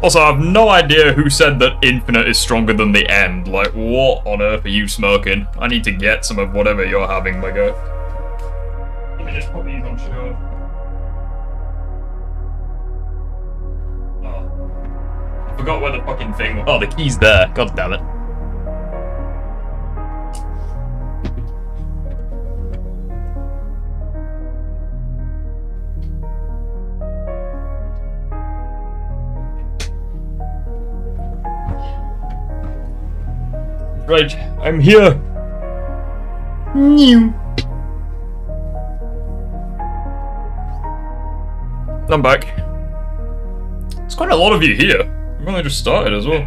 Also, I have no idea who said that infinite is stronger than the end. Like, what on earth are you smoking? I need to get some of whatever you're having, my guy. Let me just put these on show. Oh. I forgot where the fucking thing was. Oh, the key's there. God damn it. Right, I'm here. New. I'm back. It's quite a lot of you here. I've only just started as well.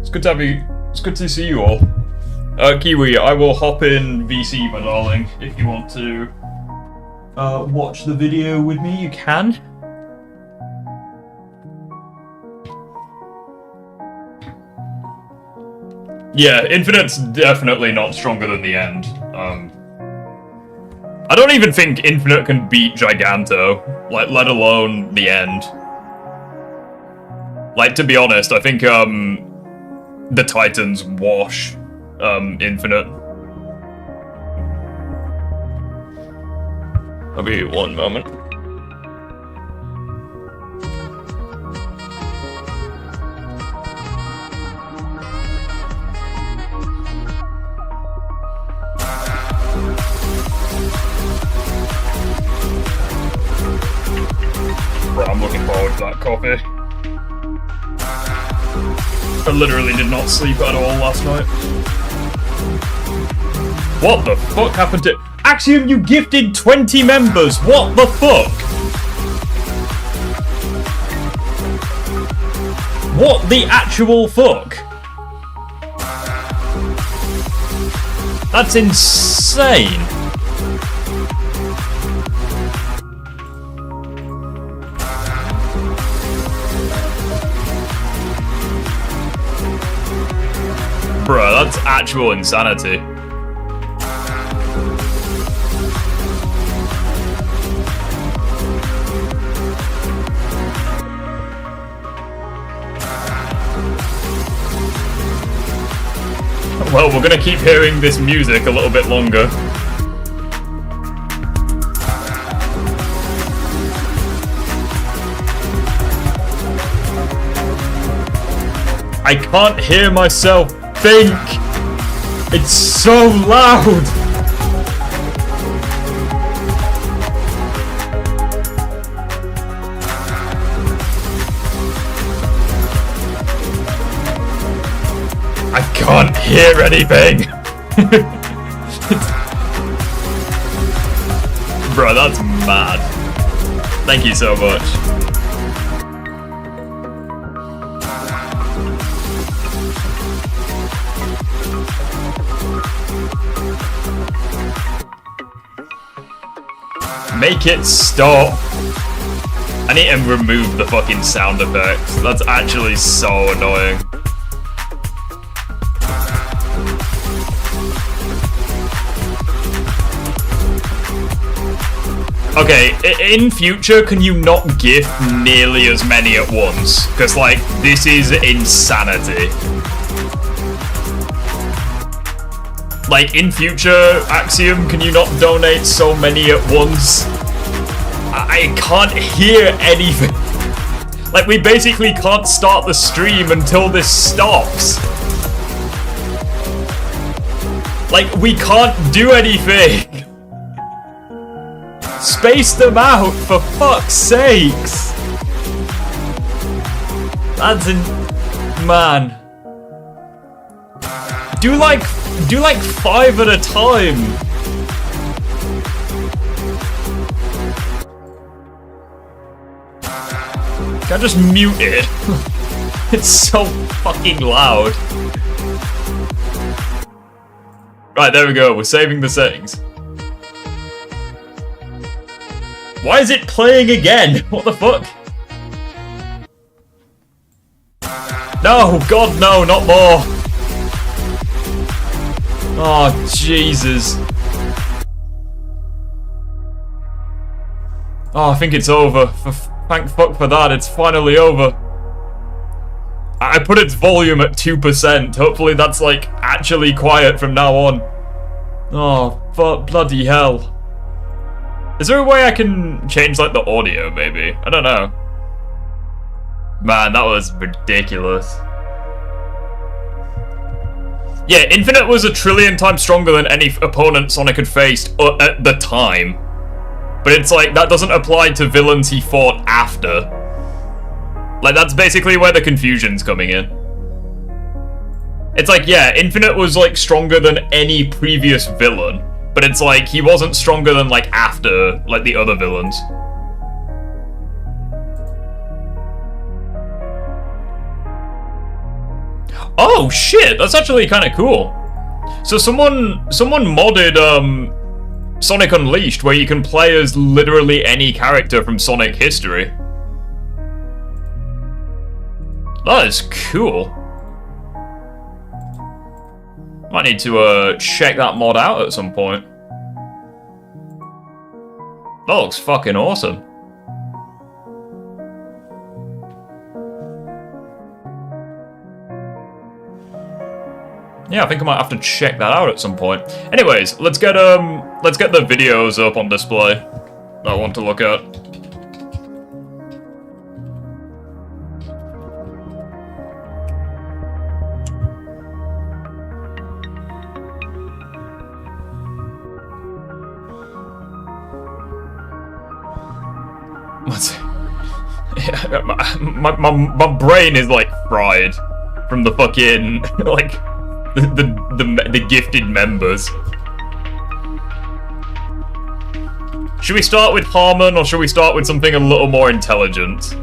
It's good to have you. It's good to see you all. Kiwi, I will hop in VC, my darling. If you want to watch the video with me, you can. Yeah, Infinite's definitely not stronger than the end. I don't even think Infinite can beat Giganto, like, let alone the end. Like, to be honest, I think, the Titans wash, Infinite. I'll be 1 moment. I'm looking forward to that coffee. I literally did not sleep at all last night. What the fuck happened to... Axiom, you gifted 20 members! What the fuck? What the actual fuck? That's insane. Bruh, that's actual insanity. Well, we're gonna keep hearing this music a little bit longer. I can't hear myself think. It's so loud. I can't hear anything. Bro, that's mad. Thank you so much. Make it stop. I need to remove the fucking sound effects. That's actually so annoying. Okay, in future, can you not gift nearly as many at once? Because, like, this is insanity. Like, in future, Axiom, can you not donate so many at once? I can't hear anything. Like, we basically can't start the stream until this stops. Like, we can't do anything. Space them out, for fuck's sakes. That's man. Do like 5 at a time. Can I just mute it? It's so fucking loud. Right, there we go. We're saving the settings. Why is it playing again? What the fuck? No, God, no, not more. Oh, Jesus. Oh, I think it's over. Thank fuck for that, it's finally over. I put its volume at 2%. Hopefully that's, like, actually quiet from now on. Oh, bloody hell. Is there a way I can change, like, the audio, maybe? I don't know. Man, that was ridiculous. Yeah, Infinite was a trillion times stronger than any opponent Sonic had faced at the time. But it's like, that doesn't apply to villains he fought after. Like, that's basically where the confusion's coming in. It's like, yeah, Infinite was, like, stronger than any previous villain. But it's like, he wasn't stronger than, like, after, like, the other villains. Oh, shit! That's actually kind of cool. So someone modded, Sonic Unleashed, where you can play as literally any character from Sonic history. That is cool. Might need to check that mod out at some point. That looks fucking awesome. Yeah, I think I might have to check that out at some point. Anyways, let's get the videos up on display that I want to look at. My brain is like fried from the fucking like the gifted members. Should we start with Harmon or should we start with something a little more intelligent?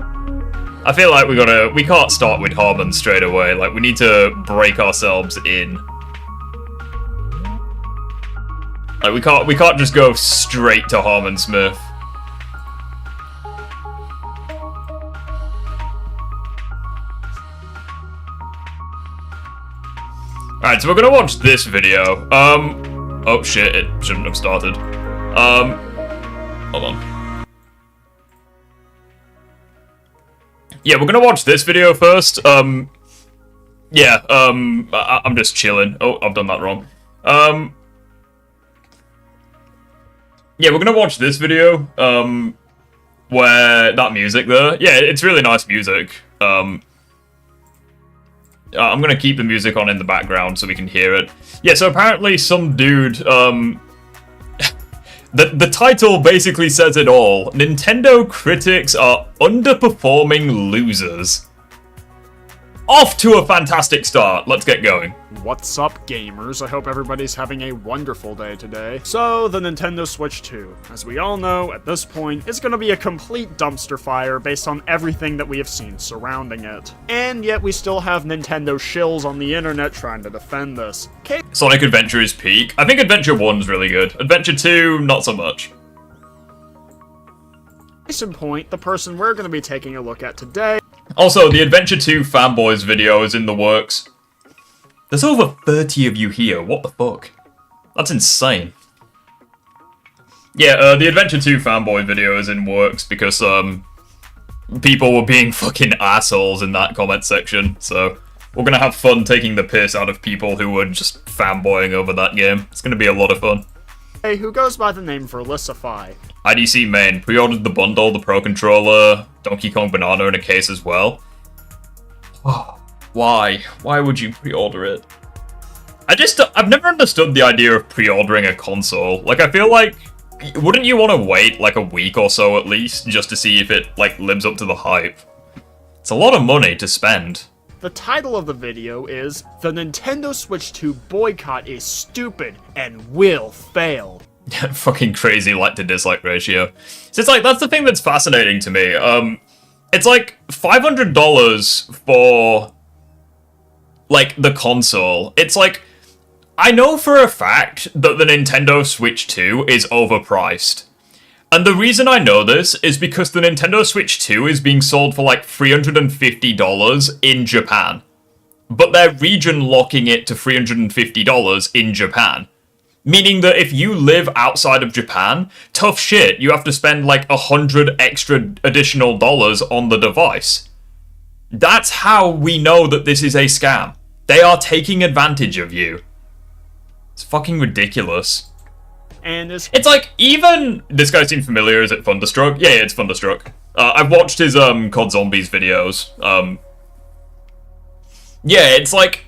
I feel like we can't start with Harmon straight away. Like, we need to break ourselves in. Like, we can't just go straight to Harmon Smith. Alright, so we're gonna watch this video. Oh shit, it shouldn't have started. Hold on. Yeah, we're gonna watch this video first. I'm just chilling. Oh, I've done that wrong. Yeah, we're gonna watch this video, where that music there. Yeah, it's really nice music. I'm gonna keep the music on in the background so we can hear it. Yeah, so apparently some dude, the title basically says it all. Nintendo critics are underperforming losers. Off to a fantastic start. Let's get going. What's up, gamers? I hope everybody's having a wonderful day today. So, the Nintendo Switch 2, as we all know, at this point, is going to be a complete dumpster fire based on everything that we have seen surrounding it. And yet we still have Nintendo shills on the internet trying to defend this. Sonic Adventure is peak. I think Adventure 1's really good. Adventure 2, not so much. Case in point, the person we're going to be taking a look at today. Also, the Adventure 2 Fanboys video is in the works. There's over 30 of you here, what the fuck? That's insane. Yeah, the Adventure 2 Fanboy video is in works because, people were being fucking assholes in that comment section, so we're gonna have fun taking the piss out of people who were just fanboying over that game. It's gonna be a lot of fun. Who goes by the name Verlicify. IDC main, pre-ordered the bundle, the Pro Controller, Donkey Kong Banana in a case as well. Why? Why would you pre-order it? I've never understood the idea of pre-ordering a console. Like, I feel like, wouldn't you want to wait like a week or so at least, just to see if it, like, lives up to the hype? It's a lot of money to spend. The title of the video is, The Nintendo Switch 2 Boycott is Stupid and Will Fail. Fucking crazy like to dislike ratio. So it's like, that's the thing that's fascinating to me. It's like $500 for, like, the console. It's like, I know for a fact that the Nintendo Switch 2 is overpriced. And the reason I know this is because the Nintendo Switch 2 is being sold for like $350 in Japan. But they're region locking it to $350 in Japan. Meaning that if you live outside of Japan, tough shit, you have to spend like $100 extra additional dollars on the device. That's how we know that this is a scam. They are taking advantage of you. It's fucking ridiculous. And it's like, even... This guy seems familiar, is it Thunderstruck? Yeah, it's Thunderstruck. I've watched his COD Zombies videos. Yeah, it's like...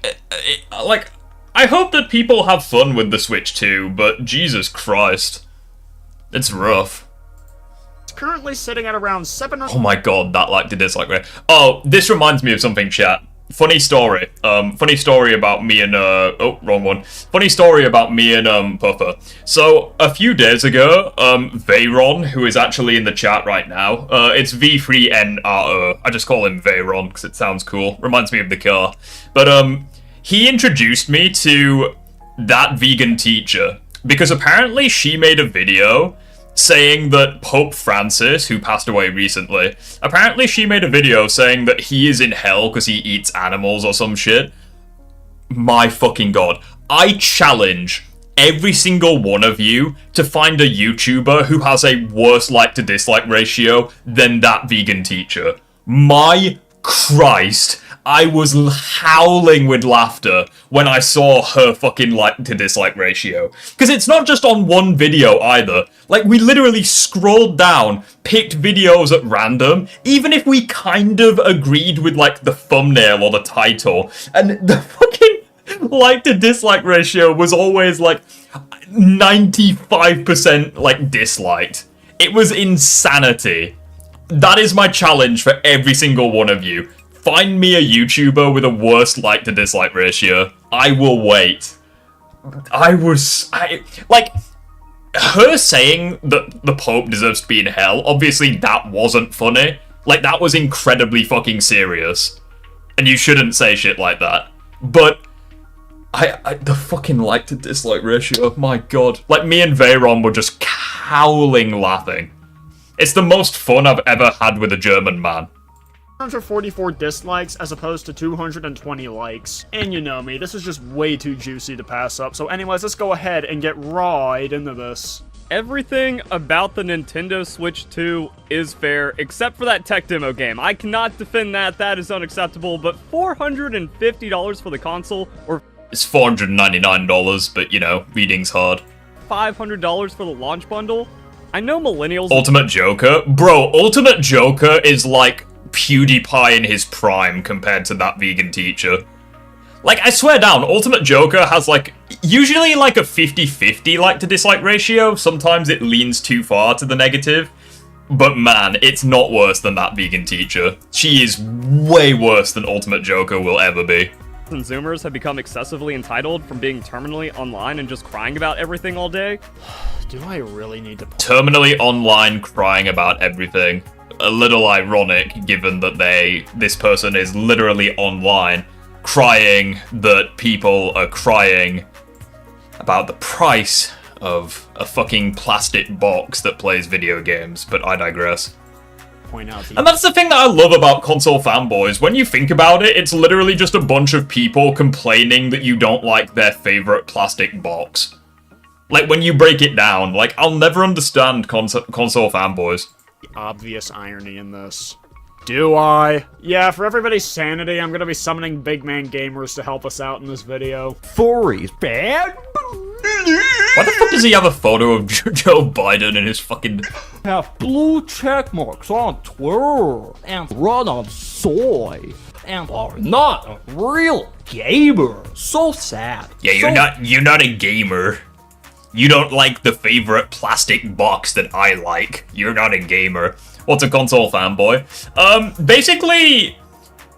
I hope that people have fun with the Switch 2, but Jesus Christ. It's rough. It's currently sitting at around 700... Oh my god, that like to dislike rate. Oh, this reminds me of something, chat. Funny story. Funny story about me and, oh, wrong one. Funny story about me and, Puffer. So, a few days ago, Veyron, who is actually in the chat right now, it's V3NRO. I just call him Veyron, because it sounds cool. Reminds me of the car. But, he introduced me to that vegan teacher, because apparently she made a video saying that Pope Francis, who passed away recently, apparently she made a video saying that he is in hell because he eats animals or some shit. My fucking god. I challenge every single one of you to find a YouTuber who has a worse like to dislike ratio than that vegan teacher. My Christ. I was howling with laughter when I saw her fucking like to dislike ratio. Because it's not just on one video either. Like, we literally scrolled down, picked videos at random, even if we kind of agreed with like the thumbnail or the title. And the fucking like to dislike ratio was always like 95% like disliked. It was insanity. That is my challenge for every single one of you. Find me a YouTuber with a worse like to dislike ratio. I will wait. Like, her saying that the Pope deserves to be in hell, obviously that wasn't funny. Like, that was incredibly fucking serious. And you shouldn't say shit like that. But, the fucking like to dislike ratio, my god. Like, me and Veyron were just howling laughing. It's the most fun I've ever had with a German man. 144 dislikes as opposed to 220 likes. And you know me, this is just way too juicy to pass up. So anyways, let's go ahead and get right into this. Everything about the Nintendo Switch 2 is fair, except for that tech demo game. I cannot defend that, that is unacceptable, but $450 for the console, or... It's $499, but you know, reading's hard. $500 for the launch bundle? I know millennials... Ultimate Joker? Bro, Ultimate Joker is like PewDiePie in his prime compared to that vegan teacher. Like, I swear down, Ultimate Joker has like, usually like a 50-50 like to dislike ratio. Sometimes it leans too far to the negative. But man, it's not worse than that vegan teacher. She is way worse than Ultimate Joker will ever be. Consumers have become excessively entitled from being terminally online and just crying about everything all day. Do I really need to... Terminally online crying about everything. A little ironic, given that this person is literally online, crying that people are crying about the price of a fucking plastic box that plays video games, but I digress. Point out and that's the thing that I love about console fanboys. When you think about it, it's literally just a bunch of people complaining that you don't like their favorite plastic box. Like, when you break it down, like, I'll never understand console fanboys. Obvious irony in this. Do I? Yeah, for everybody's sanity, I'm gonna be summoning Big Man Gamers to help us out in this video. Furries, bad. Why the fuck does he have a photo of Joe Biden in his fucking... Have blue check marks on Twitter and run on soy and are not a real gamer. So sad. Yeah, you're not a gamer. You don't like the favorite plastic box that I like. You're not a gamer. What's a console fanboy? Basically,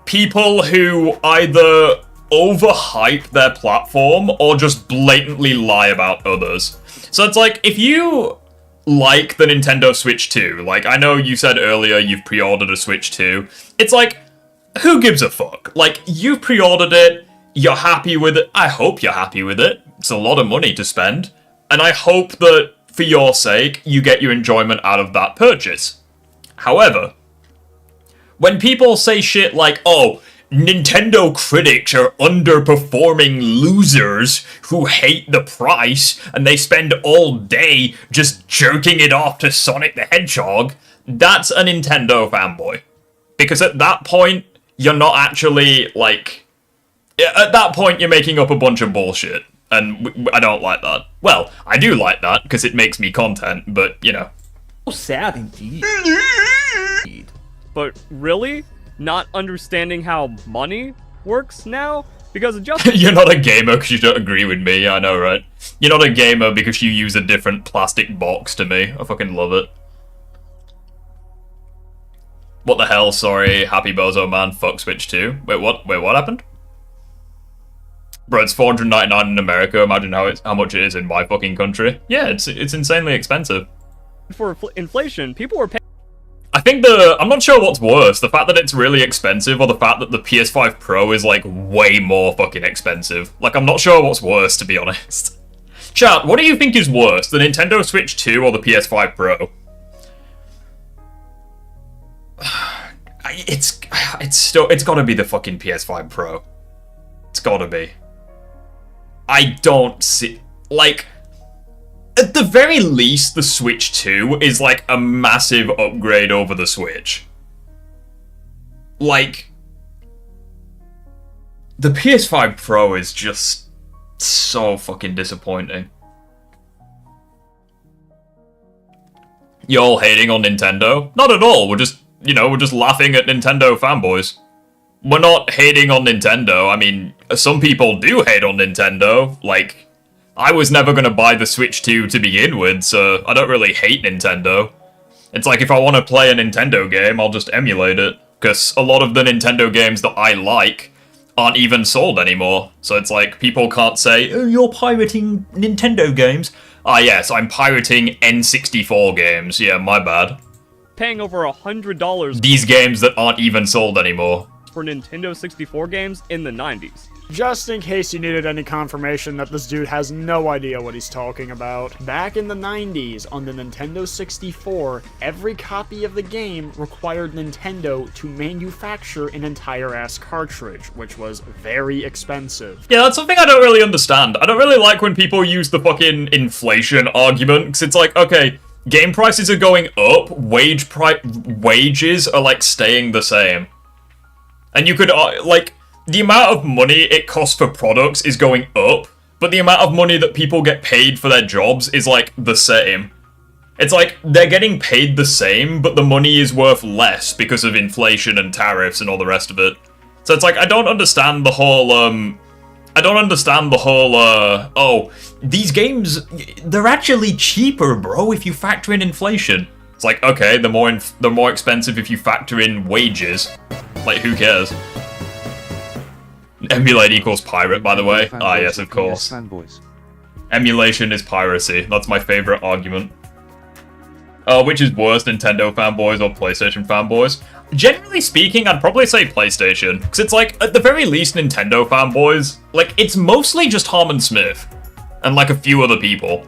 people who either overhype their platform or just blatantly lie about others. So it's like, if you like the Nintendo Switch 2, like, I know you said earlier you've pre-ordered a Switch 2, it's like, who gives a fuck? Like, you pre-ordered it, you're happy with it, I hope you're happy with it, it's a lot of money to spend, and I hope that, for your sake, you get your enjoyment out of that purchase. However, when people say shit like, oh, Nintendo critics are underperforming losers who hate the price and they spend all day just jerking it off to Sonic the Hedgehog, that's a Nintendo fanboy. Because at that point, you're not actually, like... At that point, you're making up a bunch of bullshit. And I don't like that. Well, I do like that, because it makes me content, but, you know. So sad indeed. But really? Not understanding how money works now? Because just You're not a gamer because you don't agree with me, I know, right? You're not a gamer because you use a different plastic box to me. I fucking love it. What the hell, sorry, happy bozo man, fuck Switch 2. Wait, what happened? Bro, it's $499 in America, imagine how much it is in my fucking country. Yeah, it's insanely expensive. for inflation, people were paying. I think I'm not sure what's worse, the fact that it's really expensive or the fact that the PS5 Pro is like way more fucking expensive. Like, I'm not sure what's worse, to be honest. Chat, what do you think is worse, the Nintendo Switch 2 or the PS5 Pro? It's gotta be the fucking PS5 Pro. It's gotta be. I don't see, like, at the very least, the Switch 2 is like a massive upgrade over the Switch. Like, the PS5 Pro is just so fucking disappointing. You all hating on Nintendo? Not at all, we're just laughing at Nintendo fanboys. We're not hating on Nintendo, I mean, some people do hate on Nintendo, like, I was never gonna buy the Switch 2 to begin with, so I don't really hate Nintendo. It's like, if I want to play a Nintendo game, I'll just emulate it, because a lot of the Nintendo games that I like aren't even sold anymore, so it's like, people can't say, oh, you're pirating Nintendo games. Ah yes, I'm pirating N64 games, yeah, my bad. Paying over $100 These games that aren't even sold anymore. for Nintendo 64 games in the 90s. Just in case you needed any confirmation that this dude has no idea what he's talking about. Back in the 90s, on the Nintendo 64, every copy of the game required Nintendo to manufacture an entire-ass cartridge, which was very expensive. Yeah, that's something I don't really understand. I don't really like when people use the fucking inflation argument, because it's like, okay, game prices are going up, wages are, like, staying the same. And you could, like, the amount of money it costs for products is going up, but the amount of money that people get paid for their jobs is, like, the same. It's like, they're getting paid the same, but the money is worth less because of inflation and tariffs and all the rest of it. So it's like, I don't understand the whole, oh, these games, they're actually cheaper, bro, if you factor in inflation. It's like, okay, they're more expensive if you factor in wages. Like, who cares? Emulate equals pirate, by the way. Ah, yes, of course. Fanboys. Emulation is piracy. That's my favorite argument. Which is worse, Nintendo fanboys or PlayStation fanboys? Generally speaking, I'd probably say PlayStation. Because it's like, at the very least, Nintendo fanboys, like, it's mostly just Harmon Smith. And, like, a few other people.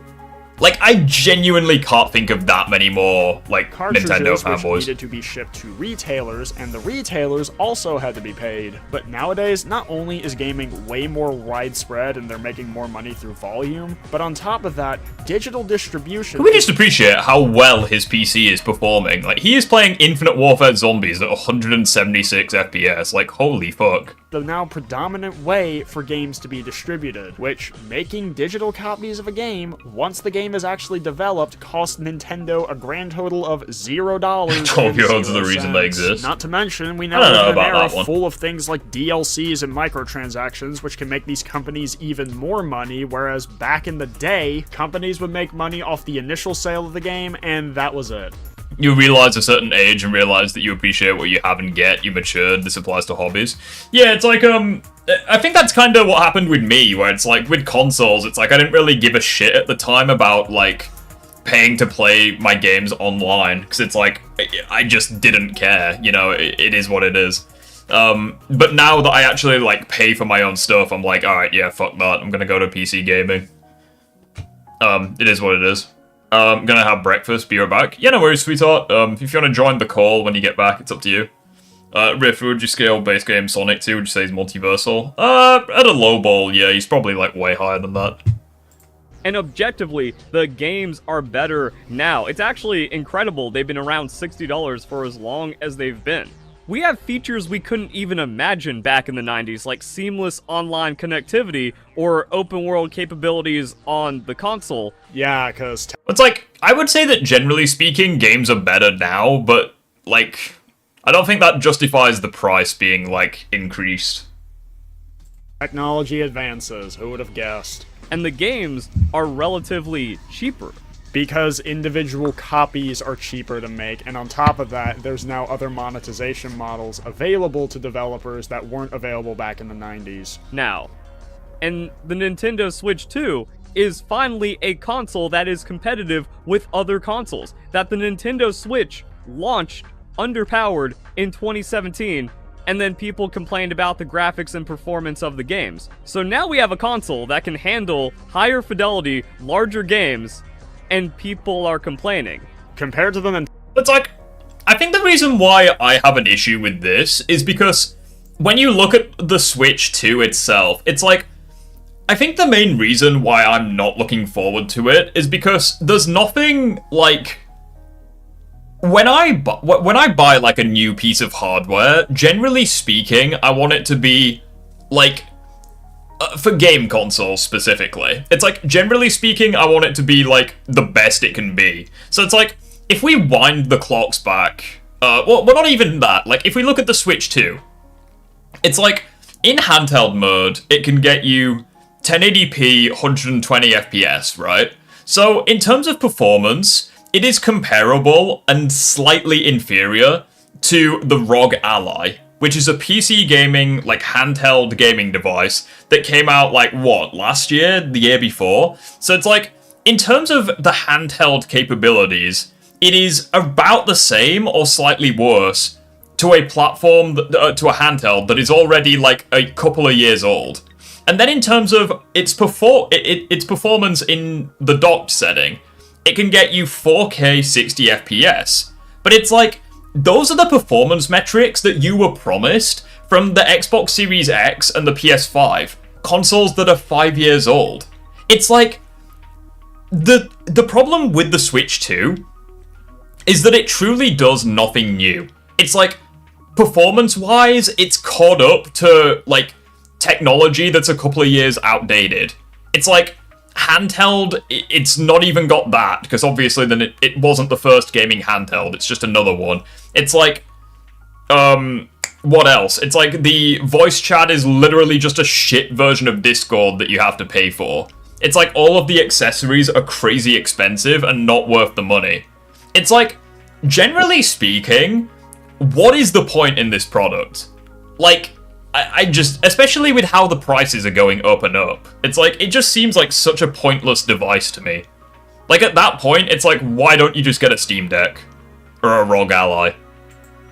Like, I genuinely can't think of that many more, like, Nintendo fanboys. Which needed to be shipped to retailers, and the retailers also had to be paid. But nowadays, not only is gaming way more widespread and they're making more money through volume, but on top of that, digital distribution... Can we just appreciate how well his PC is performing? Like, he is playing Infinite Warfare Zombies at 176 FPS, like, holy fuck. The now predominant way for games to be distributed, which, making digital copies of a game, once the game is actually developed, cost Nintendo a grand total of $0. 12-year-olds are the reason they exist. Not to mention, we now live in an era full of things like DLCs and microtransactions, which can make these companies even more money, whereas back in the day, companies would make money off the initial sale of the game, and that was it. You realize a certain age and realize that you appreciate what you have and get, you matured, this applies to hobbies. Yeah, it's like, I think that's kind of what happened with me, where it's like, with consoles, it's like, I didn't really give a shit at the time about, like, paying to play my games online, because it's like, I just didn't care, you know, it is what it is. But now that I actually, like, pay for my own stuff, I'm like, alright, yeah, fuck that, I'm gonna go to PC gaming. It is what it is. I'm gonna have breakfast, be right back. Yeah, no worries, sweetheart. If you want to join the call when you get back, it's up to you. Riff, would you scale base game Sonic to? Would you say he's multiversal? At a low ball, yeah, he's probably, like, way higher than that. And objectively, the games are better now. It's actually incredible they've been around $60 for as long as they've been. we have features we couldn't even imagine back in the 90s, like seamless online connectivity or open world capabilities on the console. Yeah, because It's like, I would say that generally speaking, games are better now, but, like, I don't think that justifies the price being, like, increased. technology advances, who would have guessed? And the games are relatively cheaper. Because individual copies are cheaper to make, and on top of that, there's now other monetization models available to developers that weren't available back in the 90s. Now, and the Nintendo Switch 2 is finally a console that is competitive with other consoles. That the Nintendo Switch launched underpowered in 2017, and then people complained about the graphics and performance of the games. So now we have a console that can handle higher fidelity, larger games, and people are complaining. Compared to the Nintendo, It's like, I think the reason why I have an issue with this is because when you look at the Switch 2 itself, it's like, I think the main reason why I'm not looking forward to it is because there's nothing, like, when I buy like a new piece of hardware, generally speaking, I want it to be, like, for game consoles specifically, it's like, generally speaking, I want it to be, like, the best it can be. So it's like, if we wind the clocks back, well, not even that, like, if we look at the Switch 2, it's like, in handheld mode, it can get you 1080p, 120 FPS, right? So, in terms of performance, it is comparable and slightly inferior to the ROG Ally, which is a PC gaming, like, handheld gaming device that came out, like, what, last year? The year before? So it's like, in terms of the handheld capabilities, it is about the same or slightly worse to a platform, to a handheld that is already, like, a couple of years old. And then in terms of its performance in the docked setting, it can get you 4K 60 FPS. But it's like, those are the performance metrics that you were promised from the Xbox Series X and the PS5, consoles that are 5 years old. It's like, the problem with the Switch 2 is that it truly does nothing new. It's like, performance-wise, it's caught up to, like, technology that's a couple of years outdated. It's like, handheld, it's not even got that, because obviously then it wasn't the first gaming handheld, it's just another one. It's like, what else? It's like the voice chat is literally just a shit version of Discord that you have to pay for. It's like all of the accessories are crazy expensive and not worth the money. It's like, generally speaking, what is the point in this product? Like, I just, especially with how the prices are going up and up, it's like, it just seems like such a pointless device to me. Like, at that point, it's like, why don't you just get a Steam Deck? Or a ROG Ally?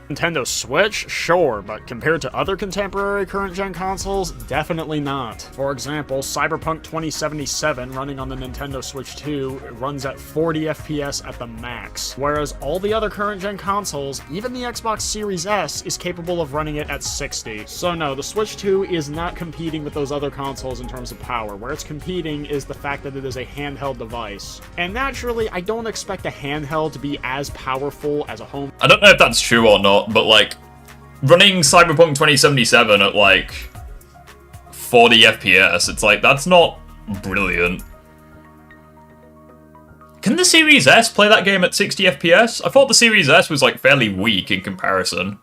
Nintendo Switch? Sure, but compared to other contemporary current-gen consoles, definitely not. For example, Cyberpunk 2077 running on the Nintendo Switch 2 runs at 40 FPS at the max, whereas all the other current-gen consoles, even the Xbox Series S, is capable of running it at 60. So no, the Switch 2 is not competing with those other consoles in terms of power. Where it's competing is the fact that it is a handheld device. And naturally, I don't expect a handheld to be as powerful as a home. I don't know if that's true or not, but like, running Cyberpunk 2077 at like 40 FPS, it's like, that's not brilliant. Can the Series S play that game at 60 FPS? I thought the Series S was like fairly weak in comparison.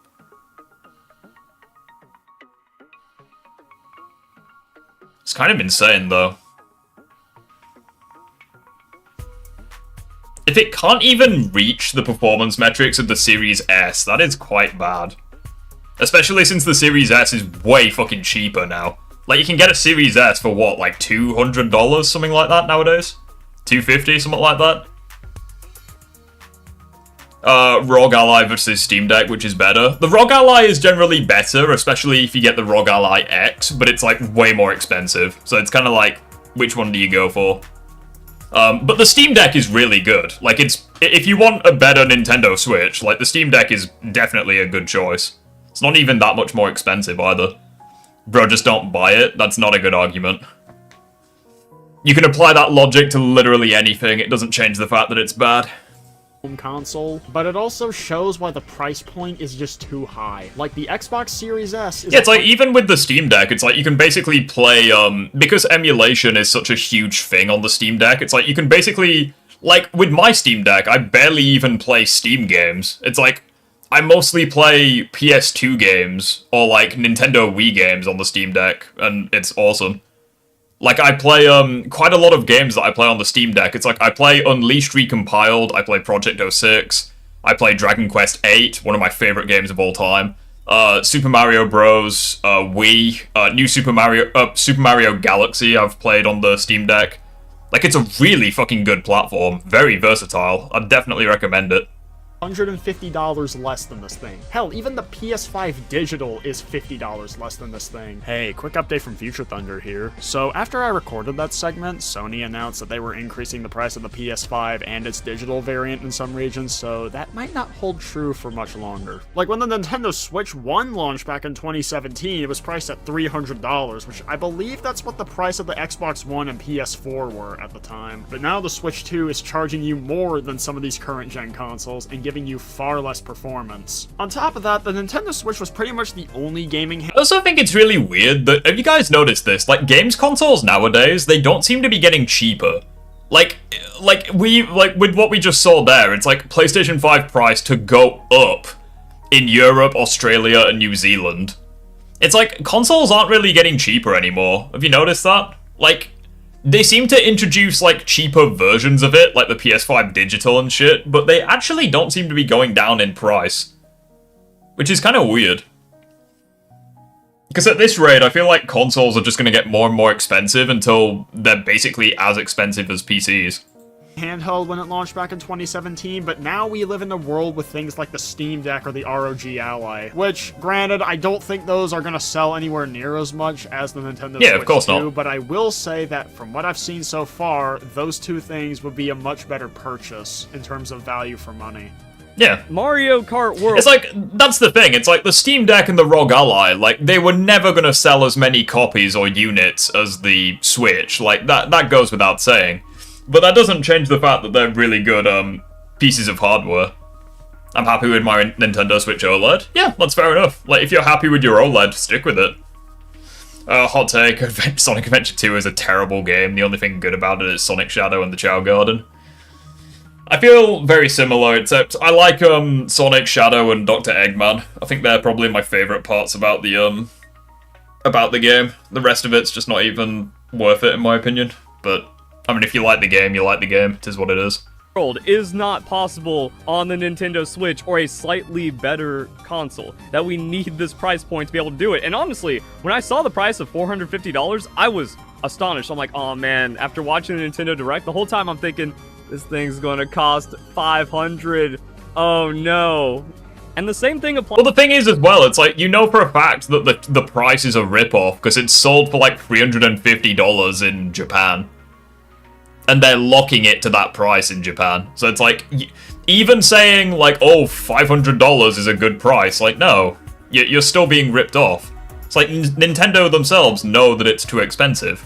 It's kind of insane though. If it can't even reach the performance metrics of the Series S, that is quite bad. Especially since the Series S is way fucking cheaper now. Like, you can get a Series S for what, like $200, something like that nowadays? $250, something like that? ROG Ally versus Steam Deck, which is better. The ROG Ally is generally better, especially if you get the ROG Ally X, but it's like way more expensive. So it's kind of like, which one do you go for? But the Steam Deck is really good. Like, if you want a better Nintendo Switch, like, the Steam Deck is definitely a good choice. It's not even that much more expensive either. Bro, just don't buy it. That's not a good argument. You can apply that logic to literally anything. It doesn't change the fact that it's bad. home console, but it also shows why the price point is just too high. Like, the Xbox Series S is... Yeah, it's like, even with the Steam Deck, it's like, you can basically play, because emulation is such a huge thing on the Steam Deck, it's like, you can basically, like, with my Steam Deck, I barely even play Steam games. It's like, I mostly play PS2 games, or, like, Nintendo Wii games on the Steam Deck, and it's awesome. Like, I play, quite a lot of games that I play on the Steam Deck. It's like, I play Unleashed Recompiled, I play Project 06, I play Dragon Quest VIII, one of my favorite games of all time, Super Mario Bros, Wii, new Super Mario Galaxy I've played on the Steam Deck. Like, it's a really fucking good platform, very versatile, I'd definitely recommend it. $150 less than this thing. Hell, even the PS5 digital is $50 less than this thing. Hey, quick update from Future Thunder here. So after I recorded that segment, Sony announced that they were increasing the price of the PS5 and its digital variant in some regions, so that might not hold true for much longer. Like when the Nintendo Switch 1 launched back in 2017, it was priced at $300, which I believe that's what the price of the Xbox One and PS4 were at the time. But now the Switch 2 is charging you more than some of these current gen consoles and giving you far less performance. On top of that, the Nintendo Switch was pretty much the only gaming... I also think it's really weird that, have you guys noticed this? Like, games consoles nowadays, they don't seem to be getting cheaper. Like, with what we just saw there, it's like PlayStation 5 price to go up in Europe, Australia, and New Zealand. It's like, consoles aren't really getting cheaper anymore. Have you noticed that? Like, they seem to introduce, like, cheaper versions of it, like the PS5 digital and shit, but they actually don't seem to be going down in price. Which is kind of weird. Because at this rate, I feel like consoles are just going to get more and more expensive until they're basically as expensive as PCs. Handheld when it launched back in 2017, but now we live in a world with things like the Steam Deck or the ROG Ally, which, granted, I don't think those are going to sell anywhere near as much as the Nintendo Switch 2, of course not. But I will say that from what I've seen so far, those two things would be a much better purchase in terms of value for money. Yeah. Mario Kart World. It's like, that's the thing, it's like the Steam Deck and the ROG Ally, like, they were never going to sell as many copies or units as the Switch, like, that goes without saying. But that doesn't change the fact that they're really good, pieces of hardware. I'm happy with my Nintendo Switch OLED. Yeah, that's fair enough. Like, if you're happy with your OLED, stick with it. Hot take, Sonic Adventure 2 is a terrible game. The only thing good about it is Sonic Shadow and the Chow Garden. I feel very similar, except I like, Sonic Shadow and Dr. Eggman. I think they're probably my favourite parts about the game. The rest of it's just not even worth it, in my opinion. But, I mean, if you like the game, you like the game. It is what it is. World is not possible on the Nintendo Switch or a slightly better console. That we need this price point to be able to do it. And honestly, when I saw the price of $450, I was astonished. I'm like, oh man, after watching the Nintendo Direct, the whole time I'm thinking, this thing's gonna cost $500. Oh no. And the same thing applies. Well, the thing is as well, it's like, you know for a fact that the price is a rip-off because it's sold for like $350 in Japan. And they're locking it to that price in Japan. So it's like, even saying like, oh, $500 is a good price, like, no, you're still being ripped off. It's like, Nintendo themselves know that it's too expensive.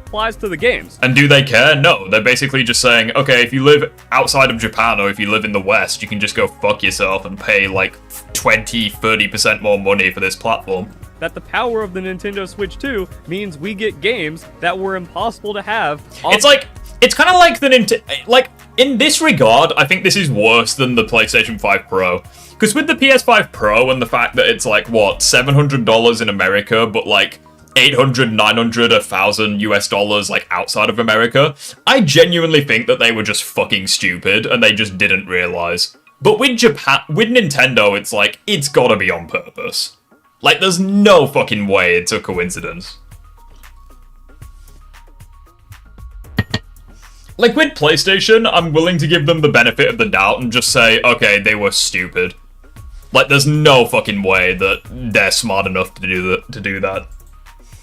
Applies to the games. And do they care? No, they're basically just saying, okay, if you live outside of Japan or if you live in the West, you can just go fuck yourself and pay like 20-30% more money for this platform. That the power of the Nintendo Switch 2 means we get games that were impossible to have. It's like, it's kind of like the Nintendo, like, in this regard, I think this is worse than the PlayStation 5 Pro. Because with the PS5 Pro and the fact that it's like, what, $700 in America, but like, 800, 900, 1,000 US dollars, like, outside of America, I genuinely think that they were just fucking stupid, and they just didn't realize. But with Japan, with Nintendo, it's like, it's gotta be on purpose. Like, there's no fucking way it's a coincidence. Like, with PlayStation, I'm willing to give them the benefit of the doubt and just say, okay, they were stupid. Like, there's no fucking way that they're smart enough to do that.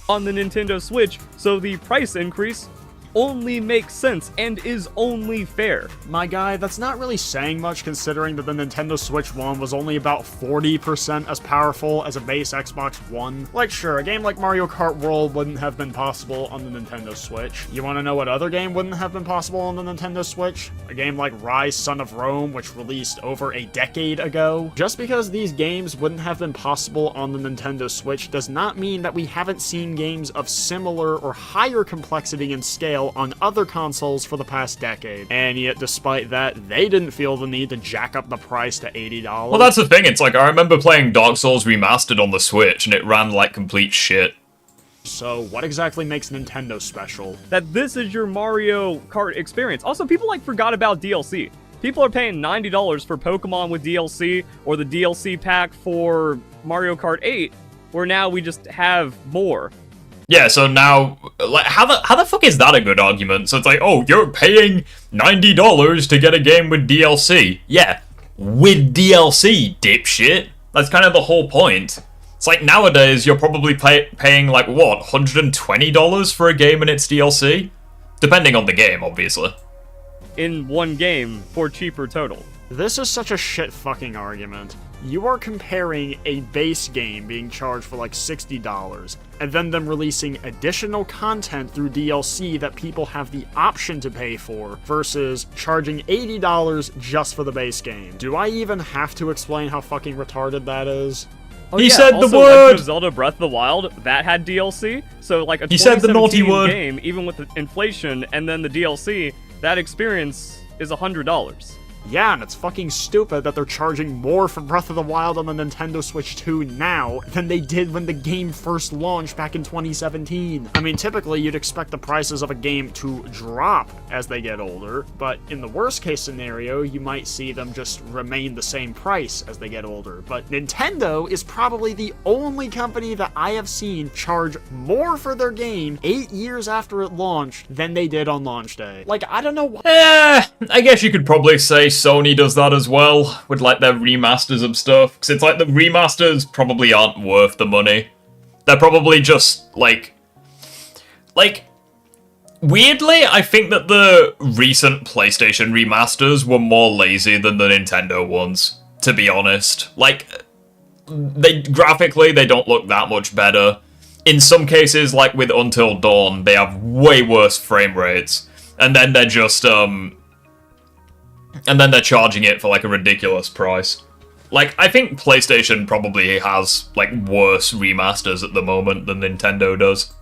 On the Nintendo Switch, so the price increase only makes sense and is only fair. My guy, that's not really saying much considering that the Nintendo Switch 1 was only about 40% as powerful as a base Xbox One. Like, sure, a game like Mario Kart World wouldn't have been possible on the Nintendo Switch. You wanna know what other game wouldn't have been possible on the Nintendo Switch? A game like Rise Son of Rome, which released over a decade ago. Just because these games wouldn't have been possible on the Nintendo Switch does not mean that we haven't seen games of similar or higher complexity and scale on other consoles for the past decade. And yet, despite that, they didn't feel the need to jack up the price to $80. Well, that's the thing. It's like, I remember playing Dark Souls Remastered on the Switch, and it ran like complete shit. So, what exactly makes Nintendo special? That this is your Mario Kart experience. Also, people like forgot about DLC. People are paying $90 for Pokemon with DLC, or the DLC pack for Mario Kart 8, where now we just have more. Yeah, so now, like, how the fuck is that a good argument? So it's like, oh, you're paying $90 to get a game with DLC. Yeah, with DLC, dipshit. That's kind of the whole point. It's like, nowadays, you're probably paying, like, what, $120 for a game and its DLC? Depending on the game, obviously. In one game for cheaper total. This is such a shit-fucking argument. You are comparing a base game being charged for like $60, and then them releasing additional content through DLC that people have the option to pay for, versus charging $80 just for the base game. Do I even have to explain how fucking retarded that is? Oh, He yeah, said the also, word! Legend of Zelda Breath of the Wild, that had DLC, so like a He said the naughty 2017 word. game, even with the inflation and then the DLC, that experience is $100. Yeah, and it's fucking stupid that they're charging more for Breath of the Wild on the Nintendo Switch 2 now than they did when the game first launched back in 2017. I mean, typically you'd expect the prices of a game to drop as they get older, but in the worst case scenario, you might see them just remain the same price as they get older. But Nintendo is probably the only company that I have seen charge more for their game 8 years after it launched than they did on launch day. Like, I don't know why. I guess you could probably say Sony does that as well, with like their remasters of stuff, because it's like the remasters probably aren't worth the money. They're probably just, like, weirdly, I think that the recent PlayStation remasters were more lazy than the Nintendo ones, to be honest. Like, graphically, they don't look that much better. In some cases, like with Until Dawn, they have way worse frame rates, and then they're just, and then they're charging it for, like, a ridiculous price. Like, I think PlayStation probably has, like, worse remasters at the moment than Nintendo does.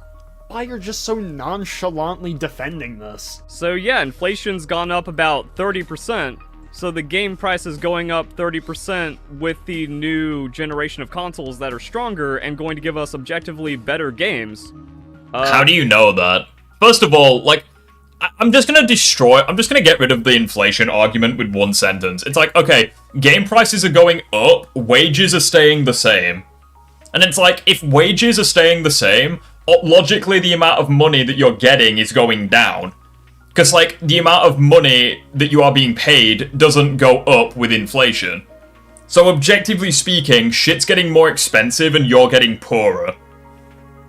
Why you're just so nonchalantly defending this? So yeah, inflation's gone up about 30%, so the game price is going up 30% with the new generation of consoles that are stronger and going to give us objectively better games. How do you know that? First of all, like, I'm just gonna get rid of the inflation argument with one sentence. It's like, okay, game prices are going up, wages are staying the same. And it's like, if wages are staying the same, logically the amount of money that you're getting is going down. Because, like, the amount of money that you are being paid doesn't go up with inflation. So objectively speaking, shit's getting more expensive and you're getting poorer.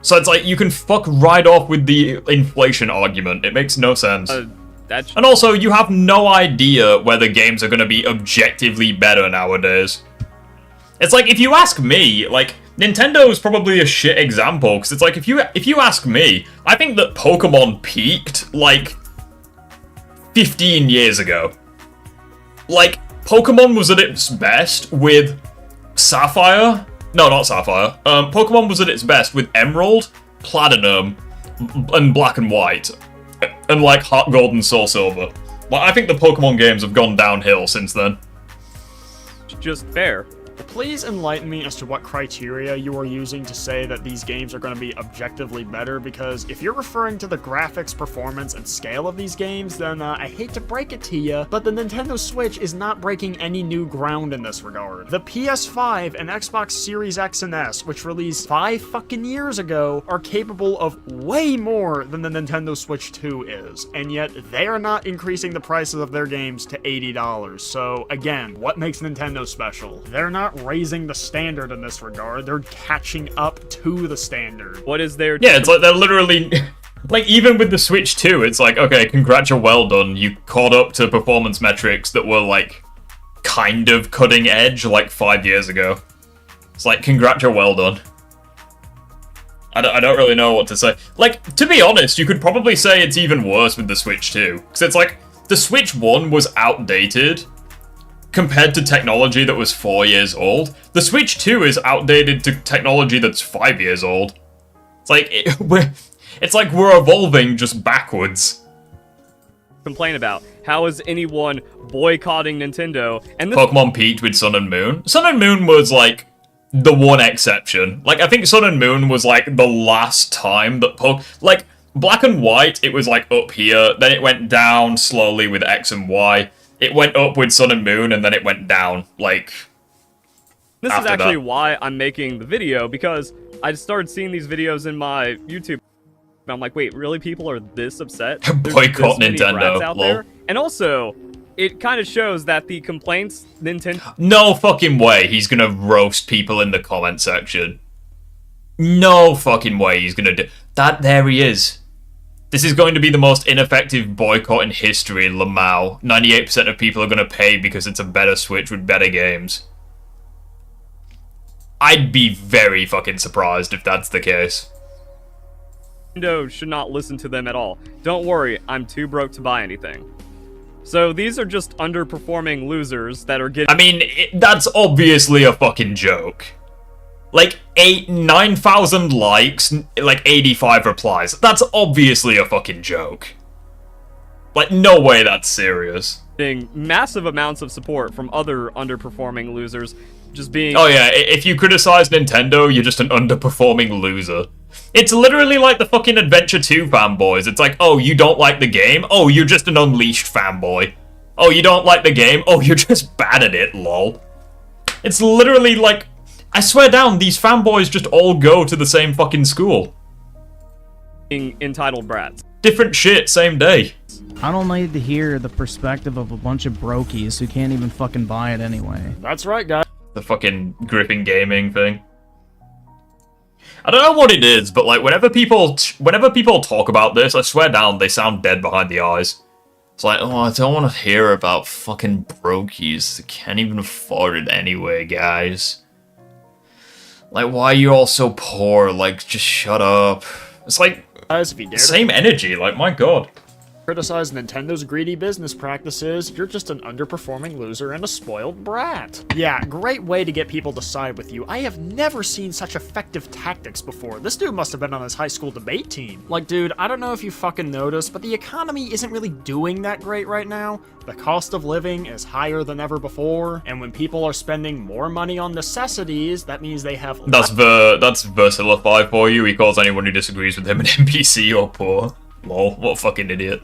So it's like, you can fuck right off with the inflation argument. It makes no sense. And also, you have no idea whether games are going to be objectively better nowadays. It's like, if you ask me, like, Nintendo is probably a shit example, because it's like, if you ask me, I think that Pokemon peaked, like, 15 years ago. Like, Pokemon was at its best with Sapphire. No, not Sapphire. Pokemon was at its best with Emerald, Platinum, and Black and White. And, like, Heart Gold and Soul Silver. Like, I think the Pokemon games have gone downhill since then. Just fair. Please enlighten me as to what criteria you are using to say that these games are going to be objectively better, because if you're referring to the graphics, performance, and scale of these games, then I hate to break it to you, but the Nintendo Switch is not breaking any new ground in this regard. The PS5 and Xbox Series X and S, which released 5 fucking years ago, are capable of way more than the Nintendo Switch 2 is, and yet they are not increasing the prices of their games to $80. So again, what makes Nintendo special? They're not raising the standard in this regard, they're catching up to the standard. What is their... Yeah, it's like they're literally... Like, even with the Switch 2, it's like, okay, congrats, you're well done. You caught up to performance metrics that were, like, kind of cutting edge, like, 5 years ago. It's like, congrats, you're well done. I don't really know what to say. Like, to be honest, you could probably say it's even worse with the Switch 2. Because it's like, the Switch 1 was outdated compared to technology that was 4 years old. The Switch 2 is outdated to technology that's 5 years old. It's like, it's like we're evolving just backwards. Complain about. How is anyone boycotting Nintendo? And this Pokemon peaked with Sun and Moon. Sun and Moon was like the one exception. Like, I think Sun and Moon was like the last time that like, Black and White, it was like up here, then it went down slowly with X and Y. It went up with Sun and Moon, and then it went down, like, This is actually why I'm making the video, because I started seeing these videos in my YouTube. And I'm like, wait, really? People are this upset? There's Boycott this many Nintendo, brats out lol. there? And also, it kind of shows that the complaints Nintendo... No fucking way he's gonna roast people in the comment section. No fucking way he's gonna do that. There he is. This is going to be the most ineffective boycott in history, Lamau. 98% of people are gonna pay because it's a better Switch with better games. I'd be very fucking surprised if that's the case. Nintendo should not listen to them at all. Don't worry, I'm too broke to buy anything. So these are just underperforming losers that are getting... I mean, that's obviously a fucking joke. Like, 9,000 likes, like 85 replies. That's obviously a fucking joke. Like, no way that's serious. Massive amounts of support from other underperforming losers just being... Oh yeah, if you criticize Nintendo, you're just an underperforming loser. It's literally like the fucking Adventure 2 fanboys. It's like, oh, you don't like the game? Oh, you're just an unleashed fanboy. Oh, you don't like the game? Oh, you're just bad at it, lol. It's literally like... I swear down, these fanboys just all go to the same fucking school. Entitled brats. Different shit, same day. I don't need to hear the perspective of a bunch of brokies who can't even fucking buy it anyway. That's right, guys. The fucking gripping gaming thing. I don't know what it is, but like whenever people talk about this, I swear down, they sound dead behind the eyes. It's like, oh, I don't want to hear about fucking brokies that can't even afford it anyway, guys. Like, why are you all so poor? Like, just shut up. It's like, Guys, if you dare same energy, like, my god. criticize Nintendo's greedy business practices, you're just an underperforming loser and a spoiled brat. Yeah, great way to get people to side with you. I have never seen such effective tactics before. This dude must have been on his high school debate team. Like, dude, I don't know if you fucking noticed, but the economy isn't really doing that great right now. The cost of living is higher than ever before, and when people are spending more money on necessities, that means they have That's Versilify for you. He calls anyone who disagrees with him an NPC or poor. Lol, what a fucking idiot.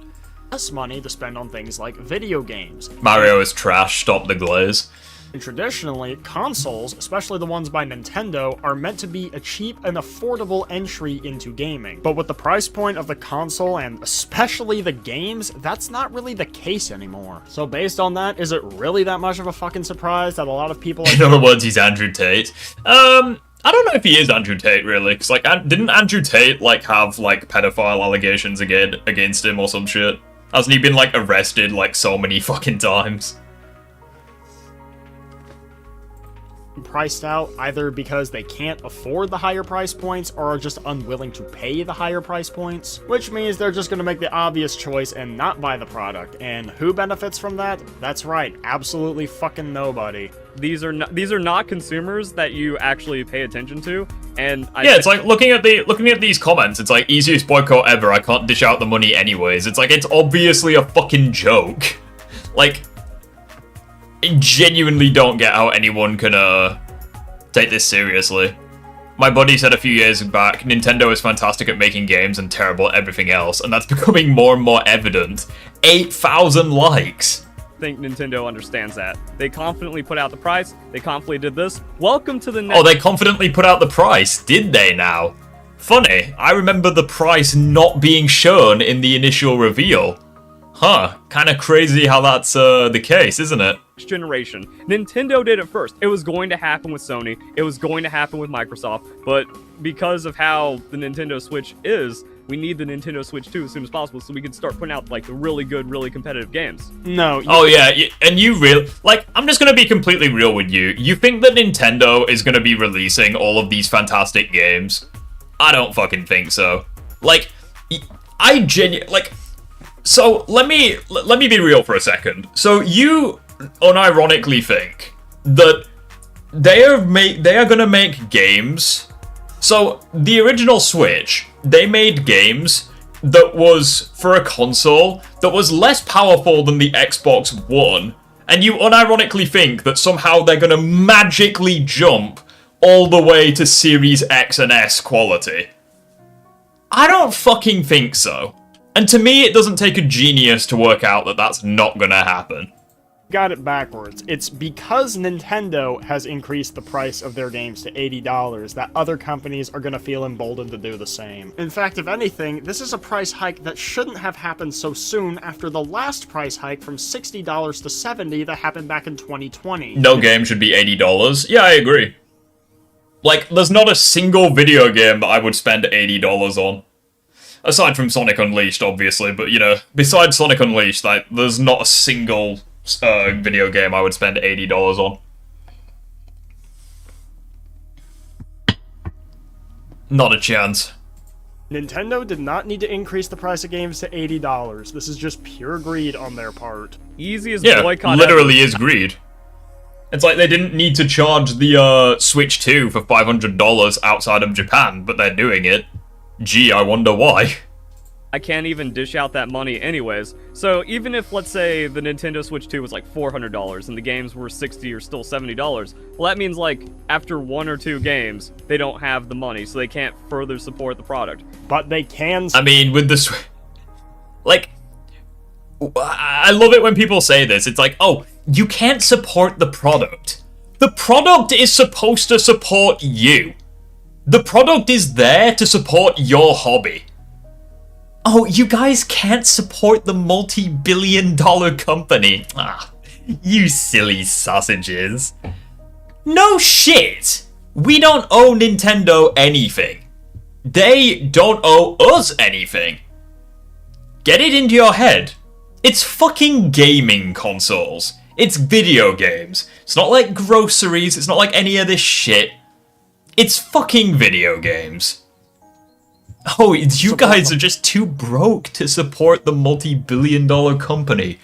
less money to spend on things like video games. Mario is trash, stop the glaze. And traditionally, consoles, especially the ones by Nintendo, are meant to be a cheap and affordable entry into gaming. But with the price point of the console, and especially the games, that's not really the case anymore. So based on that, is it really that much of a fucking surprise that a lot of people are— In other words, he's Andrew Tate. I don't know if he is Andrew Tate, really, because, like, didn't Andrew Tate, like, have, like, pedophile allegations against him or some shit? Hasn't he been, like, arrested, like, so many fucking times? priced out either because they can't afford the higher price points or are just unwilling to pay the higher price points, which means they're just going to make the obvious choice and not buy the product. And who benefits from that? That's right, absolutely fucking nobody. These are not consumers that you actually pay attention to, and yeah, it's like looking at these comments. It's like easiest boycott ever. I can't dish out the money anyways. It's like it's obviously a fucking joke. Like, I genuinely don't get how anyone can take this seriously. My buddy said a few years back, Nintendo is fantastic at making games and terrible at everything else, and that's becoming more and more evident. 8,000 likes. I think Nintendo understands that. They confidently put out the price, they confidently did this. Welcome to the next— Oh, they confidently put out the price, did they now? Funny, I remember the price not being shown in the initial reveal. Huh, kinda crazy how that's the case, isn't it? generation. Nintendo did it first. It was going to happen with Sony, it was going to happen with Microsoft, but because of how the Nintendo Switch is, we need the Nintendo Switch 2 as soon as possible so we can start putting out, like, the really good, really competitive games. No. Oh yeah, and you like, I'm just gonna be completely real with you. You think that Nintendo is gonna be releasing all of these fantastic games? I don't fucking think so. Like, so let me be real for a second. So you unironically think that they are gonna make games. So the original Switch, they made games that was for a console that was less powerful than the Xbox One, and you unironically think that somehow they're gonna magically jump all the way to Series X and S quality. I don't fucking think so. And to me, it doesn't take a genius to work out that that's not gonna happen. Got it backwards. It's because Nintendo has increased the price of their games to $80 that other companies are gonna feel emboldened to do the same. In fact, if anything, this is a price hike that shouldn't have happened so soon after the last price hike from $60 to $70 that happened back in 2020. No game should be $80. Yeah, I agree. Like, there's not a single video game that I would spend $80 on. Aside from Sonic Unleashed, obviously, but, you know, besides Sonic Unleashed, like, there's not a single video game I would spend $80 on. Not a chance. Nintendo did not need to increase the price of games to $80. This is just pure greed on their part. Easiest Yeah, boycott literally is greed. It's like they didn't need to charge the Switch 2 for $500 outside of Japan, but they're doing it. Gee, I wonder why. I can't even dish out that money anyways. So even if, let's say, the Nintendo Switch 2 was like $400 and the games were $60 or still $70, well, that means, like, after 1 or 2 games, they don't have the money, so they can't further support the product. But they can... I mean, with the like, I love it when people say this. It's like, oh, you can't support the product. The product is supposed to support you. The product is there to support your hobby. Oh, you guys can't support the multi-billion-dollar company. Ah, you silly sausages. No shit! We don't owe Nintendo anything. They don't owe us anything. Get it into your head. It's fucking gaming consoles. It's video games. It's not like groceries, it's not like any of this shit. It's fucking video games. Oh, you guys are just too broke to support the multi-billion-dollar company.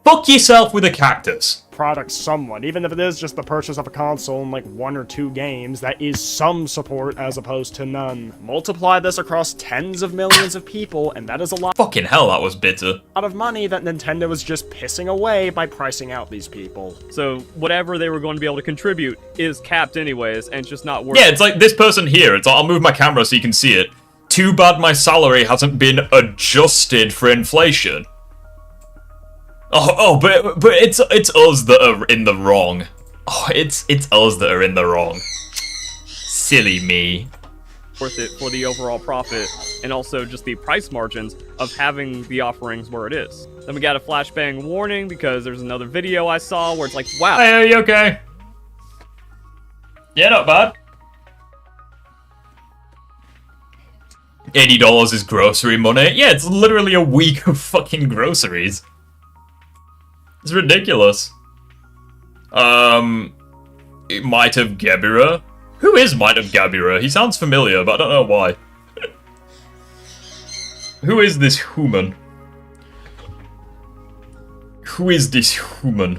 Fuck yourself with a cactus. product somewhat, even if it is just the purchase of a console and like 1 or 2 games, that is some support as opposed to none. Multiply this across tens of millions of people, and that is a lot Fucking hell, that was bitter. of money that Nintendo is just pissing away by pricing out these people. So whatever they were going to be able to contribute is capped anyways, and it's just not worth Yeah, it's like this person here. It's like, I'll move my camera so you can see it. Too bad my salary hasn't been adjusted for inflation. But it's us that are in the wrong. Oh, it's us that are in the wrong. Silly me. worth it for the overall profit, and also just the price margins of having the offerings where it is. Then we got a flashbang warning because there's another video I saw where it's like, wow. Hey, are you okay? Yeah, not bad. $80 is grocery money. Yeah, it's literally a week of fucking groceries. It's ridiculous. Might of Gebira? Who is Might of Gebira? He sounds familiar, but I don't know why. Who is this human? Who is this human?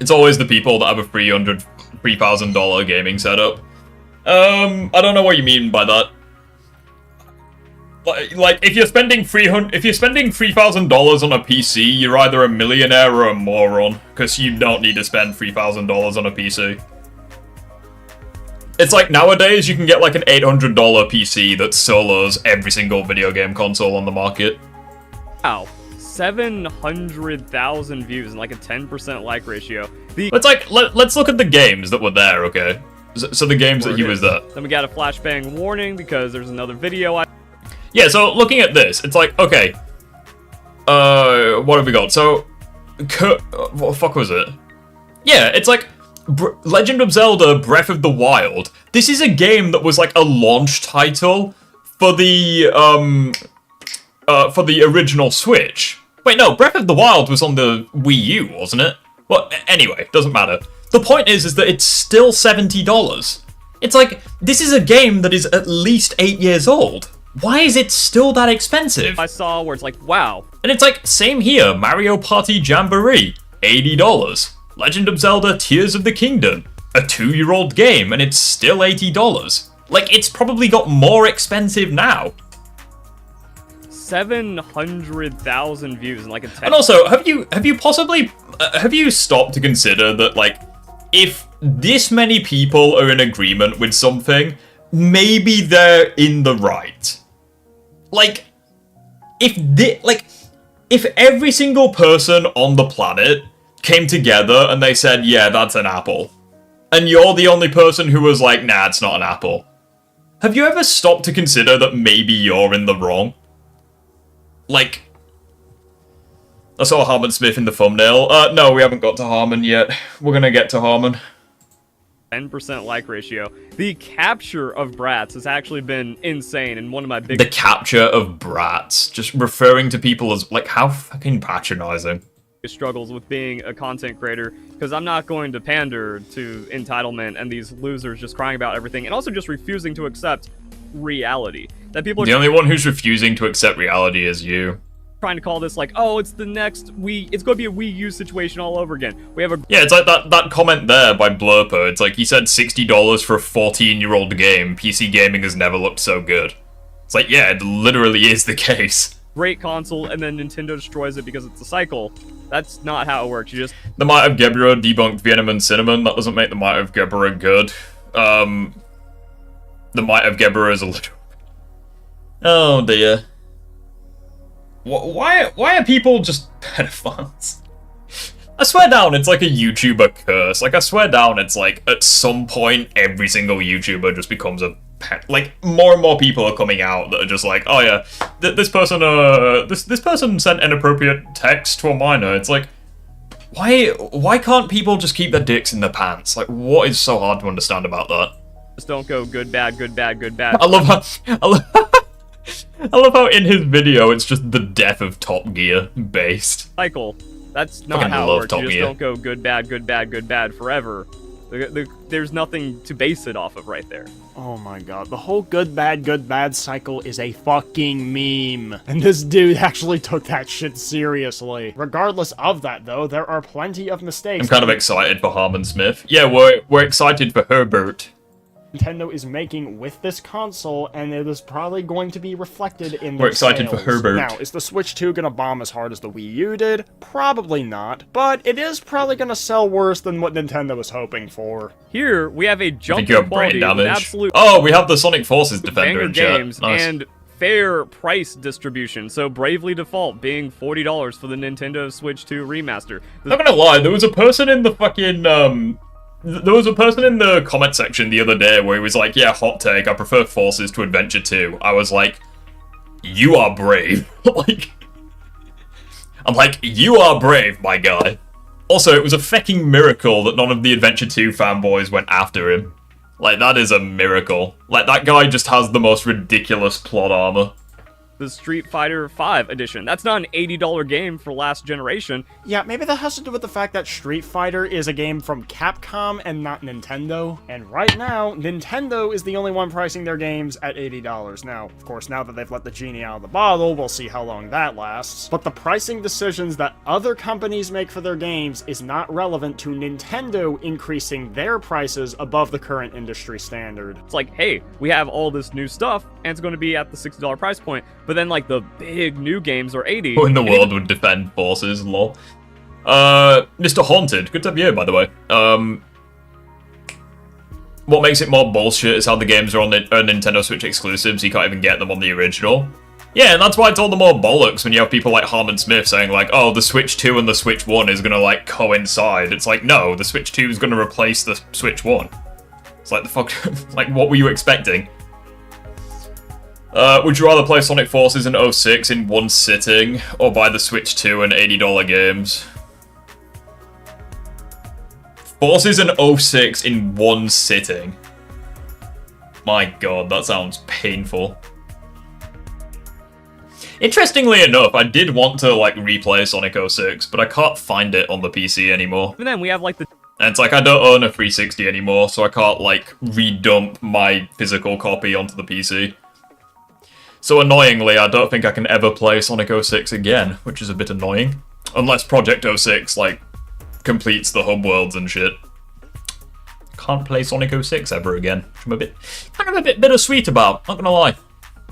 It's always the people that have a $3,000 gaming setup. I don't know what you mean by that. Like, if you're spending $3,000 on a PC, you're either a millionaire or a moron, because you don't need to spend $3,000 on a PC. It's like nowadays you can get like an $800 PC that solos every single video game console on the market. Wow. 700,000 views and like a 10% like ratio. It's like, let's look at the games that were there, okay? So the games that he was there. Then we got a flashbang warning because there's another video Yeah, so looking at this, it's like, okay. What have we got? So, what the fuck was it? Yeah, it's like, Legend of Zelda Breath of the Wild. This is a game that was like a launch title for the original Switch. Wait, no, Breath of the Wild was on the Wii U, wasn't it? Well, anyway, doesn't matter. The point is that it's still $70. It's like, this is a game that is at least 8 years old. Why is it still that expensive? I saw where it's like, wow. And it's like, same here, Mario Party Jamboree, $80. Legend of Zelda Tears of the Kingdom, a 2-year-old game, and it's still $80. Like, it's probably got more expensive now. 700,000 views in like a 10. And also, have you stopped to consider that, like, if this many people are in agreement with something, maybe they're in the right. Like, if every single person on the planet came together and they said, yeah, that's an apple, and you're the only person who was like, nah, it's not an apple, have you ever stopped to consider that maybe you're in the wrong? Like, I saw Harmon Smith in the thumbnail. No, we haven't got to Harmon yet. We're gonna get to Harmon. 10% like ratio. The capture of brats has actually been insane, and one of my big... The capture of brats. Just referring to people as, like, how fucking patronizing. Struggles with being a content creator, because I'm not going to pander to entitlement and these losers just crying about everything, and also just refusing to accept reality. That people are the only one who's refusing to accept reality is you. Trying to call this like, oh, it's the next it's going to be a Wii U situation all over again. We have a... Yeah, it's like that comment there by Blurper. It's like, he said $60 for a 14-year-old game. PC gaming has never looked so good. It's like, yeah, it literally is the case. Great console, and then Nintendo destroys it because it's a cycle. That's not how it works. You just... The Might of Gebbera debunked Venom and Cinnamon. That doesn't make the Might of Gebbera good. The Might of Gebbera is a little... Oh, dear. Why are people just pedophiles? I swear down, it's like a YouTuber curse. Like, I swear down, it's like, at some point, every single YouTuber just becomes a pet. Like, more and more people are coming out that are just like, oh yeah, this person sent inappropriate text to a minor. It's like, why can't people just keep their dicks in their pants? Like, what is so hard to understand about that? Just don't go good, bad, good, bad, good, bad. I love how in his video it's just the death of Top Gear based. Cycle. That's not how it works. You just don't go good, bad, good, bad, good, bad forever. There's nothing to base it off of right there. Oh my god, the whole good, bad cycle is a fucking meme. And this dude actually took that shit seriously. Regardless of that, though, there are plenty of mistakes. I'm kind of excited for Harmon Smith. Yeah, we're excited for Herbert. Nintendo is making with this console, and it is probably going to be reflected in their We're excited sales. for Herbert. Now, is the Switch 2 gonna bomb as hard as the Wii U did? Probably not, but it is probably gonna sell worse than what Nintendo was hoping for. Here, we have a jump I think you in have brain quality with damage. absolute... Oh, we have the Sonic Forces Defender in chat. games Nice. and fair price distribution. So Bravely Default being $40 for the Nintendo Switch 2 remaster. Not gonna lie, there was a person in the fucking there was a person in the comment section the other day where he was like, yeah, hot take, I prefer Forces to Adventure 2. I was like, you are brave. I'm like, you are brave, my guy. Also, it was a fucking miracle that none of the Adventure 2 fanboys went after him. Like, that is a miracle. Like, that guy just has the most ridiculous plot armor. The Street Fighter V edition. That's not an $80 game for last generation. Yeah, maybe that has to do with the fact that Street Fighter is a game from Capcom and not Nintendo. And right now, Nintendo is the only one pricing their games at $80. Now, of course, now that they've let the genie out of the bottle, we'll see how long that lasts. But the pricing decisions that other companies make for their games is not relevant to Nintendo increasing their prices above the current industry standard. It's like, hey, we have all this new stuff, and it's going to be at the $60 price point. But then, like, the big new games are $80. Who in the world would defend Forces, lol. Mr. Haunted, good to have you here, by the way. What makes it more bullshit is how the games are on the Nintendo Switch exclusives, you can't even get them on the original. Yeah, and that's why it's all the more bollocks when you have people like Harmon Smith saying, like, oh, the Switch 2 and the Switch 1 is gonna, like, coincide. It's like, no, the Switch 2 is gonna replace the Switch 1. It's like, the fuck, like, what were you expecting? Would you rather play Sonic Forces in 06 in one sitting, or buy the Switch 2 and $80 games? Forces an 06 in one sitting. My god, that sounds painful. Interestingly enough, I did want to, like, replay Sonic 06, but I can't find it on the PC anymore. And then we have like the And it's like, I don't own a 360 anymore, so I can't, like, redump my physical copy onto the PC. So annoyingly, I don't think I can ever play Sonic 06 again, which is a bit annoying. Unless Project 06, like, completes the hub worlds and shit. Can't play Sonic 06 ever again, which I'm kind of a bit bittersweet about, not gonna lie.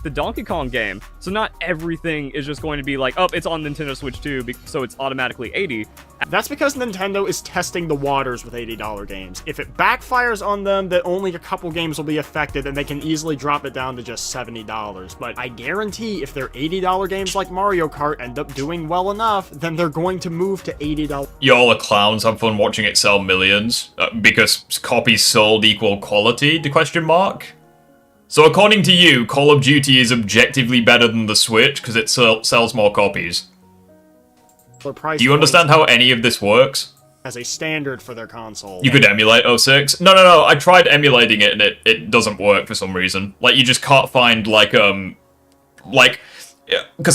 Donkey Kong game. So not everything is just going to be like, oh, it's on Nintendo Switch 2, so it's automatically 80. That's because Nintendo is testing the waters with $80 games. If it backfires on them, then only a couple games will be affected, and they can easily drop it down to just $70. But I guarantee if their $80 games like Mario Kart end up doing well enough, then they're going to move to $80. Y'all are clowns, have fun watching it sell millions, because copies sold equal quality, the question mark? So according to you, Call of Duty is objectively better than the Switch because it sells more copies. Do you understand how any of this works? As a standard for their console. You could emulate 06? No, I tried emulating it and it doesn't work for some reason. Like, you just can't find, because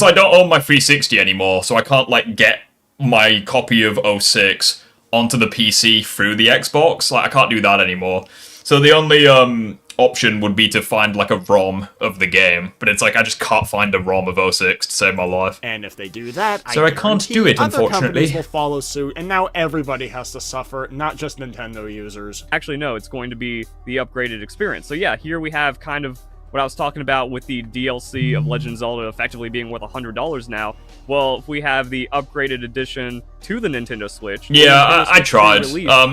I don't own my 360 anymore, so I can't, like, get my copy of 06 onto the PC through the Xbox. Like, I can't do that anymore. So the only, option would be to find like a ROM of the game, but it's like I just can't find a ROM of 06 to save my life. And if they do that, so I can't do it, other unfortunately. Companies will follow suit, and now everybody has to suffer, not just Nintendo users. Actually, no, it's going to be the upgraded experience. So yeah, here we have kind of what I was talking about with the DLC of Legend of Zelda effectively being worth $100 now. Well, if we have the upgraded edition to the Nintendo Switch... Yeah, I tried.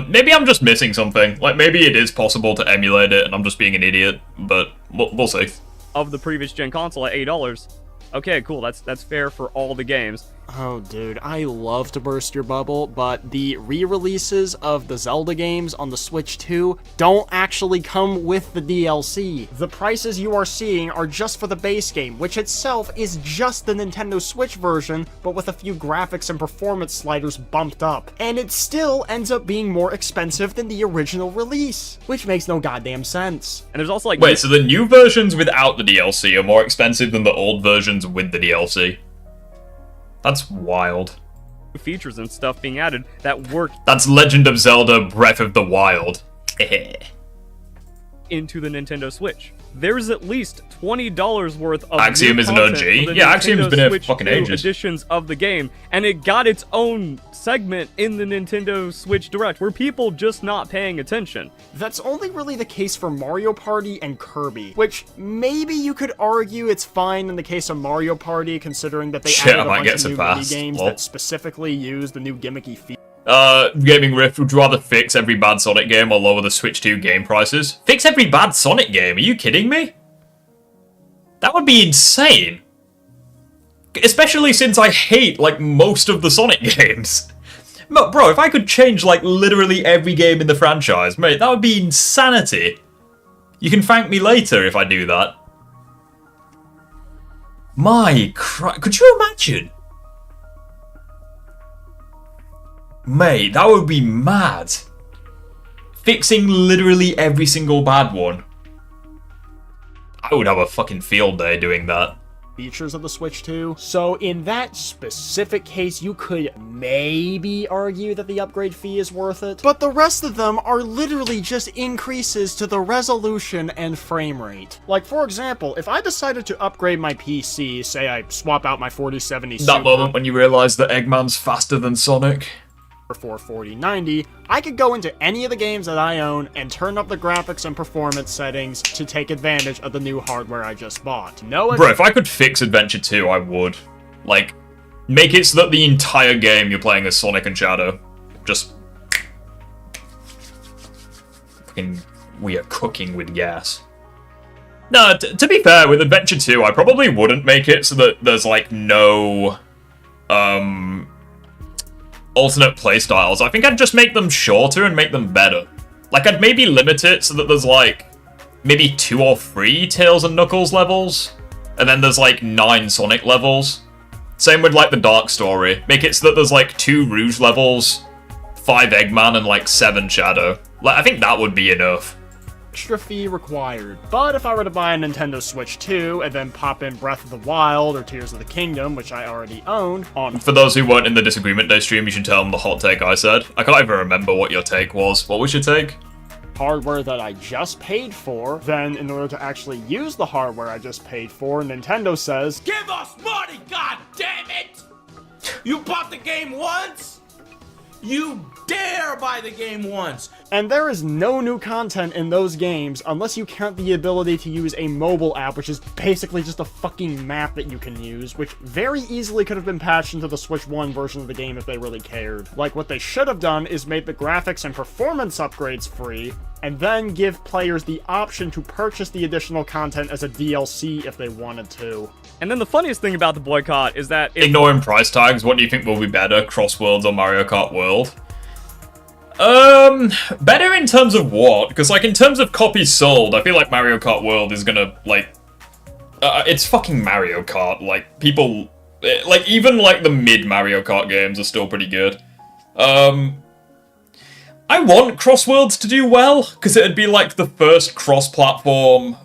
Maybe I'm just missing something. Like, maybe it is possible to emulate it and I'm just being an idiot, but we'll see. Of the previous gen console at $8. Okay, cool, that's fair for all the games. Oh, dude, I love to burst your bubble, but the re-releases of the Zelda games on the Switch 2 don't actually come with the DLC. The prices you are seeing are just for the base game, which itself is just the Nintendo Switch version, but with a few graphics and performance sliders bumped up. And it still ends up being more expensive than the original release, which makes no goddamn sense. And there's also like... Wait, so the new versions without the DLC are more expensive than the old versions with the DLC? That's wild. Features and stuff being added that work. That's Legend of Zelda Breath of the Wild. Into the Nintendo Switch. There's at least $20 worth of Axiom is an OG. Yeah, Axiom's been here for fucking ages. Editions of the game, and it got its own segment in the Nintendo Switch Direct where people just not paying attention. That's only really the case for Mario Party and Kirby, which maybe you could argue it's fine in the case of Mario Party, considering that they added a bunch of new mini games that specifically use the new gimmicky features. Gaming Rift would rather fix every bad Sonic game or lower the Switch 2 game prices. Fix every bad Sonic game? Are you kidding me? That would be insane. Especially since I hate, like, most of the Sonic games. Bro, if I could change, like, literally every game in the franchise, mate, that would be insanity. You can thank me later if I do that. My Christ, could you imagine? Mate, that would be mad. Fixing literally every single bad one. I would have a fucking field day doing that. Features of the Switch 2. So in that specific case, you could maybe argue that the upgrade fee is worth it. But the rest of them are literally just increases to the resolution and frame rate. Like, for example, if I decided to upgrade my PC, say I swap out my 4070 Super... That moment when you realise that Eggman's faster than Sonic. For 4090, I could go into any of the games that I own and turn up the graphics and performance settings to take advantage of the new hardware I just bought. Bro, if I could fix Adventure 2, I would. Like, make it so that the entire game you're playing as Sonic and Shadow. Just... fucking... we are cooking with gas. No, to be fair, with Adventure 2, I probably wouldn't make it so that there's, like, no... alternate playstyles. I think I'd just make them shorter and make them better. Like, I'd maybe limit it so that there's, like, maybe 2 or 3 Tails and Knuckles levels, and then there's, like, 9 Sonic levels. Same with, like, the Dark Story. Make it so that there's, like, 2 Rouge levels, 5 Eggman and like 7 Shadow. Like, I think that would be enough. Extra fee required. But if I were to buy a Nintendo Switch 2 and then pop in Breath of the Wild or Tears of the Kingdom, which I already own, on... For those who weren't in the Disagreement Day stream, you should tell them the hot take I said. I can't even remember what your take was. What was your take? hardware that I just paid for, then in order to actually use the hardware I just paid for, Nintendo says, "Give us money, god damn it! You bought the game once? You dare buy the game once!" And there is no new content in those games unless you count the ability to use a mobile app, which is basically just a fucking map that you can use, which very easily could have been patched into the Switch 1 version of the game if they really cared. Like, what they should have done is made the graphics and performance upgrades free, and then give players the option to purchase the additional content as a DLC if they wanted to. And then the funniest thing about the boycott is that Ignoring price tags, what do you think will be better, Cross Worlds or Mario Kart World? Better in terms of what? Because, like, in terms of copies sold, I feel like Mario Kart World is gonna, like... it's fucking Mario Kart. Like, people... Like, even, like, the mid-Mario Kart games are still pretty good. I want Cross Worlds to do well, because it'd be, like, the first cross-platform,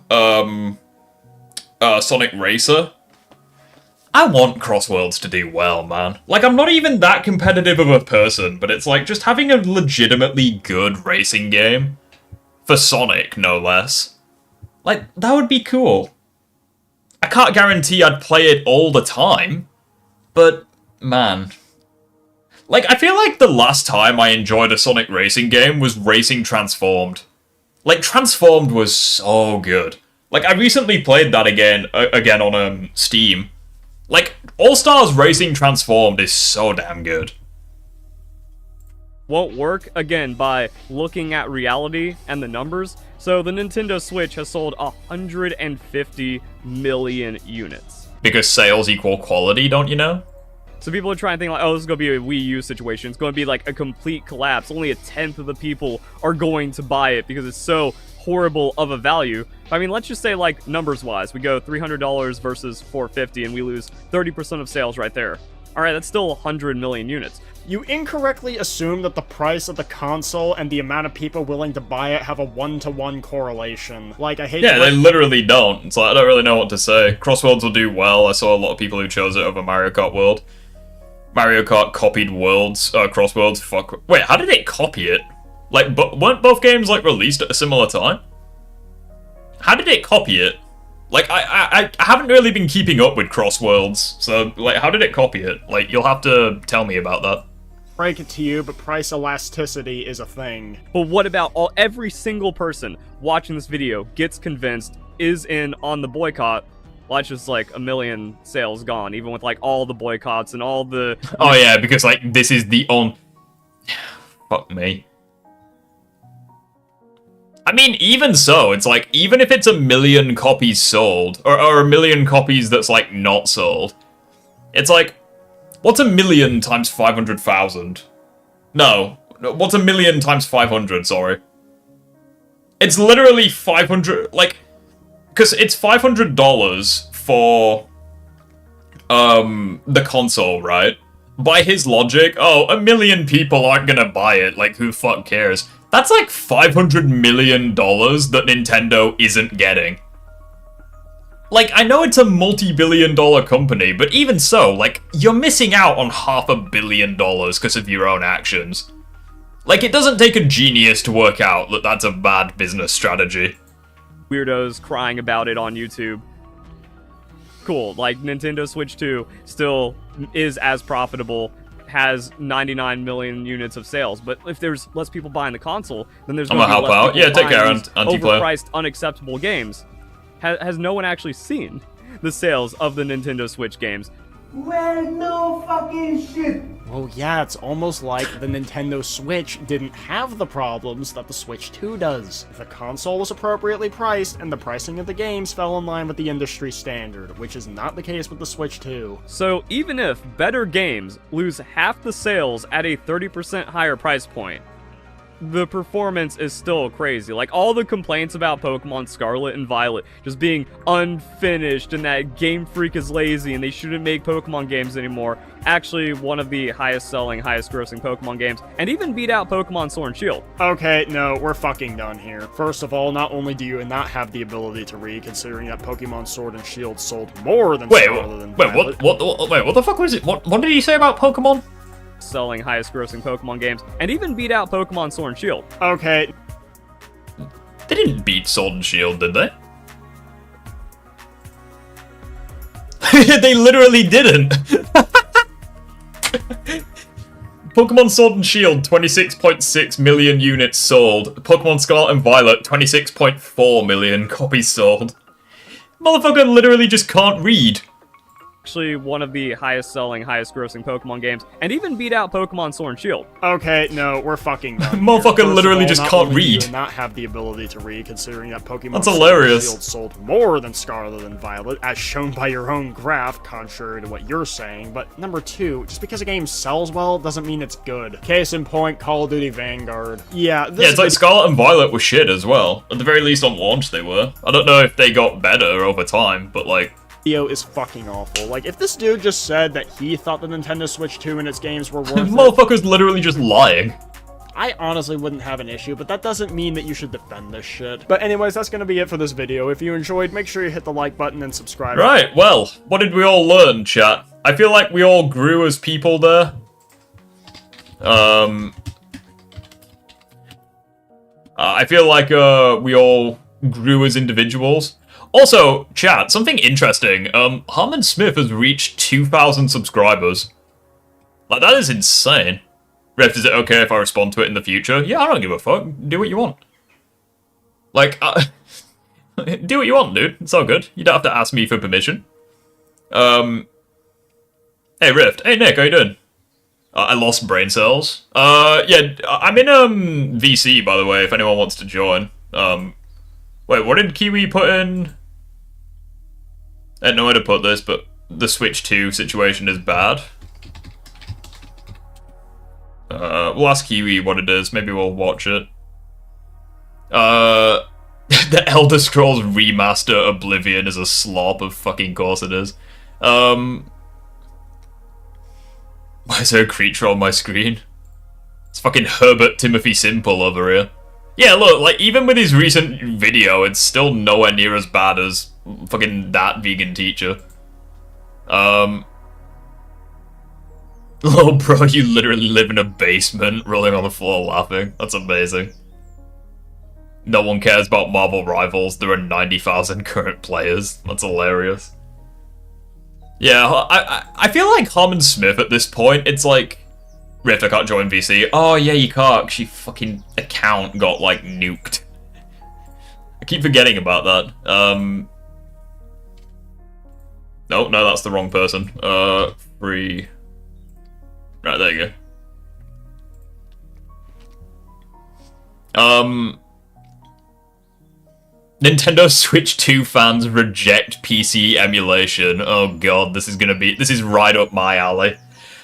Sonic Racer. I want Cross Worlds to do well, man. Like, I'm not even that competitive of a person, but it's like, just having a legitimately good racing game, for Sonic, no less. Like, that would be cool. I can't guarantee I'd play it all the time, but, man. Like, I feel like the last time I enjoyed a Sonic racing game was Racing Transformed. Like, Transformed was so good. Like, I recently played that again on Steam. Like, All-Stars Racing Transformed is so damn good. won't work, again, by looking at reality and the numbers. So the Nintendo Switch has sold 150 million units. Because sales equal quality, don't you know? So people are trying to think like, oh, this is going to be a Wii U situation. It's going to be like a complete collapse. Only a tenth of the people are going to buy it because it's so horrible of a value. I mean, let's just say, like, numbers-wise, we go $300 versus $450, and we lose 30% of sales right there. Alright, that's still 100 million units. You incorrectly assume that the price of the console and the amount of people willing to buy it have a one-to-one correlation. Like, I hate Yeah, they literally don't. It's like, I don't really know what to say. Cross Worlds will do well. I saw a lot of people who chose it over Mario Kart World. Mario Kart copied Cross Worlds. Fuck. Wait, how did it copy it? Like, weren't both games, like, released at a similar time? How did it copy it? Like, I haven't really been keeping up with Cross Worlds, so, like, how did it copy it? Like, you'll have to tell me about that. break it to you, but price elasticity is a thing. But what about every single person watching this video gets convinced, is in on the boycott? Well, that's just like 1 million sales gone, even with like all the boycotts and all the... Oh yeah, because like, this is the Fuck me. I mean, even so, it's like, even if it's 1 million copies sold, or 1 million copies that's like, not sold, it's like, what's 1 million times 500,000? No, what's 1 million times 500, sorry. It's literally 500, like, because it's $500 for, the console, right? By his logic, 1 million people aren't gonna buy it, like, who fuck cares? That's like $500 million that Nintendo isn't getting. Like, I know it's a multi-billion-dollar company, but even so, like, you're missing out on $500 million because of your own actions. Like, it doesn't take a genius to work out that that's a bad business strategy. Weirdos crying about it on YouTube. Cool, like, Nintendo Switch 2 still is as profitable, has 99 million units of sales, but if there's less people buying the console, then there's I'm going gonna to be help less out. people Yeah, take care, buying these anti-player. overpriced, unacceptable games. Has no one actually seen the sales of the Nintendo Switch games? Well, no fucking shit. Well, yeah, it's almost like the Nintendo Switch didn't have the problems that the Switch 2 does. The console was appropriately priced, and the pricing of the games fell in line with the industry standard, which is not the case with the Switch 2. So even if better games lose half the sales at a 30% higher price point, the performance is still crazy. Like, all the complaints about Pokemon Scarlet and Violet just being unfinished and that Game Freak is lazy and they shouldn't make Pokemon games anymore. Actually, one of the highest selling, highest grossing Pokemon games, and even beat out Pokemon Sword and Shield. Okay, no, we're fucking done here. First of all, not only do you not have the ability to read, considering that Pokemon Sword and Shield sold more than Scarlet and Violet. What the fuck was it? What did he say about Pokemon? Selling, highest grossing Pokemon games, and even beat out Pokemon Sword and Shield. Okay. They didn't beat Sword and Shield, did they? They literally didn't. Pokemon Sword and Shield, 26.6 million units sold. Pokemon Scarlet and Violet, 26.4 million copies sold. Motherfucker literally just can't read. Actually, one of the highest selling, highest grossing Pokemon games, and even beat out Pokemon Sword and Shield. Okay, no, we're fucking done. Motherfucker literally just can't read. Do not have the ability to read, considering that Pokemon That's Sword hilarious. and Shield sold more than Scarlet and Violet, as shown by your own graph, contrary to what you're saying. But number two, just because a game sells well doesn't mean it's good. Case in point, Call of Duty Vanguard. Yeah, it's like Scarlet and Violet were shit as well. At the very least on launch they were. I don't know if they got better over time, but like... video is fucking awful. Like, if this dude just said that he thought the Nintendo Switch 2 and its games were worth it, Motherfucker's literally just lying. I honestly wouldn't have an issue, but that doesn't mean that you should defend this shit. But anyways, that's gonna be it for this video. If you enjoyed, make sure you hit the like button and subscribe. Right, well, what did we all learn, chat? I feel like we all grew as people there. I feel like we all grew as individuals. Also, chat, something interesting. Harmon Smith has reached 2,000 subscribers. Like, that is insane. Ref, is it okay if I respond to it in the future? Yeah, I don't give a fuck. Do what you want. Like, do what you want, dude. It's all good. You don't have to ask me for permission. Hey, Rift. Hey, Nick, how you doing? I lost brain cells. Yeah, I'm in, VC, by the way, if anyone wants to join. Wait, what did Kiwi put in? I don't know where to put this, but the Switch 2 situation is bad. We'll ask Kiwi what it is. Maybe we'll watch it. The Elder Scrolls Remaster Oblivion is a slop, of fucking course it is. Why is there a creature on my screen? It's fucking Herbert Timothy Simple over here. Yeah, look, like, even with his recent video, it's still nowhere near as bad as fucking that vegan teacher. Oh, bro, you literally live in a basement, rolling on the floor laughing. That's amazing. No one cares about Marvel Rivals. There are 90,000 current players. That's hilarious. Yeah, I feel like Harmon Smith at this point, it's like... Rift, I can't join VC. Oh, yeah, you can't, because your fucking account got, like, nuked. I keep forgetting about that. No, that's the wrong person. Free... Right, there you go. Nintendo Switch 2 fans reject PC emulation. Oh god, this is right up my alley.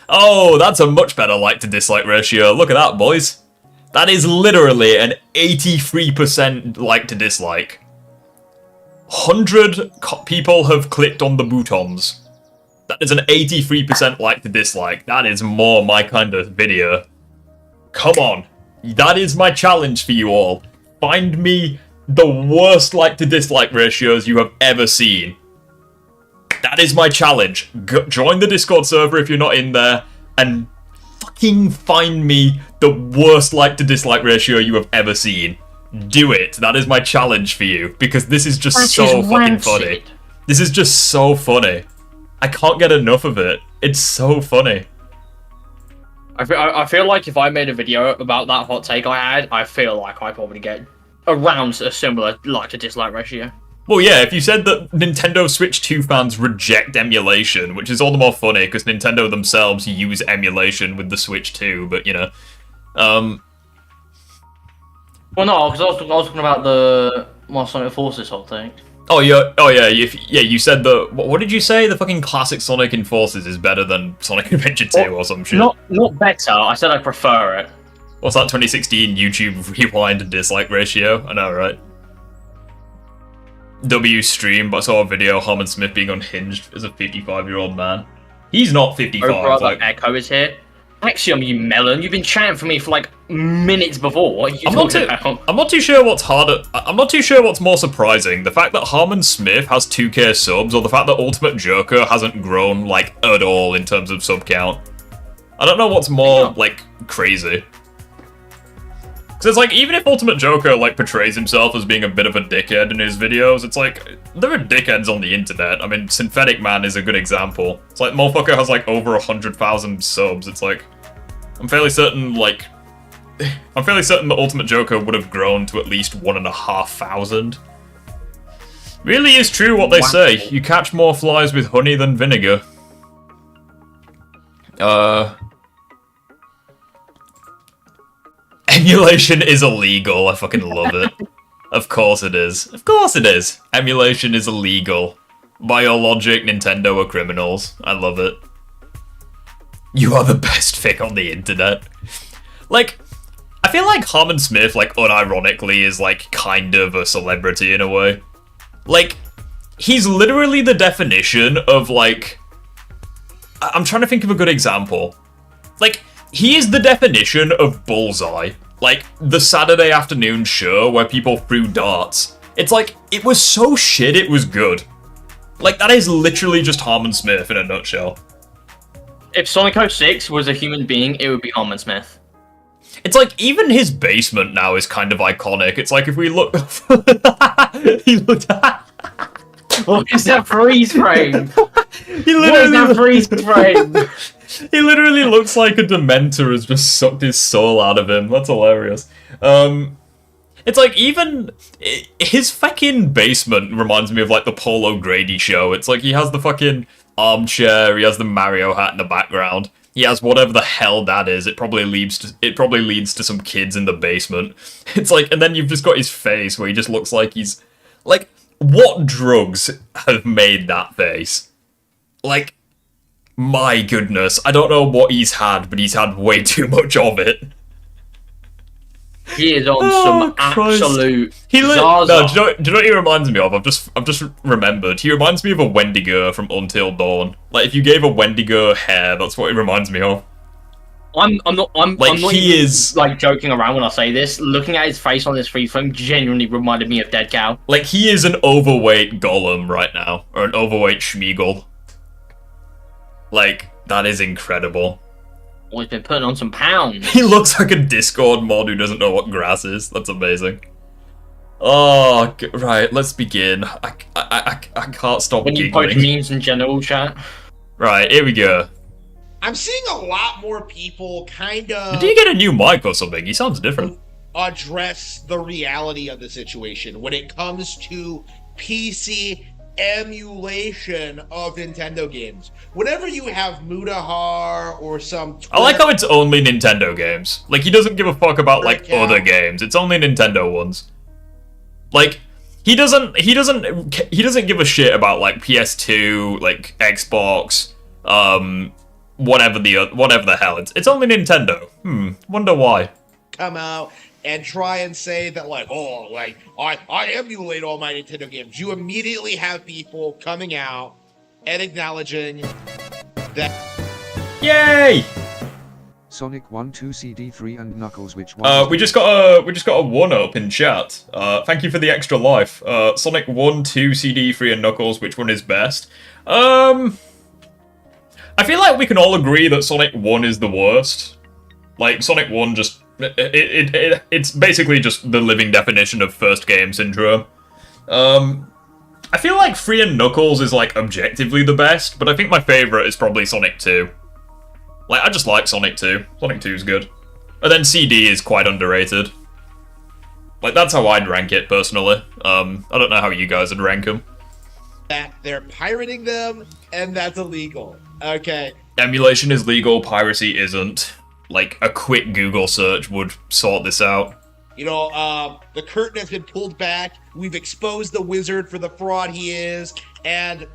Oh, that's a much better like to dislike ratio. Look at that, boys. That is literally an 83% like to dislike. 100 people have clicked on the buttons. That is an 83% like to dislike. That is more my kind of video. Come on. That is my challenge for you all. Find me the worst like to dislike ratios you have ever seen. That is my challenge. Join the Discord server if you're not in there, and fucking find me the worst like to dislike ratio you have ever seen. Do it. That is my challenge for you, because this is just so fucking funny. This is just so funny. I can't get enough of it. It's so funny. I feel like if I made a video about that hot take I had, I feel like I'd probably get around a similar like to dislike ratio. Well, yeah, if you said that Nintendo Switch 2 fans reject emulation, which is all the more funny because Nintendo themselves use emulation with the Switch 2, but, you know. Well, no, because I was talking about the Sonic Forces whole thing. Oh, yeah, you said the... What did you say? The fucking classic Sonic in Forces is better than Sonic Adventure 2 or some shit. Not better, I said I prefer it. What's that 2016 YouTube rewind and dislike ratio? I know, right? W stream, but I saw a video of Harmon Smith being unhinged as a 55-year-old man. He's not 55. Oh, like... Echo is here. Axiom, you melon. You've been chatting for me for like minutes before. What are you talking about? I'm not too sure what's harder. I'm not too sure what's more surprising: the fact that Harmon Smith has 2K subs, or the fact that Ultimate Joker hasn't grown like at all in terms of sub count. I don't know what's more like crazy. Because it's like, even if Ultimate Joker like portrays himself as being a bit of a dickhead in his videos, it's like there are dickheads on the internet. I mean, Synthetic Man is a good example. It's like motherfucker has like over 100,000 subs. It's like I'm fairly certain that Ultimate Joker would have grown to at least 1,500. Really is true what they say. You catch more flies with honey than vinegar. Emulation is illegal. I fucking love it. Of course it is. Of course it is. Emulation is illegal. By your logic, Nintendo are criminals. I love it. You are the best fic on the internet. Like, I feel like Harmon Smith, like, unironically, is, like, kind of a celebrity in a way. Like, he's literally the definition of, like... I'm trying to think of a good example. Like, he is the definition of Bullseye. Like, the Saturday afternoon show where people threw darts. It's like, it was so shit it was good. Like, that is literally just Harmon Smith in a nutshell. If Sonic 06 was a human being, it would be Harmon Smith. It's like, even his basement now is kind of iconic. It's like, if we look... He looked at... What is that freeze frame? He literally... What is that freeze frame? He literally looks like a Dementor has just sucked his soul out of him. That's hilarious. It's like, even... His fucking basement reminds me of, like, the Paulo Grady show. It's like, he has the fucking armchair, he has the Mario hat in the background. He has whatever the hell that is. It probably leads to some kids in the basement. It's like, and then you've just got his face where he just looks like he's... Like, what drugs have made that face? Like, my goodness. I don't know what he's had, but he's had way too much of it. He is on some absolute No, do you know what he reminds me of? I've just remembered. He reminds me of a Wendigo from Until Dawn. Like, if you gave a Wendigo hair, that's what he reminds me of. I'm not he even, is like, joking around when I say this. Looking at his face on this free frame genuinely reminded me of Dead Cow. Like, he is an overweight Gollum right now, or an overweight Schmeagol. Like, that is incredible. Oh, he's been putting on some pounds. He looks like a Discord mod who doesn't know what grass is. That's amazing. Oh, right, let's begin. I can't stop when you giggling. post memes in general chat. Right, here we go. I'm seeing a lot more people kind of... Did you get a new mic or something? He sounds different. Address the reality of the situation when it comes to PC emulation of Nintendo games. Whenever you have Mudahar or some... I like how it's only Nintendo games. Like, he doesn't give a fuck about, like, other games. It's only Nintendo ones. Like, he doesn't give a shit about, like, PS2, like, Xbox, whatever the hell. It's only Nintendo. Wonder why. Come out and try and say that, like, oh, like, I emulate all my Nintendo games. You immediately have people coming out and acknowledging that... Yay! Sonic 1, 2, CD3, and Knuckles, which one? We just got a 1-up in chat. Thank you for the extra life. Sonic 1, 2, CD3, and Knuckles, which one is best? I feel like we can all agree that Sonic 1 is the worst. Like, Sonic 1 just... It's basically just the living definition of first game syndrome. I feel like 3 and Knuckles is, like, objectively the best, but I think my favourite is probably Sonic 2. Like, I just like Sonic 2. Sonic 2 is good. And then CD is quite underrated. Like, that's how I'd rank it, personally. I don't know how you guys would rank them. That they're pirating them, and that's illegal. Okay. Emulation is legal, piracy isn't. Like, a quick Google search would sort this out. You know, the curtain has been pulled back. We've exposed the wizard for the fraud he is, and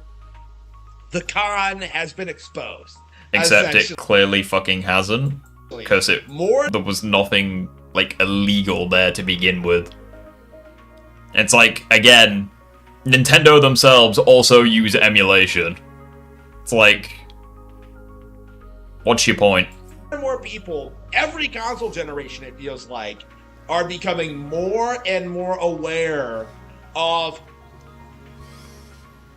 the con has been exposed. Except it clearly fucking hasn't. because there was nothing like illegal there to begin with. It's like, again, Nintendo themselves also use emulation. It's like, what's your point? More and more people, every console generation, it feels like, are becoming more and more aware of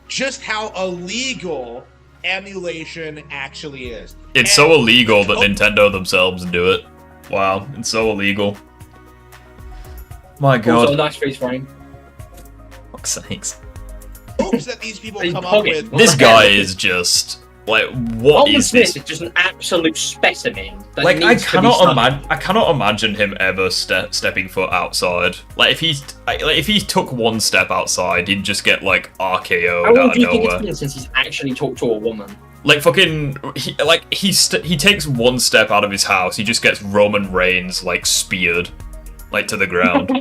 just how illegal emulation actually is. It's so illegal that Nintendo themselves do it. Wow, it's so illegal. My god. Also, nice freeze frame. Fuck's sakes. Hopes that these people come up with. This guy is just like, what is this? It's just an absolute specimen. Like, I cannot imagine him ever stepping foot outside. Like, if he took one step outside, he'd just get like RKO'd How long out do of you think nowhere. it's been since he's actually talked to a woman? Like fucking, he takes one step out of his house, he just gets Roman Reigns like speared, like to the ground,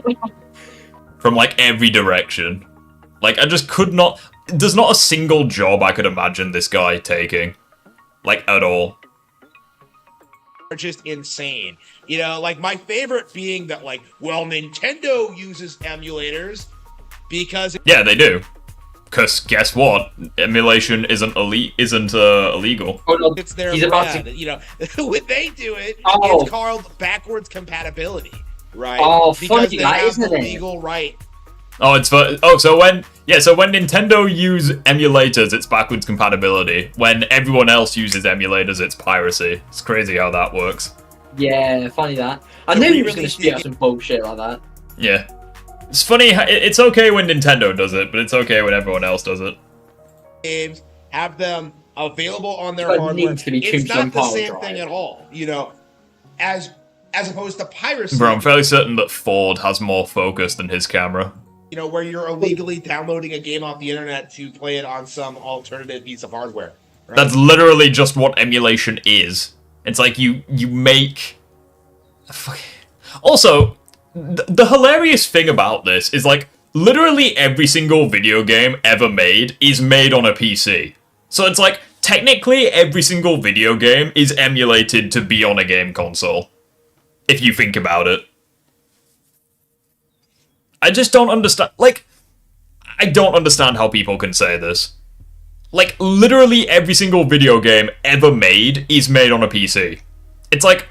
from like every direction. Like, I just could not. There's not a single job I could imagine this guy taking, like at all. Are just insane. You know, like my favorite being that, like, well, Nintendo uses emulators because Yeah, they do. Because guess what? Emulation isn't illegal. Oh, no, it's their he's about brand. to... You know, when they do it, Oh. it's called backwards compatibility, right? Oh, because funny they that, have isn't the it? legal right. Oh, so when Nintendo use emulators, it's backwards compatibility. When everyone else uses emulators, it's piracy. It's crazy how that works. Yeah, funny that. I knew he was going to speak out some bullshit like that. Yeah. It's funny, it's okay when Nintendo does it, but it's okay when everyone else does it. Games, have them available on their But it hardware. needs to be It's tuned not on the power same drive. thing at all, you know, as opposed to piracy. Bro, I'm fairly certain that Ford has more focus than his camera. You know, where you're illegally downloading a game off the internet to play it on some alternative piece of hardware. Right? That's literally just what emulation is. It's like you make... Also, the hilarious thing about this is, like, literally every single video game ever made is made on a PC. So it's like, technically every single video game is emulated to be on a game console. If you think about it. I just don't understand, like, I don't understand how people can say this. Like, literally every single video game ever made is made on a PC. It's like,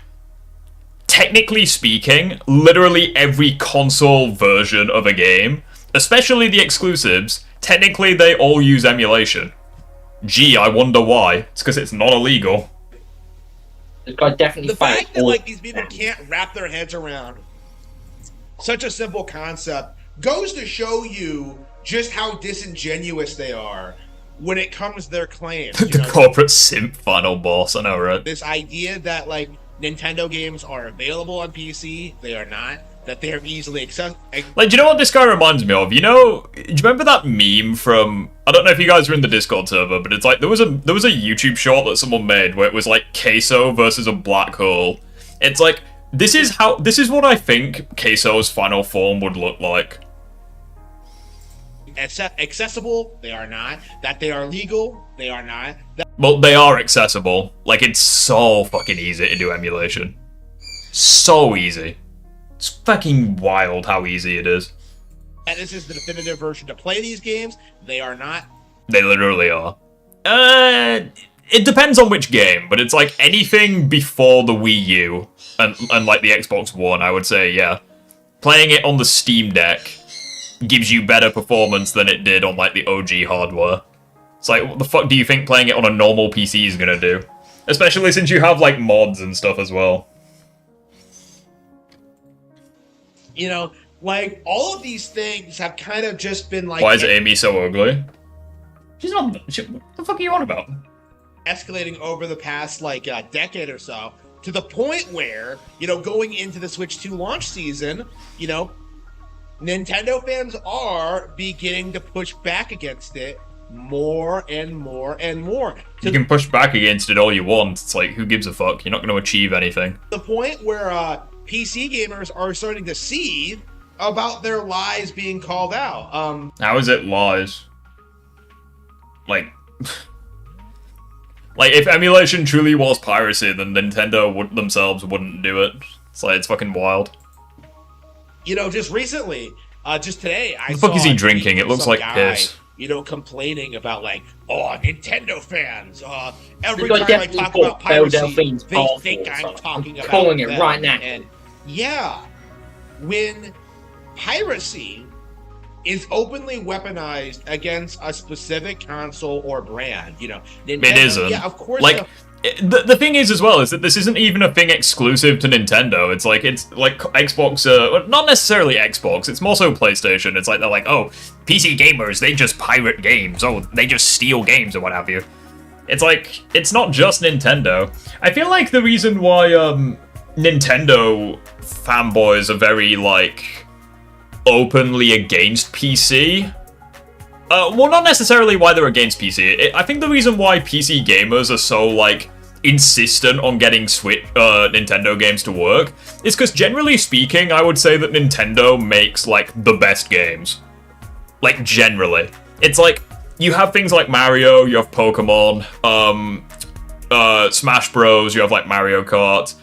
technically speaking, literally every console version of a game, especially the exclusives, technically they all use emulation. Gee, I wonder why. It's because it's not illegal. This guy definitely The fact that, like, these people can't wrap their heads around such a simple concept goes to show you just how disingenuous they are when it comes to their claims. The corporate simp final boss, I know, right? This idea that, like, Nintendo games are available on PC, they are not. That they are easily accessible. Like, do you know what this guy reminds me of? You know, do you remember that meme from... I don't know if you guys were in the Discord server, but it's like, there was a YouTube short that someone made where it was like queso versus a black hole. It's like, this is what I think queso's final form would look like. Accessible, they are not. That they are legal, they are not. Well, they are accessible. Like, it's so fucking easy to do emulation. So easy. It's fucking wild how easy it is. And this is the definitive version to play these games, they are not. They literally are. It depends on which game, but it's like anything before the Wii U and like the Xbox One, I would say, yeah. Playing it on the Steam Deck gives you better performance than it did on like the OG hardware. It's like, what the fuck do you think playing it on a normal PC is gonna do? Especially since you have like mods and stuff as well. You know, like, all of these things have kind of just been like... Why is Amy so ugly? She's not... what the fuck are you on about? Escalating over the past, like, decade or so, to the point where, you know, going into the Switch 2 launch season, you know, Nintendo fans are beginning to push back against it more and more and more. You can push back against it all you want. It's like, who gives a fuck? You're not going to achieve anything. The point where PC gamers are starting to see about their lies being called out. How is it lies? Like... Like, if emulation truly was piracy, then Nintendo themselves wouldn't do it. It's like, it's fucking wild. You know, just recently, just today, I The saw fuck is he a tweet drinking? It from looks some like guy, piss. you know, complaining about like, oh, Nintendo fans. Every Because time I definitely talk thought about piracy, Delphine's they powerful, think I'm so talking I'm about calling it them. right now. And yeah, when piracy is openly weaponized against a specific console or brand, you know, Nintendo, It isn't. Yeah, of course. Like, the thing is as well is that this isn't even a thing exclusive to Nintendo. It's like Xbox, not necessarily Xbox. It's more so PlayStation. It's like they're like, oh, PC gamers, they just pirate games. Oh, they just steal games or what have you. It's like, it's not just Nintendo. I feel like the reason why Nintendo fanboys are very like openly against PC. Well, not necessarily why they're against PC. I think the reason why PC gamers are so, like, insistent on getting Nintendo games to work is because, generally speaking, I would say that Nintendo makes, like, the best games. Like, generally. It's like, you have things like Mario, you have Pokemon, Smash Bros, you have, like, Mario Kart,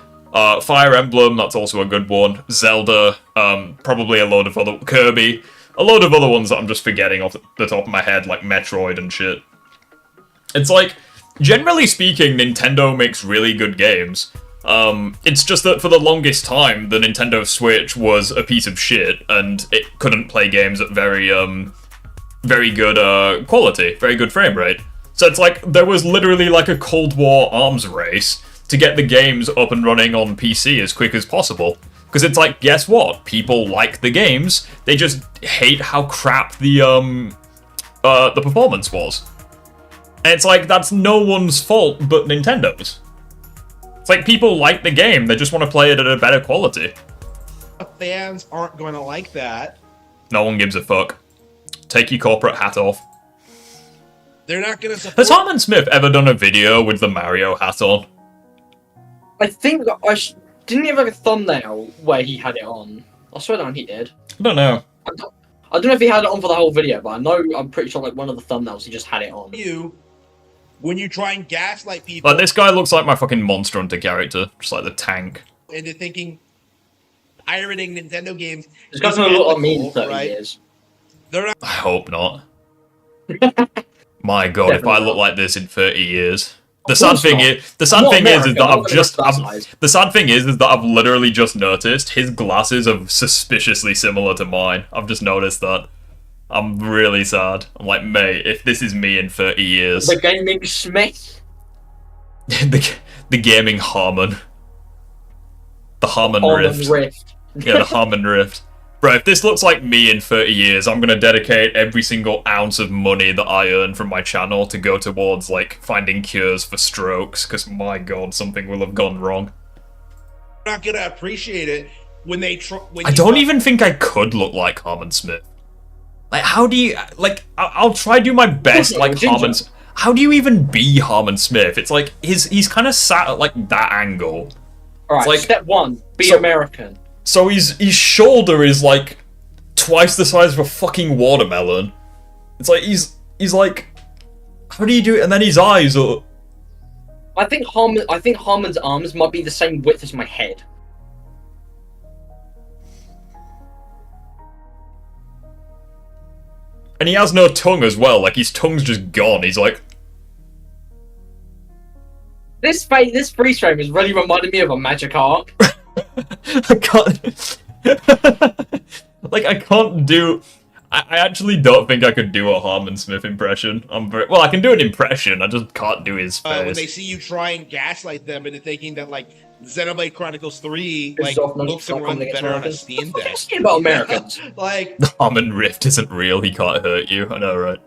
Fire Emblem, that's also a good one, Zelda, probably a load of other... Kirby... A load of other ones that I'm just forgetting off the top of my head, like Metroid and shit. It's like, generally speaking, Nintendo makes really good games. It's just that for the longest time, the Nintendo Switch was a piece of shit, and it couldn't play games at very good quality, very good frame rate. So it's like, there was literally like a Cold War arms race to get the games up and running on PC as quick as possible. Because it's like, guess what? People like the games, they just hate how crap the performance was. And it's like, that's no one's fault but Nintendo's. It's like, people like the game, they just want to play it at a better quality. Fans aren't going to like that. No one gives a fuck. Take your corporate hat off. They're not going to support... Has Harmon Smith ever done a video with the Mario hat on? I think didn't he have like a thumbnail where he had it on? I swear down he did. I don't know. I don't know if he had it on for the whole video, but I'm pretty sure like one of the thumbnails he just had it on. When you try and gaslight people... Like, this guy looks like my fucking Monster Hunter character. Just like the tank. Into thinking pirating Nintendo games... This guy's gonna look like me in 30 years. They're not... I hope not. My god, if I look like this in 30 years... The sad thing is that I've literally just noticed his glasses are suspiciously similar to mine. I've just noticed that. I'm really sad. I'm like, mate, if this is me in 30 years... The gaming Smith. the gaming Harmon. The Harmon Rift. Yeah, the Harmon Rift. Bro, if this looks like me in 30 years, I'm gonna dedicate every single ounce of money that I earn from my channel to go towards, like, finding cures for strokes, because, my god, something will have gone wrong. I'm not gonna appreciate it when they try... I don't even think I could look like Harmon Smith. Like, how do you... Like, I'll try to do my best like Harmon... How do you even be Harmon Smith? It's like, he's kind of sat at, like, that angle. Alright, like, step one, be American. So his shoulder is like twice the size of a fucking watermelon. It's like he's like, how do you do it? And then his eyes are... I think Harmon's arms might be the same width as my head. And he has no tongue as well. Like, his tongue's just gone. He's like... This freeze frame is really reminding me of a Magikarp. I can't... like, I can't do... I actually don't think I could do a Harmon Smith impression. Well, I can do an impression, I just can't do his face. when they see you try and gaslight them into thinking that, like, Xenoblade Chronicles 3, like, looks and runs better on a Steam Deck. What are about Americans? Like... The Harmon Rift isn't real, he can't hurt you. I know, right?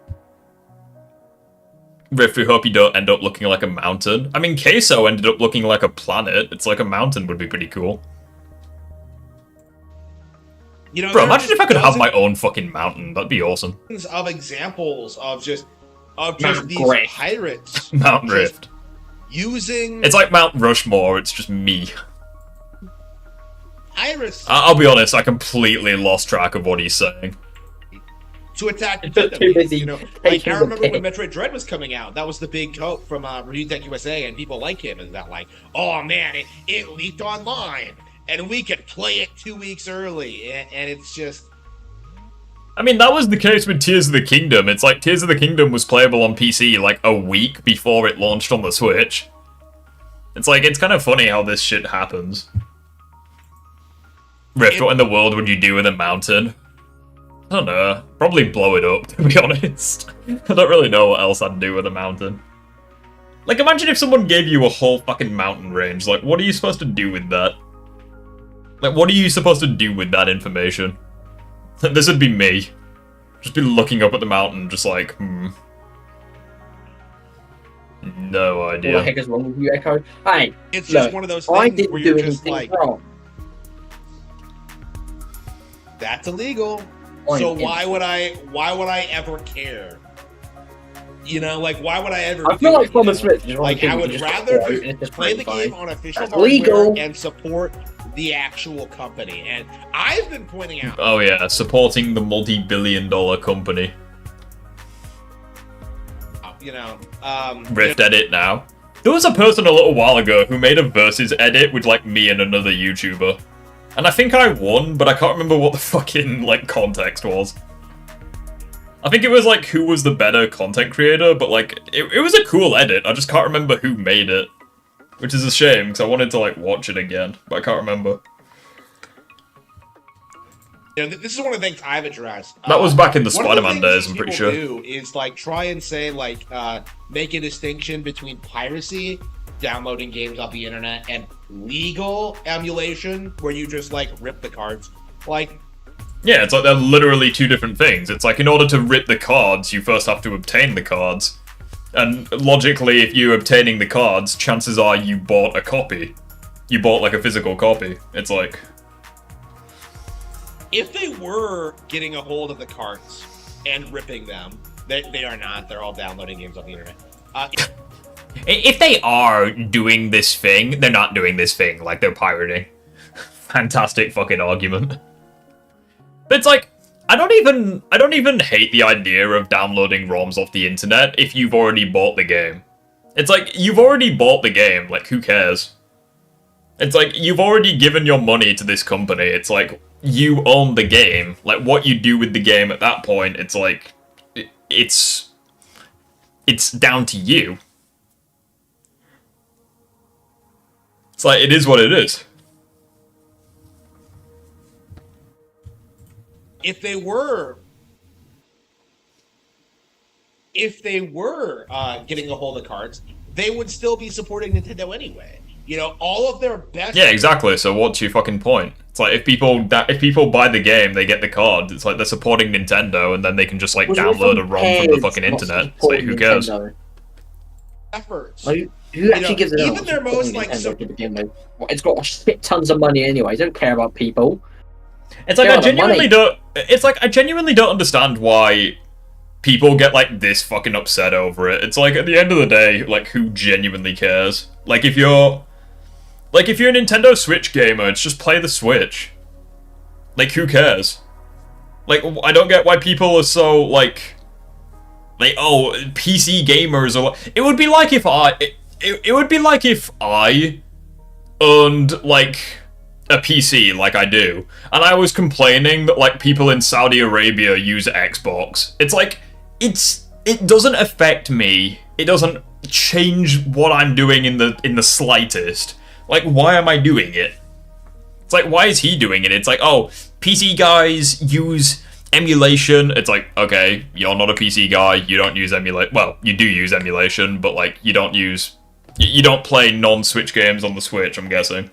Rift, we hope you don't end up looking like a mountain. I mean, Queso ended up looking like a planet. It's like a mountain would be pretty cool. You know, bro, imagine if I could have my own fucking mountain. That'd be awesome. Of examples of just these pirates. Mount Rift. Using... It's like Mount Rushmore, it's just me. Pirates. I'll be honest, I completely lost track of what he's saying. to attack Too Nintendo. busy You know, like taking I the remember when piss. Metroid Dread was coming out. That was the big hope from Refuting USA, and people like him. Is that like, oh man, it leaked online, and we could play it 2 weeks early, and it's just. I mean, that was the case with Tears of the Kingdom. It's like Tears of the Kingdom was playable on PC like a week before it launched on the Switch. It's like, it's kind of funny how this shit happens. Rift, what in the world would you do with a mountain? I don't know. Probably blow it up, to be honest. I don't really know what else I'd do with a mountain. Like, imagine if someone gave you a whole fucking mountain range. Like, what are you supposed to do with that? Like, what are you supposed to do with that information? This would be me. Just be looking up at the mountain, just like, no What idea. the heck is wrong with you, Echo? Hey, It's just look, one of those I things didn't where do you're just anything like, wrong. that's illegal. I'm So why would I ever care? You know, like why would I ever? I feel do like it, Thomas you know? Smith just Like I would rather play the game on official That's hardware legal. and support the actual company. And I've been pointing out. Oh yeah, supporting the multi-billion-dollar company. You know, Rift edit now. There was a person a little while ago who made a versus edit with like me and another YouTuber. And I think I won, but I can't remember what the fucking like context was. I think it was like who was the better content creator, but like it was a cool edit. I just can't remember who made it. Which is a shame, because I wanted to like watch it again, but I can't remember. You know, this is one of the things I've addressed. That was back in the one of Spider-Man things days, these I'm pretty people sure. Do is like try and say like make a distinction between piracy, downloading games off the internet, and legal emulation, where you just like rip the cards. Like, Yeah, it's like they're literally two different things. It's like in order to rip the cards, you first have to obtain the cards. And logically, if you're obtaining the cards, chances are you bought a copy. You bought like a physical copy. It's like... if they were getting a hold of the cards and ripping them, they are not. They're all downloading games off the internet. If they are doing this thing, they're not doing this thing. Like, they're pirating. Fantastic fucking argument. But it's like, I don't even hate the idea of downloading ROMs off the internet if you've already bought the game. It's like, you've already bought the game, like, who cares? It's like, you've already given your money to this company, it's like, you own the game. Like, what you do with the game at that point, it's like, it's down to you. It's like, it is what it is. If they were getting a hold of cards, they would still be supporting Nintendo anyway. You know, all of their best. Yeah, exactly. So what's your fucking point? It's like if people buy the game, they get the card. It's like they're supporting Nintendo, and then they can just like download a ROM from the fucking internet. It's like who cares? Efforts. Like, who actually gives it even their most like it's got shit tons of money anyway. Don't care about people. It's like I genuinely don't understand why people get like this fucking upset over it. It's like at the end of the day, like who genuinely cares? Like if you're a Nintendo Switch gamer, it's just play the Switch. Like who cares? Like I don't get why people are so like oh, PC gamers are like, it would be like if I owned like a PC like I do, and I was complaining that like people in Saudi Arabia use Xbox. It's like it doesn't affect me. It doesn't change what I'm doing in the slightest. Like why am I doing it? It's like why is he doing it? It's like, oh, PC guys use emulation. It's like, okay, you're not a PC guy, you don't use emulate. Well, you do use emulation, but like you don't play non-Switch games on the Switch, I'm guessing.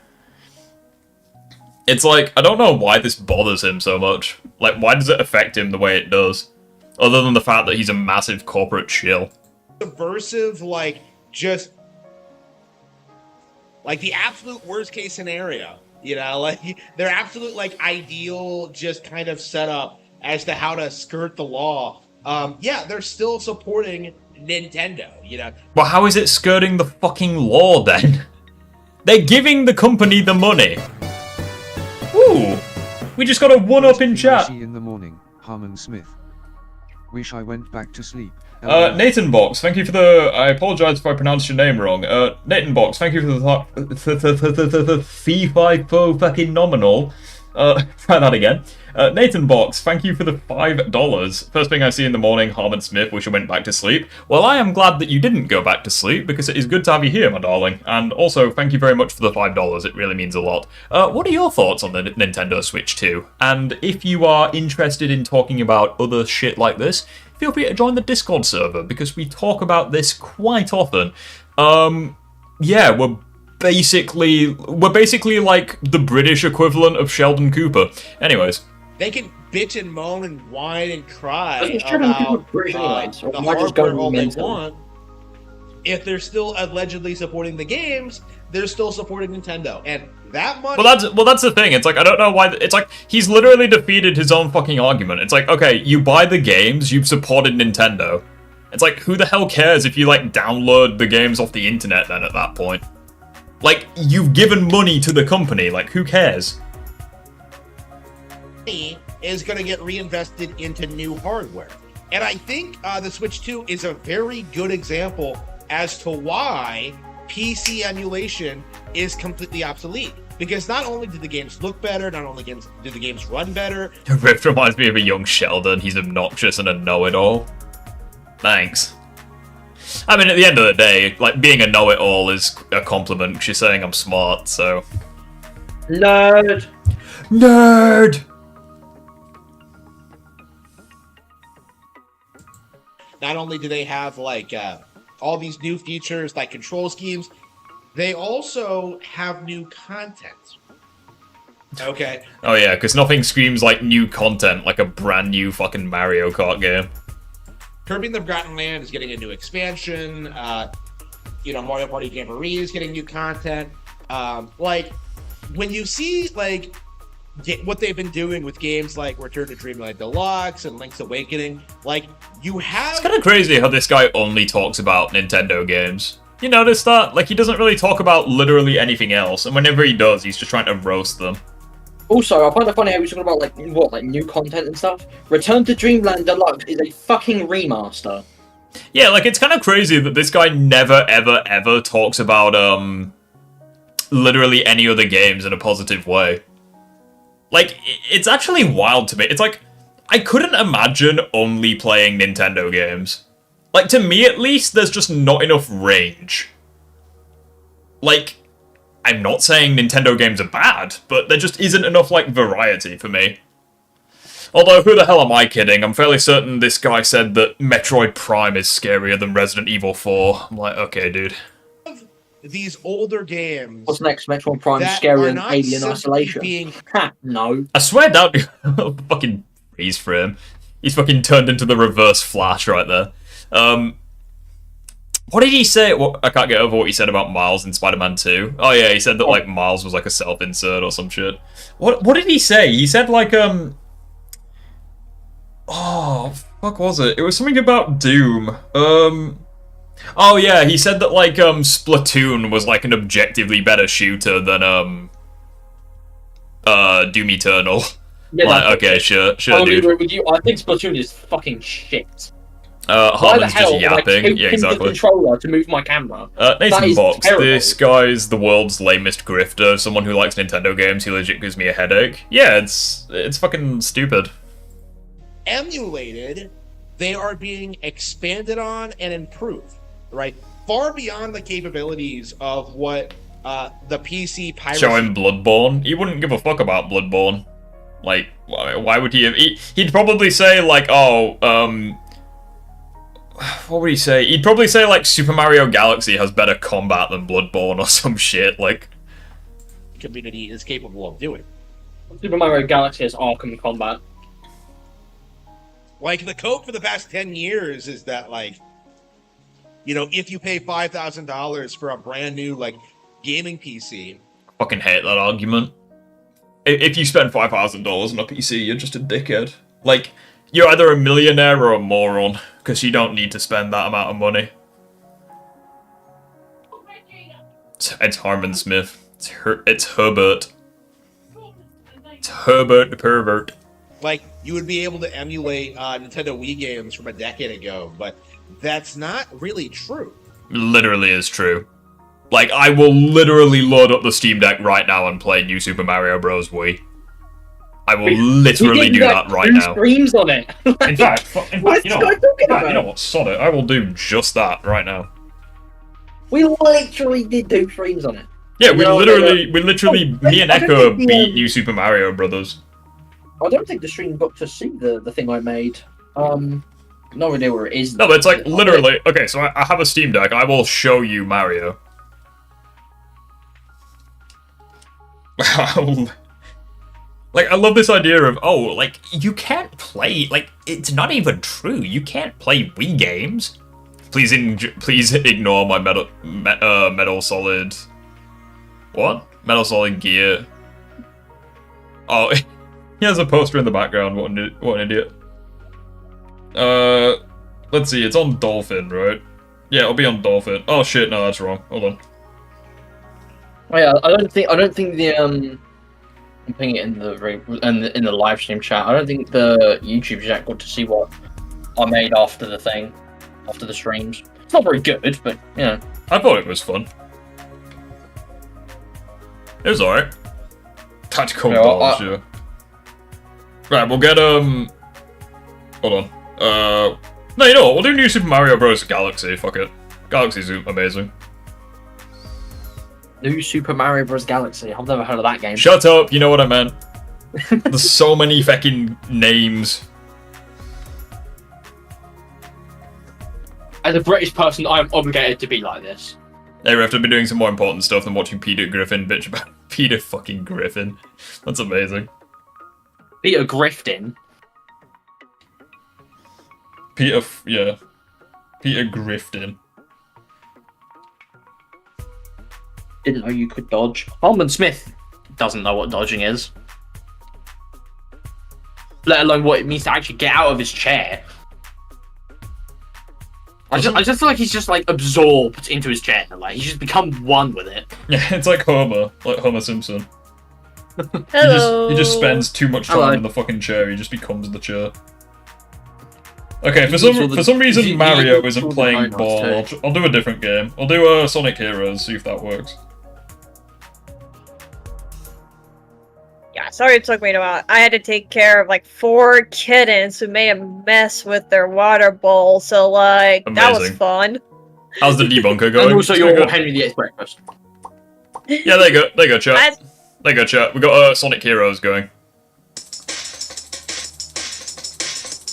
It's like, I don't know why this bothers him so much. Like, why does it affect him the way it does? Other than the fact that he's a massive corporate shill. Subversive, like, just... like, the absolute worst case scenario. You know, like, their absolute, like, ideal just kind of setup as to how to skirt the law. Yeah, they're still supporting Nintendo, you know? Well, how is it skirting the fucking law, then? They're giving the company the money. Ooh, we just got a 1-up in chat. in the morning, Harmon Smith. Wish I went back to sleep. Nathan Box, thank you for the. I apologize if I pronounced your name wrong. Nathan Box, thank you for the fee-fi-fo fucking nominal. Try that again. Nathan Box, thank you for the $5. First thing I see in the morning, Harmon Smith, wish I went back to sleep. Well, I am glad that you didn't go back to sleep, because it is good to have you here, my darling. And also, thank you very much for the $5, it really means a lot. What are your thoughts on the Nintendo Switch 2? And if you are interested in talking about other shit like this, feel free to join the Discord server, because we talk about this quite often. Yeah, we're basically like the British equivalent of Sheldon Cooper. Anyways. They can bitch and moan and whine and cry Doesn't about British anyways, the why just go hardware all they mental? want. If they're still allegedly supporting the games, they're still supporting Nintendo, and that much. Well, that's the thing. It's like I don't know why. It's like he's literally defeated his own fucking argument. It's like, okay, you buy the games, you've supported Nintendo. It's like, who the hell cares if you like download the games off the internet? Then at that point, like you've given money to the company. Like, who cares? Is going to get reinvested into new hardware, and I think the Switch 2 is a very good example as to why PC emulation is completely obsolete. Because not only do the games look better, not only do the games run better. Rift reminds me of a young Sheldon. He's obnoxious and a know-it-all. Thanks. I mean, at the end of the day, like being a know-it-all is a compliment. She's saying I'm smart, so. Nerd. Nerd. Not only do they have like all these new features like control schemes, they also have new content. Okay. Oh yeah, because nothing screams like new content like a brand new fucking Mario Kart game. Kirby and the Forgotten Land is getting a new expansion. Mario Party Jamboree is getting new content. Like when you see like what they've been doing with games like Return to Dreamland Deluxe and Link's Awakening, like you have. It's kind of crazy how this guy only talks about Nintendo games. You notice that? Like, he doesn't really talk about literally anything else, and whenever he does, he's just trying to roast them. Also, I find it funny how he's talking about, like new content and stuff. Return to Dreamland Deluxe is a fucking remaster. Yeah, like, it's kind of crazy that this guy never, ever, ever talks about, literally any other games in a positive way. Like, it's actually wild to me. It's like, I couldn't imagine only playing Nintendo games. Like, to me at least, there's just not enough range. Like, I'm not saying Nintendo games are bad, but there just isn't enough, like, variety for me. Although, who the hell am I kidding? I'm fairly certain this guy said that Metroid Prime is scarier than Resident Evil 4. I'm like, okay, dude. These older games. What's next? Metroid Prime scarier than Alien Isolation? Ha, no. I swear down. Fucking freeze frame. He's fucking turned into the reverse Flash right there. What did he say? I can't get over what he said about Miles in Spider-Man 2. Oh yeah, he said that like Miles was like a self-insert or some shit. What did he say? He said like oh, fuck was it? It was something about Doom. Oh yeah, he said that like Splatoon was like an objectively better shooter than Doom Eternal. Yeah, like, okay, sure, dude. With you. I think Splatoon is fucking shit. Harmon's just yapping. Yeah, exactly. The controller to move my camera. Nathan Box, this guy's the world's lamest grifter. Someone who likes Nintendo games, he legit gives me a headache. Yeah, it's fucking stupid. Emulated, they are being expanded on and improved, right? Far beyond the capabilities of what the PC piracy. Show him Bloodborne. He wouldn't give a fuck about Bloodborne. Like, why would he have? He'd probably say like, oh, what would he say? He'd probably say like Super Mario Galaxy has better combat than Bloodborne or some shit. Like, community is capable of doing. Super Mario Galaxy has Arkham combat. Like the code for the past 10 years is that like, if you pay $5,000 for a brand new like gaming PC. Fucking hate that argument. If you spend $5,000 on a PC, you're just a dickhead. Like, you're either a millionaire or a moron, because you don't need to spend that amount of money. It's Harmon Smith. It's Herbert. It's Herbert the pervert. like you would be able to emulate Nintendo Wii games from a decade ago, but that's not really true. Literally is true. Like, I will literally load up the Steam Deck right now and play New Super Mario Bros. Wii. I will literally do that right now. Streams on it. In fact, What's you know Scott talking about? you know what? Sod it. I will do just that right now. We literally did do streams on it. Yeah, me and Echo beat New Super Mario Brothers. I don't think the stream got to see the thing I made. No idea where it is. No, but it's like literally. Okay, so I have a Steam Deck. I will show you Mario. Like, I love this idea of, oh, like, you can't play, like, it's not even true. You can't play Wii games. Please ignore my Metal Solid... What? Metal Solid Gear. Oh, he has a poster in the background. What an idiot. Let's see, it's on Dolphin, right? Yeah, it'll be on Dolphin. Oh shit, no, that's wrong. Hold on. Oh yeah, I don't think the I'm putting it in the live stream chat. I don't think the YouTube chat got to see what I made after the streams. It's not very good, but you know. I thought it was fun. It was alright. Tactical balls, yeah. Right, we'll get hold on. No, you know what? We'll do New Super Mario Bros. Galaxy. Fuck it. Galaxy's amazing. New Super Mario Bros. Galaxy. I've never heard of that game. Shut up, you know what I meant. There's so many fucking names. As a British person, I am obligated to be like this. Hey, we have to be doing some more important stuff than watching Peter Griffin bitch about Peter fucking Griffin. That's amazing. Peter Grifton. Peter Grifton. Didn't know you could dodge. Holman Smith doesn't know what dodging is. Let alone what it means to actually get out of his chair. I just feel like he's just like absorbed into his chair. Like he's just become one with it. Yeah, it's like Homer Simpson. Hello. He just spends too much time in the fucking chair. He just becomes the chair. Okay, for some reason Mario isn't playing ball. I'll do a different game. I'll do Sonic Heroes. See if that works. Yeah, sorry it took me a while. I had to take care of like 4 kittens who made a mess with their water bowl, so like that was fun. How's the debunker going? And also your Henry VIII breakfast. Yeah, there you go, chat. There you go, chat. We got Sonic Heroes going.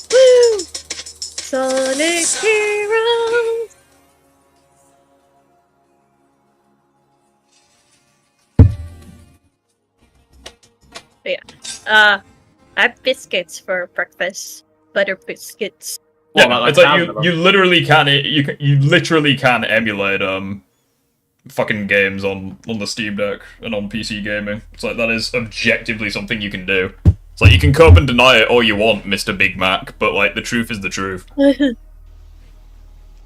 Woo! Sonic Heroes. Yeah. I had biscuits for breakfast. Butter biscuits. Yeah, no, it's like you literally can emulate fucking games on the Steam Deck and on PC gaming. It's like that is objectively something you can do. It's like you can cope and deny it all you want, Mr. Big Mac, but like the truth is the truth.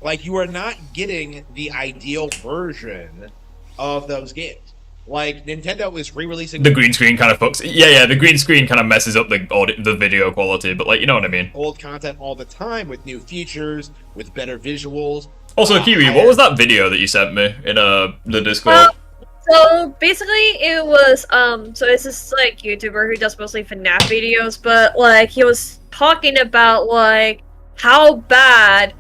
Like you are not getting the ideal version of those games. Like Nintendo is re-releasing the green screen kind of fucks. Yeah, the green screen kind of messes up the video quality, but like you know what I mean. Old content all the time with new features, with better visuals. Also, Kiwi, what was that video that you sent me in the Discord? So basically, it was so it's this like YouTuber who does mostly FNAF videos, but like he was talking about like how bad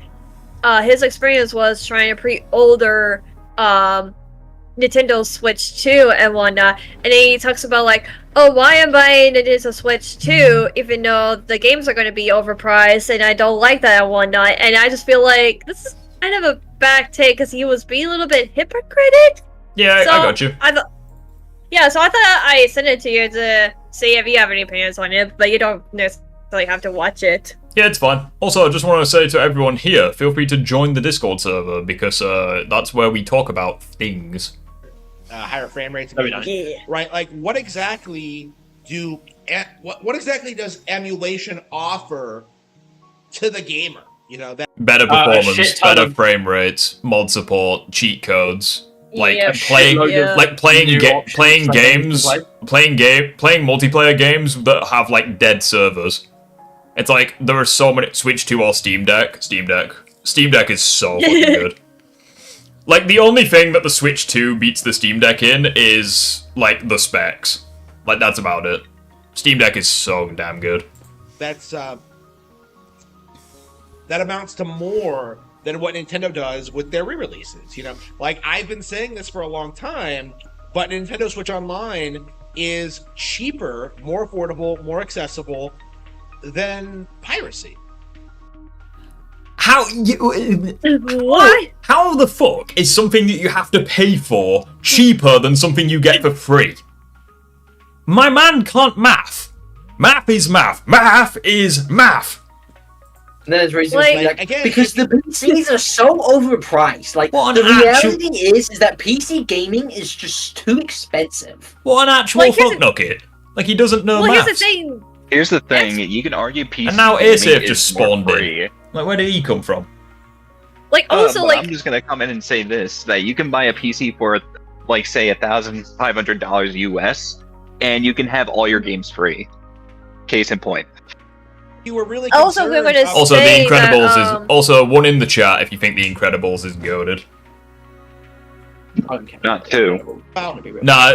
his experience was trying to pre-order Nintendo Switch 2 and whatnot, and then he talks about like, oh, why am I buying Nintendo Switch 2 even though the games are going to be overpriced and I don't like that and whatnot, and I just feel like this is kind of a back take because he was being a little bit hypocritic. Yeah, so I got you. Yeah, so I thought I sent it to you to see if you have any opinions on it, but you don't necessarily have to watch it. Yeah, it's fine. Also, I just want to say to everyone here, feel free to join the Discord server because that's where we talk about things. Higher frame rates, Yeah. right? Like, what exactly does emulation offer to the gamer? You know, that better performance, better frame rates, mod support, cheat codes. Like Yeah. playing, Yeah. like playing multiplayer games that have like dead servers. It's like there are so many. Switch 2 or Steam Deck. Steam Deck is so fucking good. Like the only thing that the Switch 2 beats the Steam Deck in is like the specs. Like that's about it. Steam Deck is so damn good. That's that amounts to more than what Nintendo does with their re-releases. You know, like I've been saying this for a long time, but Nintendo Switch Online is cheaper, more affordable, more accessible than piracy. How you? What? How the fuck is something that you have to pay for cheaper than something you get for free? My man can't math. Math is math. Math is math. And there's reasons Like, again, because the PCs are so overpriced. Like What the an reality is that PC gaming is just too expensive. What an actual Like, here's fuck nucket. Like he doesn't know Well, here's maths. the thing. Here's the thing, you can argue PC And now gaming Airsafe is just more spawned in. free. Like where did he come from? Like, also, But like, I'm just gonna come in and say this: that you can buy a PC for, like, say $1,500 US, and you can have all your games free. Case in point. You were really Also, we're concerned gonna about- Also, The say that, Incredibles is also one in the chat if you think The Incredibles is goated. Not two. about Nah,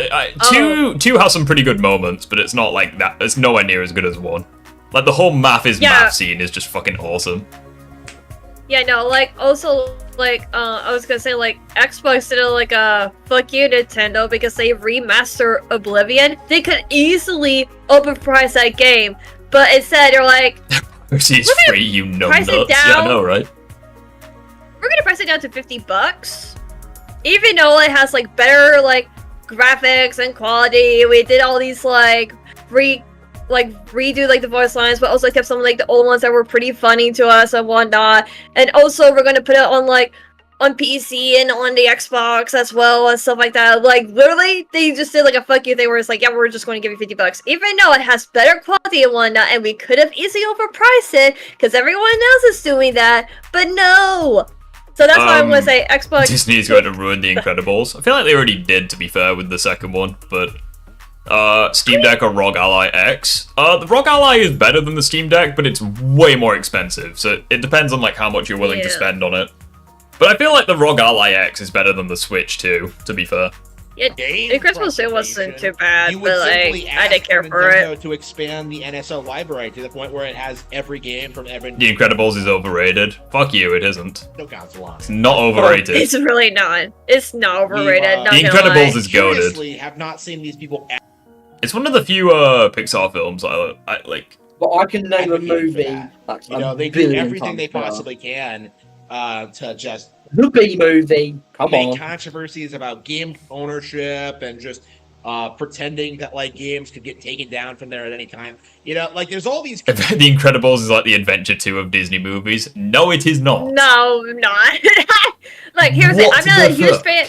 two has some pretty good moments, but it's not like that. It's nowhere near as good as one. Like the whole math scene is just fucking awesome. yeah, no, like, also, like, I was gonna say, like, Xbox did like a fuck you Nintendo because they remaster Oblivion. They could easily overprice that game, but instead they're like, See, it's We're gonna free, you know price it nuts. Yeah, I down. know, right? we're gonna price it down to $50, even though it has like better like graphics and quality. We did all these like redo like the voice lines, but also kept some like the old ones that were pretty funny to us and whatnot. And also we're gonna put it on like on PC and on the Xbox as well and stuff like that. Like literally, they just did like a fuck you thing where it's like, yeah, we're just going to give you $50, even though it has better quality and whatnot, and we could have easily overpriced it because everyone else is doing that, but no. So that's why I'm gonna say Xbox. Disney's going to ruin The Incredibles. I feel like they already did, to be fair, with the second one, but Steam Deck or ROG Ally X. The ROG Ally is better than the Steam Deck, but it's way more expensive, so it depends on like how much you're willing to spend on it. But I feel like the ROG Ally X is better than the Switch too, to be fair. Yeah, the Christmas Day wasn't too bad, You would but like simply I didn't ask care for Nintendo it. to expand the NSO library to the point where it has every game from every The Incredibles is overrated. Fuck you, it isn't. no console line. It's not overrated. It's really not. It's not overrated. The not gonna Incredibles lie. is goated. Seriously, have not seen these people It's one of the few Pixar films I like. But I can name a advocate for movie. that. Like, You know, a they do billion everything times they better. possibly can to just The B movie. Come make on. controversies about game ownership and just pretending that like games could get taken down from there at any time. You know, like there's all these. The Incredibles is like the Adventure 2 of Disney movies. No, it is not. No, I'm not. Like here's it. What I'm not a the huge fuck? fan.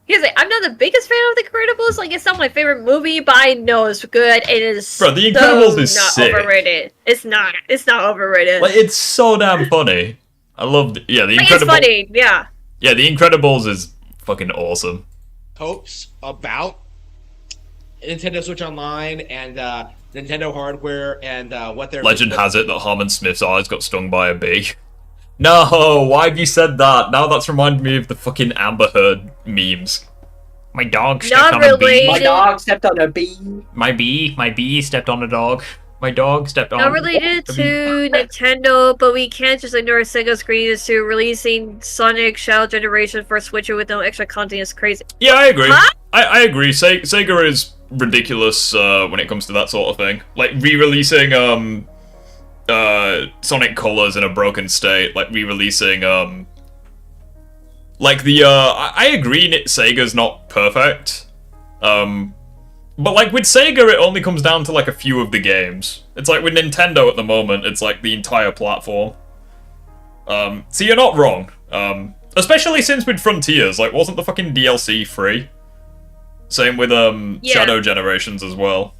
Here's it. I'm not the biggest fan of The Incredibles. Like it's not my favorite movie, but I know it's good. It is. Bro, The Incredibles is not sick. overrated. It's not. It's not overrated. Like it's so damn funny. I love. The like, it's Incredibles. funny. Yeah. Yeah, The Incredibles is fucking awesome. Hopes about Nintendo Switch Online and Nintendo hardware and what they're. Legend has it that Harmon Smith's eyes got stung by a bee. No, why have you said that? Now that's reminded me of the fucking Amber Heard memes. My dog stepped Not on a bee. related. My dog stepped on a bee. My bee stepped on a dog. My dog stepped on Not related a to Nintendo, but we can't just ignore Sega's greediness to releasing Sonic Shadow Generation for Switch with no extra content is crazy. Yeah, I agree. Huh? I agree. Sega is ridiculous when it comes to that sort of thing. Like re-releasing Sonic Colors in a broken state, like re-releasing like the I agree Sega's not perfect. But like with Sega it only comes down to like a few of the games. It's like with Nintendo at the moment, it's like the entire platform. So you're not wrong. Especially since with Frontiers, like wasn't the fucking DLC free? Same with Shadow Generations as well.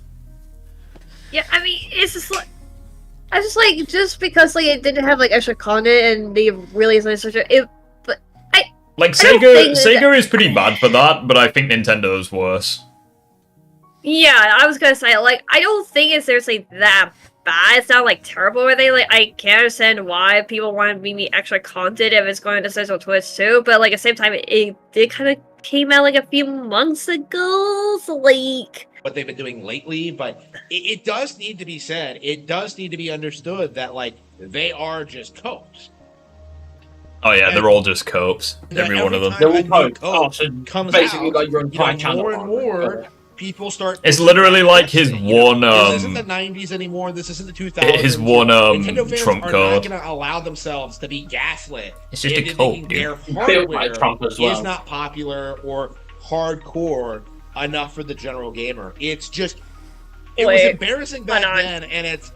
Yeah, I mean, it's just like I just like just because like it didn't have like extra content and they released such a it, but Like, I don't think Sega is pretty bad for that, but I think Nintendo's worse. Yeah, I was gonna say, like, I don't think it's seriously that bad. It's not, like, terrible where they, like, I can understand why people want to me extra content if it's going to search on Twitch too, but, like, at the same time, it did kind of came out, like, a few months ago, so, like... What they've been doing lately, but it does need to be said, it does need to be understood that, like, they are just copes. Oh yeah, they're all just copes. Every one of them. They're all copes. Comes basically out, like your entire channel. more and more people start. It's literally like his one. This isn't the '90s anymore. This isn't the 2000s. His one Nintendo fans trump are card. not going to allow themselves to be gaslit. It's just a into cope, thinking dude. their Built by hardware Trump as well. is not popular or hardcore enough for the general gamer. It's just. It was embarrassing back then, and it's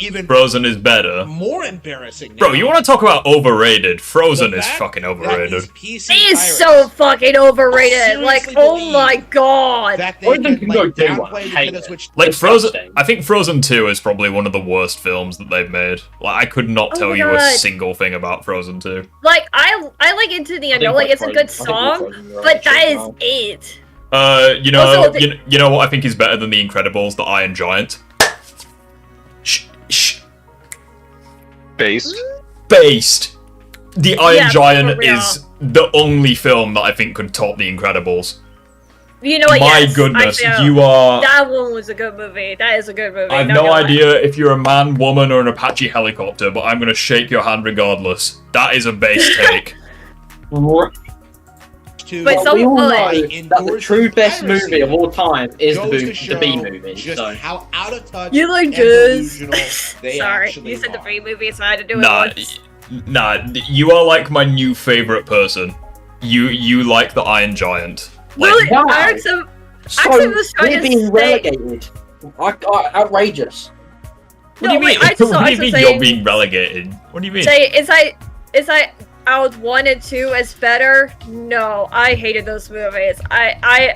even Frozen is better. more embarrassing now. Bro, you want to talk about overrated? Frozen is fucking overrated. It is so fucking overrated. Like, oh my god. That they can, like, downplay Nintendo Switch. Like Frozen, I think Frozen 2 is probably one of the worst films that they've made. Like, I could not tell you a single thing about Frozen 2. Like, I like Into the Unknown. Like, it's a good song, but that is it. You know, Also, you know what I think is better than The Incredibles? The Iron Giant. Based. The Iron Yeah, Giant for real. is the only film that I think could top The Incredibles. You know what? My Yes, goodness, I feel you are. That one was a good movie. That is a good movie. I have not no gonna lie. idea if you're a man, woman, or an Apache helicopter, but I'm gonna shake your hand regardless. That is a base take. But some we all know like, that the true best movie of all time is the B movie. Just So. how out of touch you like and this? delusional they Sorry, actually you said the are. free movie, so I had to do it Nah, once. nah, you are like my new favorite person. You like the Iron Giant. Like, Really? Wow. I actually So was trying we're to being say... relegated. No, what do you mean? wait, I just What saw do you mean saying, you're being relegated? What do you mean? Say, is I out 1 and 2 as better? No, I hated those movies. I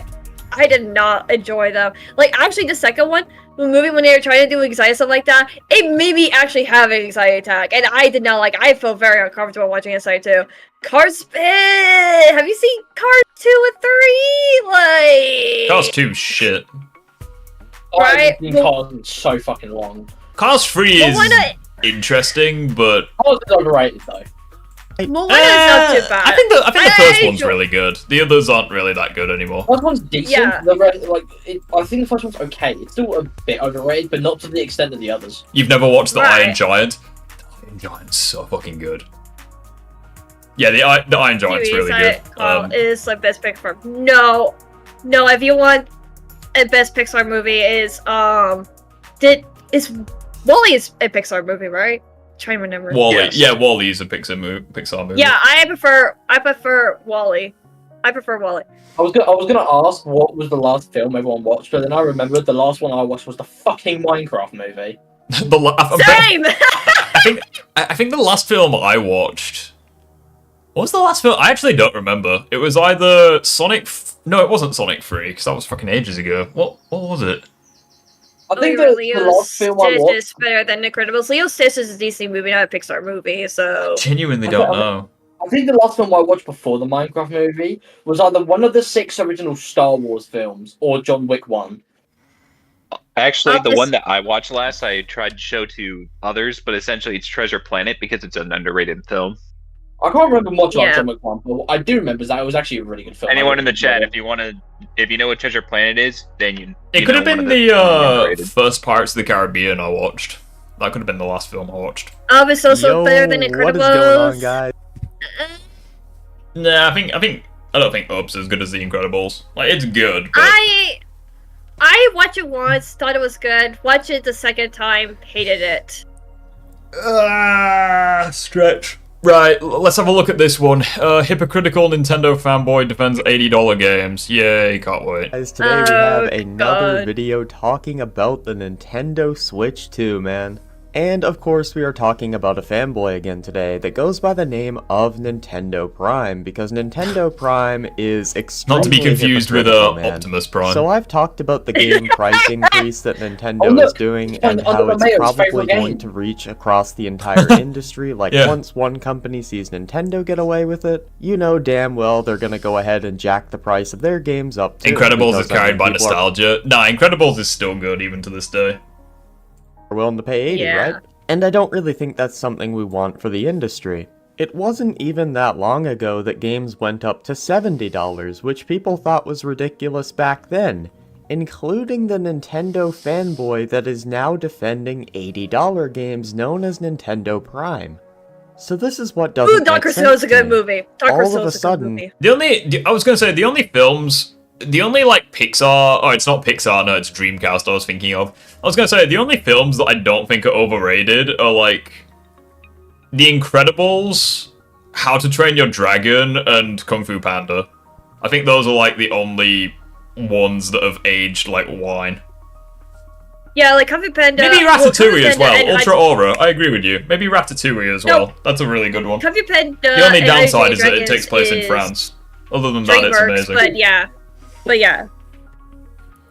did not enjoy them. Like, actually, the second one, the movie when they were trying to do anxiety stuff like that, it made me actually have an anxiety attack, and I did not like. I felt very uncomfortable watching Anxiety 2. Cars, have you seen Cars 2 and 3? Like, Cars 2 shit. Right? Cars is so fucking long. Cars 3 Well, is why not? interesting, but Cars is overrated though. Well, why not? Not too bad. I think the first one's enjoy- really good. The others aren't really that good anymore. First one's decent. Yeah. The rest, I think the first one's okay. It's still a bit overrated, but not to the extent of the others. You've never watched the Right. Iron Giant? The Iron Giant's so fucking good. Yeah, the Iron Giant's Series really good. is like best Pixar. No, if you want a best Pixar movie is Wall-E is a Pixar movie, right? Trying to remember. Wall-E. Yes. Yeah, Wall-E is a Pixar movie. Yeah, I prefer Wall-E. I prefer Wall-E. I was gonna ask what was the last film everyone watched, but then I remembered the last one I watched was the fucking Minecraft movie. Same. I think the last film I watched. What was the last film? I actually don't remember. It was either Sonic. No, it wasn't Sonic 3 because that was fucking ages ago. What was it? I think the last film I Stitch watched. is better than Incredibles. Leo Stitch is a DC movie, not a Pixar movie. So Genuinely don't know. I think the last film I watched before the Minecraft movie was either one of the 6 original Star Wars films or John Wick 1. Actually, the one that I watched last, I tried to show to others, but essentially it's Treasure Planet because it's an underrated film. I can't remember much about Yeah. John Wick 1, but what I do remember is that it was actually a really good film. Anyone in the chat, if you know what Treasure Planet is, then you. It could have been the first Pirates of the Caribbean I watched. That could have been the last film I watched. it's also better than Incredibles. What is going on, guys? Nah, I don't think Up's as good as The Incredibles. Like, it's good, but I watched it once, thought it was good. Watched it the second time, hated it. stretch. Right, let's have a look at this one. Hypocritical Nintendo fanboy defends $80 games. Yay, can't wait. Guys, today we have Oh, another God. video talking about the Nintendo Switch 2, man. And of course we are talking about a fanboy again today that goes by the name of Nintendo Prime, because Nintendo Prime is extremely Not to be confused with hypocritical, man. Optimus Prime. So I've talked about the game price increase that Nintendo is doing and how it's probably going to reach across the entire industry. Like once one company sees Nintendo get away with it, you know damn well they're gonna go ahead and jack the price of their games up too. Incredibles is carried by nostalgia. Nah, Incredibles is still good even to this day. Are willing to pay 80, right? And I don't really think that's something we want for the industry. It wasn't even that long ago that games went up to $70, which people thought was ridiculous back then, including the Nintendo fanboy that is now defending $80 games known as Nintendo Prime. So this is what doesn't make Dr. sense Snow's a to good me. movie. All of a sudden, I was gonna say, the only films, the only, like, Pixar, oh, it's not Pixar, no, it's Dreamcast I was thinking of. I was gonna say, the only films that I don't think are overrated are, like, The Incredibles, How to Train Your Dragon, and Kung Fu Panda. I think those are, like, the only ones that have aged like wine. Yeah, like Kung Fu Panda. Maybe Ratatouille as well, and Ultra Aura, I agree with you. Maybe Ratatouille as well, that's a really good one. Kung Fu Panda. The only and downside Dungeons is that it and takes place in Dragons France. Other than is that, it's DreamWorks, amazing. But yeah.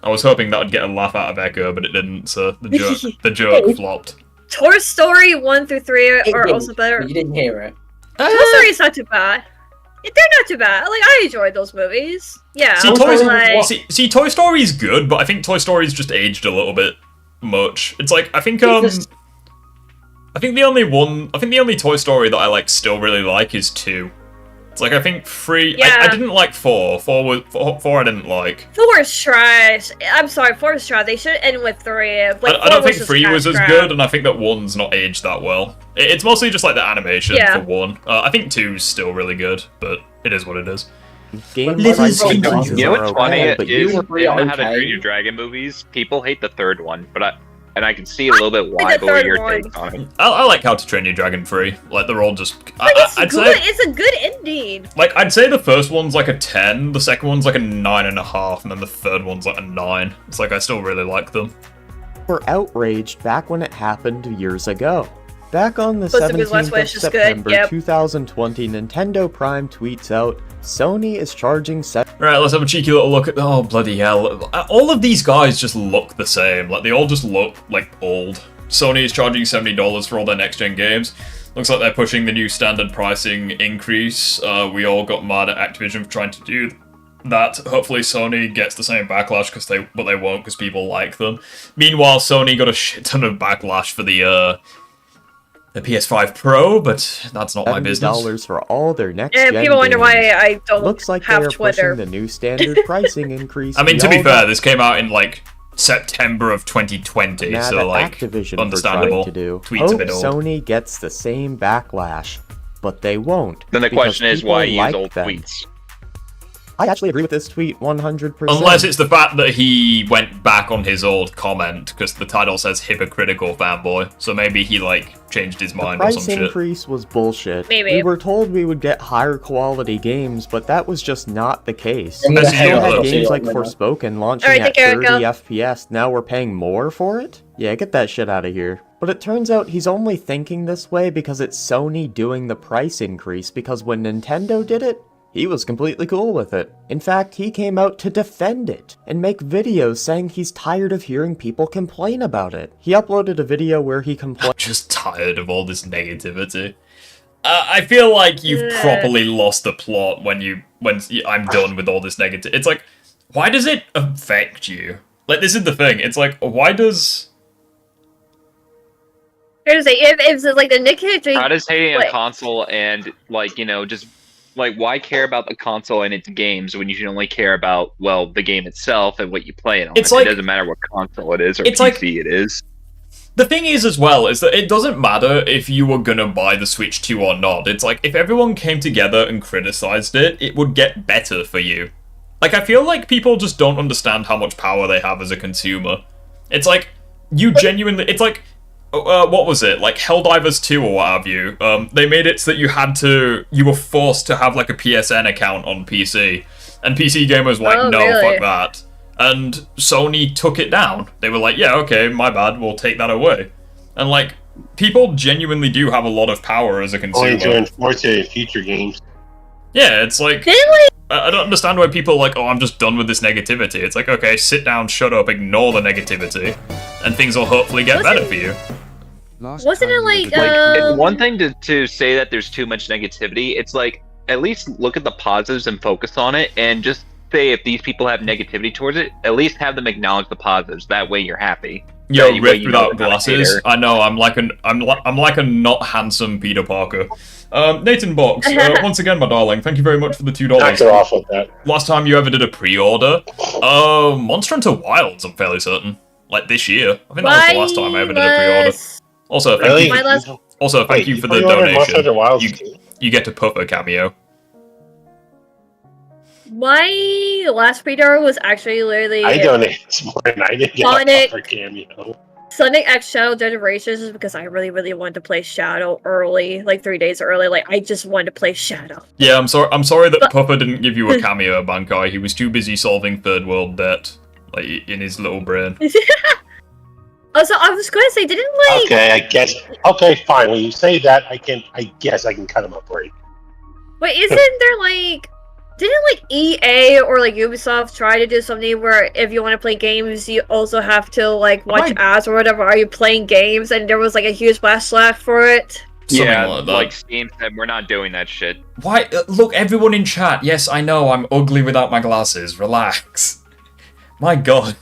I was hoping that would get a laugh out of Echo, but it didn't, so the joke flopped. Toy Story 1 through 3 are also better. You didn't hear it. Toy Story is not too bad. They're not too bad. Like, I enjoyed those movies. Yeah. See, Toy Story is good, but I think Toy Story's just aged a little bit much. It's like, I think the only Toy Story that I like still really like is 2. It's like, I think 3, I didn't like 4. 4 I didn't like. 4 is trash. I'm sorry, 4 is trash. They should end with 3. Like, I don't think was 3 was as crap. good, and I think that 1's not aged that well. It's mostly just like the animation for 1. I think 2's still really good, but it is what it is. You know what's funny is in the How to Train Your Dragon movies, people hate the 3rd one, but I can see a little bit why, but what are your takes on it? I like How to Train Your Dragon 3. Like, they're all just... It's a good ending. Like, I'd say the first one's like a 10, the second one's like a 9.5, and then the third one's like a 9. It's like, I still really like them. Were outraged back when it happened years ago. Back on the Supposed to be 17th West of is good, September yep. 2020, Nintendo Prime tweets out, Sony is charging Right, let's have a cheeky little look at... Oh, bloody hell. All of these guys just look the same. Like, they all just look, like, old. Sony is charging $70 for all their next-gen games. Looks like they're pushing the new standard pricing increase. We all got mad at Activision for trying to do that. Hopefully Sony gets the same backlash, but they won't because people like them. Meanwhile, Sony got a shit ton of backlash for the PS5 Pro, but that's not my business. $70 for all their next And gen people wonder games. why I don't Looks like have they are Twitter. pushing the new standard pricing increase. I mean, to we be all fair, got this came out in, like, September of 2020, mad so, at like, Activision understandable. for trying to do. Tweets Hope a bit old. Sony gets the same backlash, but they won't. Then the because question is, people why use like old them. tweets? I actually agree with this tweet 100%. Unless it's the fact that he went back on his old comment, because the title says hypocritical fanboy, so maybe he, like, changed his mind or price some shit. increase was bullshit. Maybe. We were told we would get higher quality games, but that was just not the case. I'm We gonna still hang had up. games like Yeah. Forspoken launching Alright, at take care, 30 go. FPS. Now we're paying more for it? Yeah, get that shit out of here. But it turns out he's only thinking this way because it's Sony doing the price increase, because when Nintendo did it, he was completely cool with it. In fact, he came out to defend it and make videos saying he's tired of hearing people complain about it. He uploaded a video where he complained. Just tired of all this negativity. I feel like you've properly lost the plot when I'm done with all this negative. It's like, why does it affect you? Like, this is the thing. It's like, why does... Here's the if it's like the negative. How does hating like- a console and, like, you know, just, like, why care about the console and its games when you should only care about, well, the game itself and what you play it on? It's like- it doesn't matter what console it is or it's PC like- it is. The thing is, as well, is that it doesn't matter if you were gonna buy the Switch 2 or not. It's like, if everyone came together and criticized it, it would get better for you. Like, I feel like people just don't understand how much power they have as a consumer. It's like, you genuinely... It's like... what was it? Like Helldivers 2 or what have you. They made it so that you were forced to have like a PSN account on PC. And PC gamers were like, Oh, no, really? fuck that. And Sony took it down. They were like, yeah, okay, my bad, we'll take that away. And like, people genuinely do have a lot of power as a consumer. Going to enforce it in future games. Yeah, it's like I don't understand why people are like, oh, I'm just done with this negativity. It's like, okay, sit down, shut up, ignore the negativity, and things will hopefully get better for you. Wasn't it like it's one thing to say that there's too much negativity. It's like, at least look at the positives and focus on it, and just say if these people have negativity towards it, at least have them acknowledge the positives. That way you're happy. Yo, That way Rick you know without they're not a glasses. hater. I know, I'm like a not handsome Peter Parker. Nathan Box, once again, my darling, thank you very much for the $2. Knock it off with that. Last time you ever did a pre-order? Monster Hunter Wilds, I'm fairly certain. Like this year. I think that was the last time I ever did a pre-order. Also, thank you. Also, thank you for the donation. You get to Puffer cameo. My last pre-order was actually literally I donated more than I did get for cameo. Sonic X Shadow Generations is because I really wanted to play Shadow early, like 3 days early. Like I just wanted to play Shadow. Yeah, I'm sorry that Puffer didn't give you a cameo, Bankai. He was too busy solving third world debt, like in his little brain. Also, I was going to say, didn't like... Okay, I guess. Okay, fine. When you say that, I guess I can cut him a break. Wait, isn't there like... Didn't like EA or like Ubisoft try to do something where if you want to play games, you also have to like watch ads or whatever? Are you playing games? And there was like a huge backlash for it. Yeah, like Steam said, we're not doing that shit. Why? Look, everyone in chat. Yes, I know I'm ugly without my glasses. Relax. My God.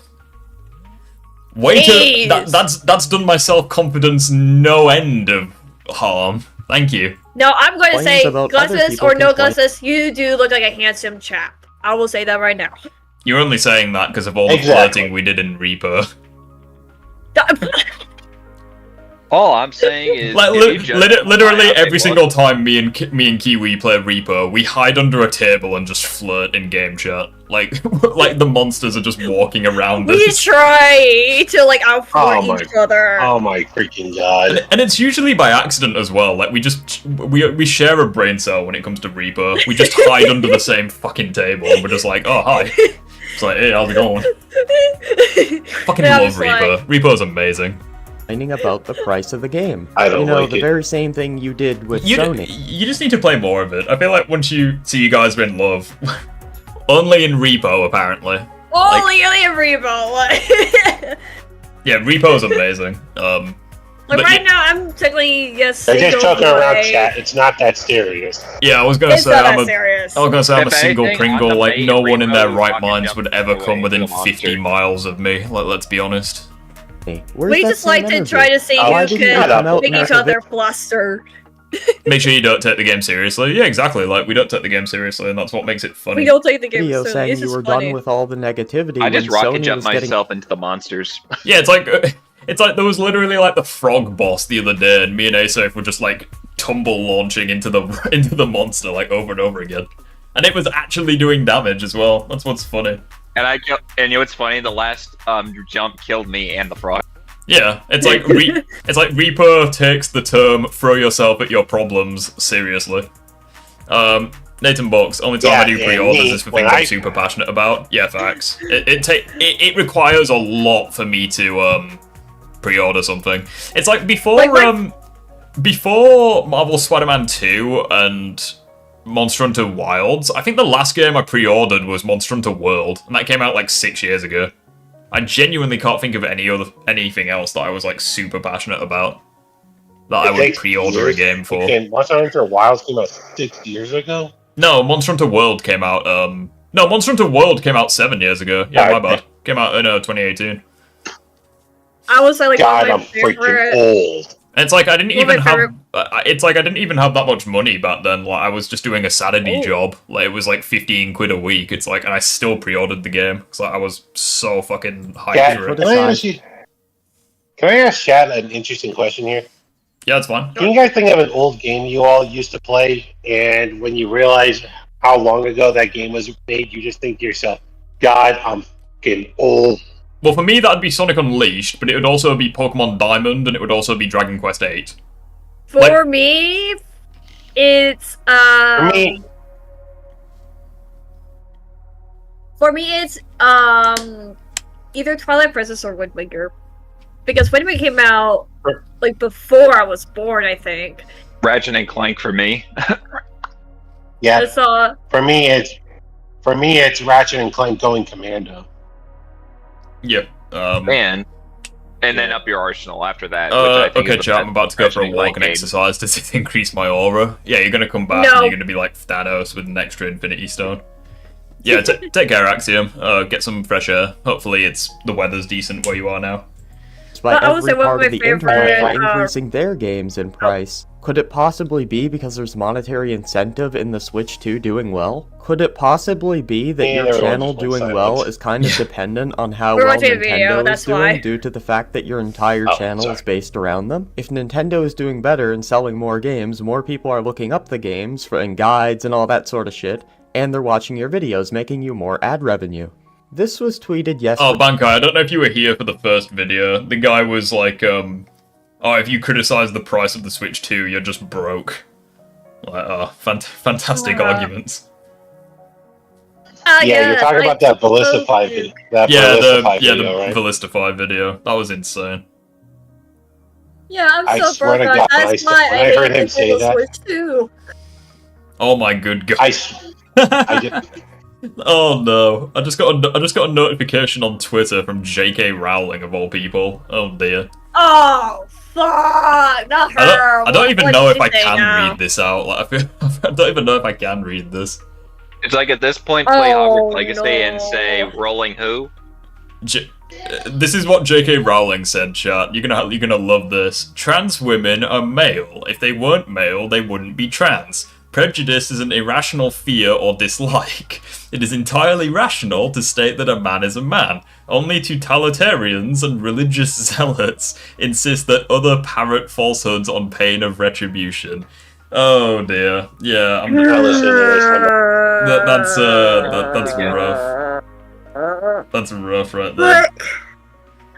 That's done my self-confidence no end of harm. Thank you. No, I'm going to say, about other glasses people or no complain. glasses, you do look like a handsome chap. I will say that right now. You're only saying that because of all the flirting we did in Reaper. All I'm saying is, Like if you judge literally my every outfit single time me and Kiwi play Reaper, we hide under a table and just flirt in game chat. Like like the monsters are just walking around We us. try to like outflirt each other. Oh my freaking god! And it's usually by accident as well. Like we share a brain cell when it comes to Reaper. We just hide under the same fucking table and we're just like, oh hi. It's like, hey, how's it going? Fucking Yeah, love it's Reaper. like- Reaper's amazing. Complaining about the price of the game. I don't You know, like the it. very same thing you did with Sony. You just need to play more of it. I feel like once you see you guys are in love, only in Repo apparently. Only in Revo. Like, Yeah, Repo's amazing. But right now, I'm technically They're just joking around, chat. It's not that serious. Yeah, I was gonna It's say not I'm that a serious. I was gonna say I'm a If single anything, Pringle. on the Like main no one in their Repo right fucking minds jump would ever away come within to the monster. 50 miles of me. Let's be honest. we just like to try to see who can make each other fluster. Make sure you don't take the game seriously. Yeah, exactly. Like we don't take the game seriously, and that's what makes it funny. We don't take the game Video seriously. saying It's you just were funny. done with all the negativity I just when rocket Sony jumped was getting... myself into the monsters. Yeah, it's like there was literally like the frog boss the other day, and me and Asaf were just like tumble launching into the monster like over and over again, and it was actually doing damage as well. That's what's funny. And you know what's funny? The last jump killed me and the frog. Yeah, it's like it's like Reaper takes the term "throw yourself at your problems" seriously. Nathan Box, only time I do pre-orders is for things I'm super passionate about. Yeah, facts. It requires a lot for me to pre-order something. It's like before Marvel Spider-Man 2 and Monster Hunter Wilds, I think the last game I pre-ordered was Monster Hunter World, and that came out like 6 years ago. I genuinely can't think of anything else that I was like super passionate about that I would pre-order a game for. Monster Hunter Wilds came out 6 years ago. No, Monster Hunter World came out. No, Monster Hunter World came out 7 years ago. Yeah, my bad. Came out in 2018. I was like, God, one I'm of my favorite. freaking old. And it's like I didn't One of even my have. favorite- It's like I didn't even have that much money back then. Like I was just doing a Saturday Oh. job. Like it was like 15 quid a week. It's like, and I still pre-ordered the game because like, I was so fucking hyped Yeah, for it. can I ask Chad an interesting question here? Yeah, that's fine. Can you guys think of an old game you all used to play, and when you realize how long ago that game was made, you just think to yourself, God, I'm fucking old. Well, for me, that'd be Sonic Unleashed, but it would also be Pokemon Diamond, and it would also be Dragon Quest VIII. For me, it's For me, it's either Twilight Princess or Wind Waker. because when we came out, like before I was born, I think. Ratchet and Clank for me. Yeah. So, For me, it's Ratchet and Clank going commando. Yep. And then up your arsenal after that. Which I think okay, is chat, I'm about to go for a Ratchet and walk Clank and game. exercise to increase my aura. Yeah, you're gonna come back and you're gonna be like Thanos with an extra Infinity Stone. Yeah, take care, Axiom. Get some fresh air. Hopefully the weather's decent where you are now. Despite I would say every one of part of my the internet favorite, increasing their games in price. Could it possibly be because there's monetary incentive in the Switch 2 doing well? Could it possibly be that your channel doing well is kind of dependent on how We're well watching a video, Nintendo is that's doing why. due to the fact that your entire channel is based around them? If Nintendo is doing better and selling more games, more people are looking up the games and guides and all that sort of shit, and they're watching your videos, making you more ad revenue. This was tweeted yesterday. Oh, Bankai, I don't know if you were here for the first video. The guy was like, oh, if you criticize the price of the Switch 2, you're just broke. Like, fantastic arguments. Yeah, you're talking about that Ballistify video. The Right? Ballistify video. That was insane. yeah, I'm I so swear to broke. God, That's when why I I heard hate him say Nintendo that- Switch too. Oh my good god. I just, Oh no! I just got a notification on Twitter from J.K. Rowling of all people. Oh dear. Oh fuck! Not her. I don't even What know did if I she say can now? read this out. Like, I don't even know if I can read this. It's like at this point, play Oh, Hogwarts Legacy and say rolling who? This is what J.K. Rowling said, chat. You're gonna love this. Trans women are male. If they weren't male, they wouldn't be trans. Prejudice is an irrational fear or dislike. It is entirely rational to state that a man is a man. Only totalitarians and religious zealots insist that other parrot falsehoods on pain of retribution. Oh dear. Yeah, that's rough. That's rough right there.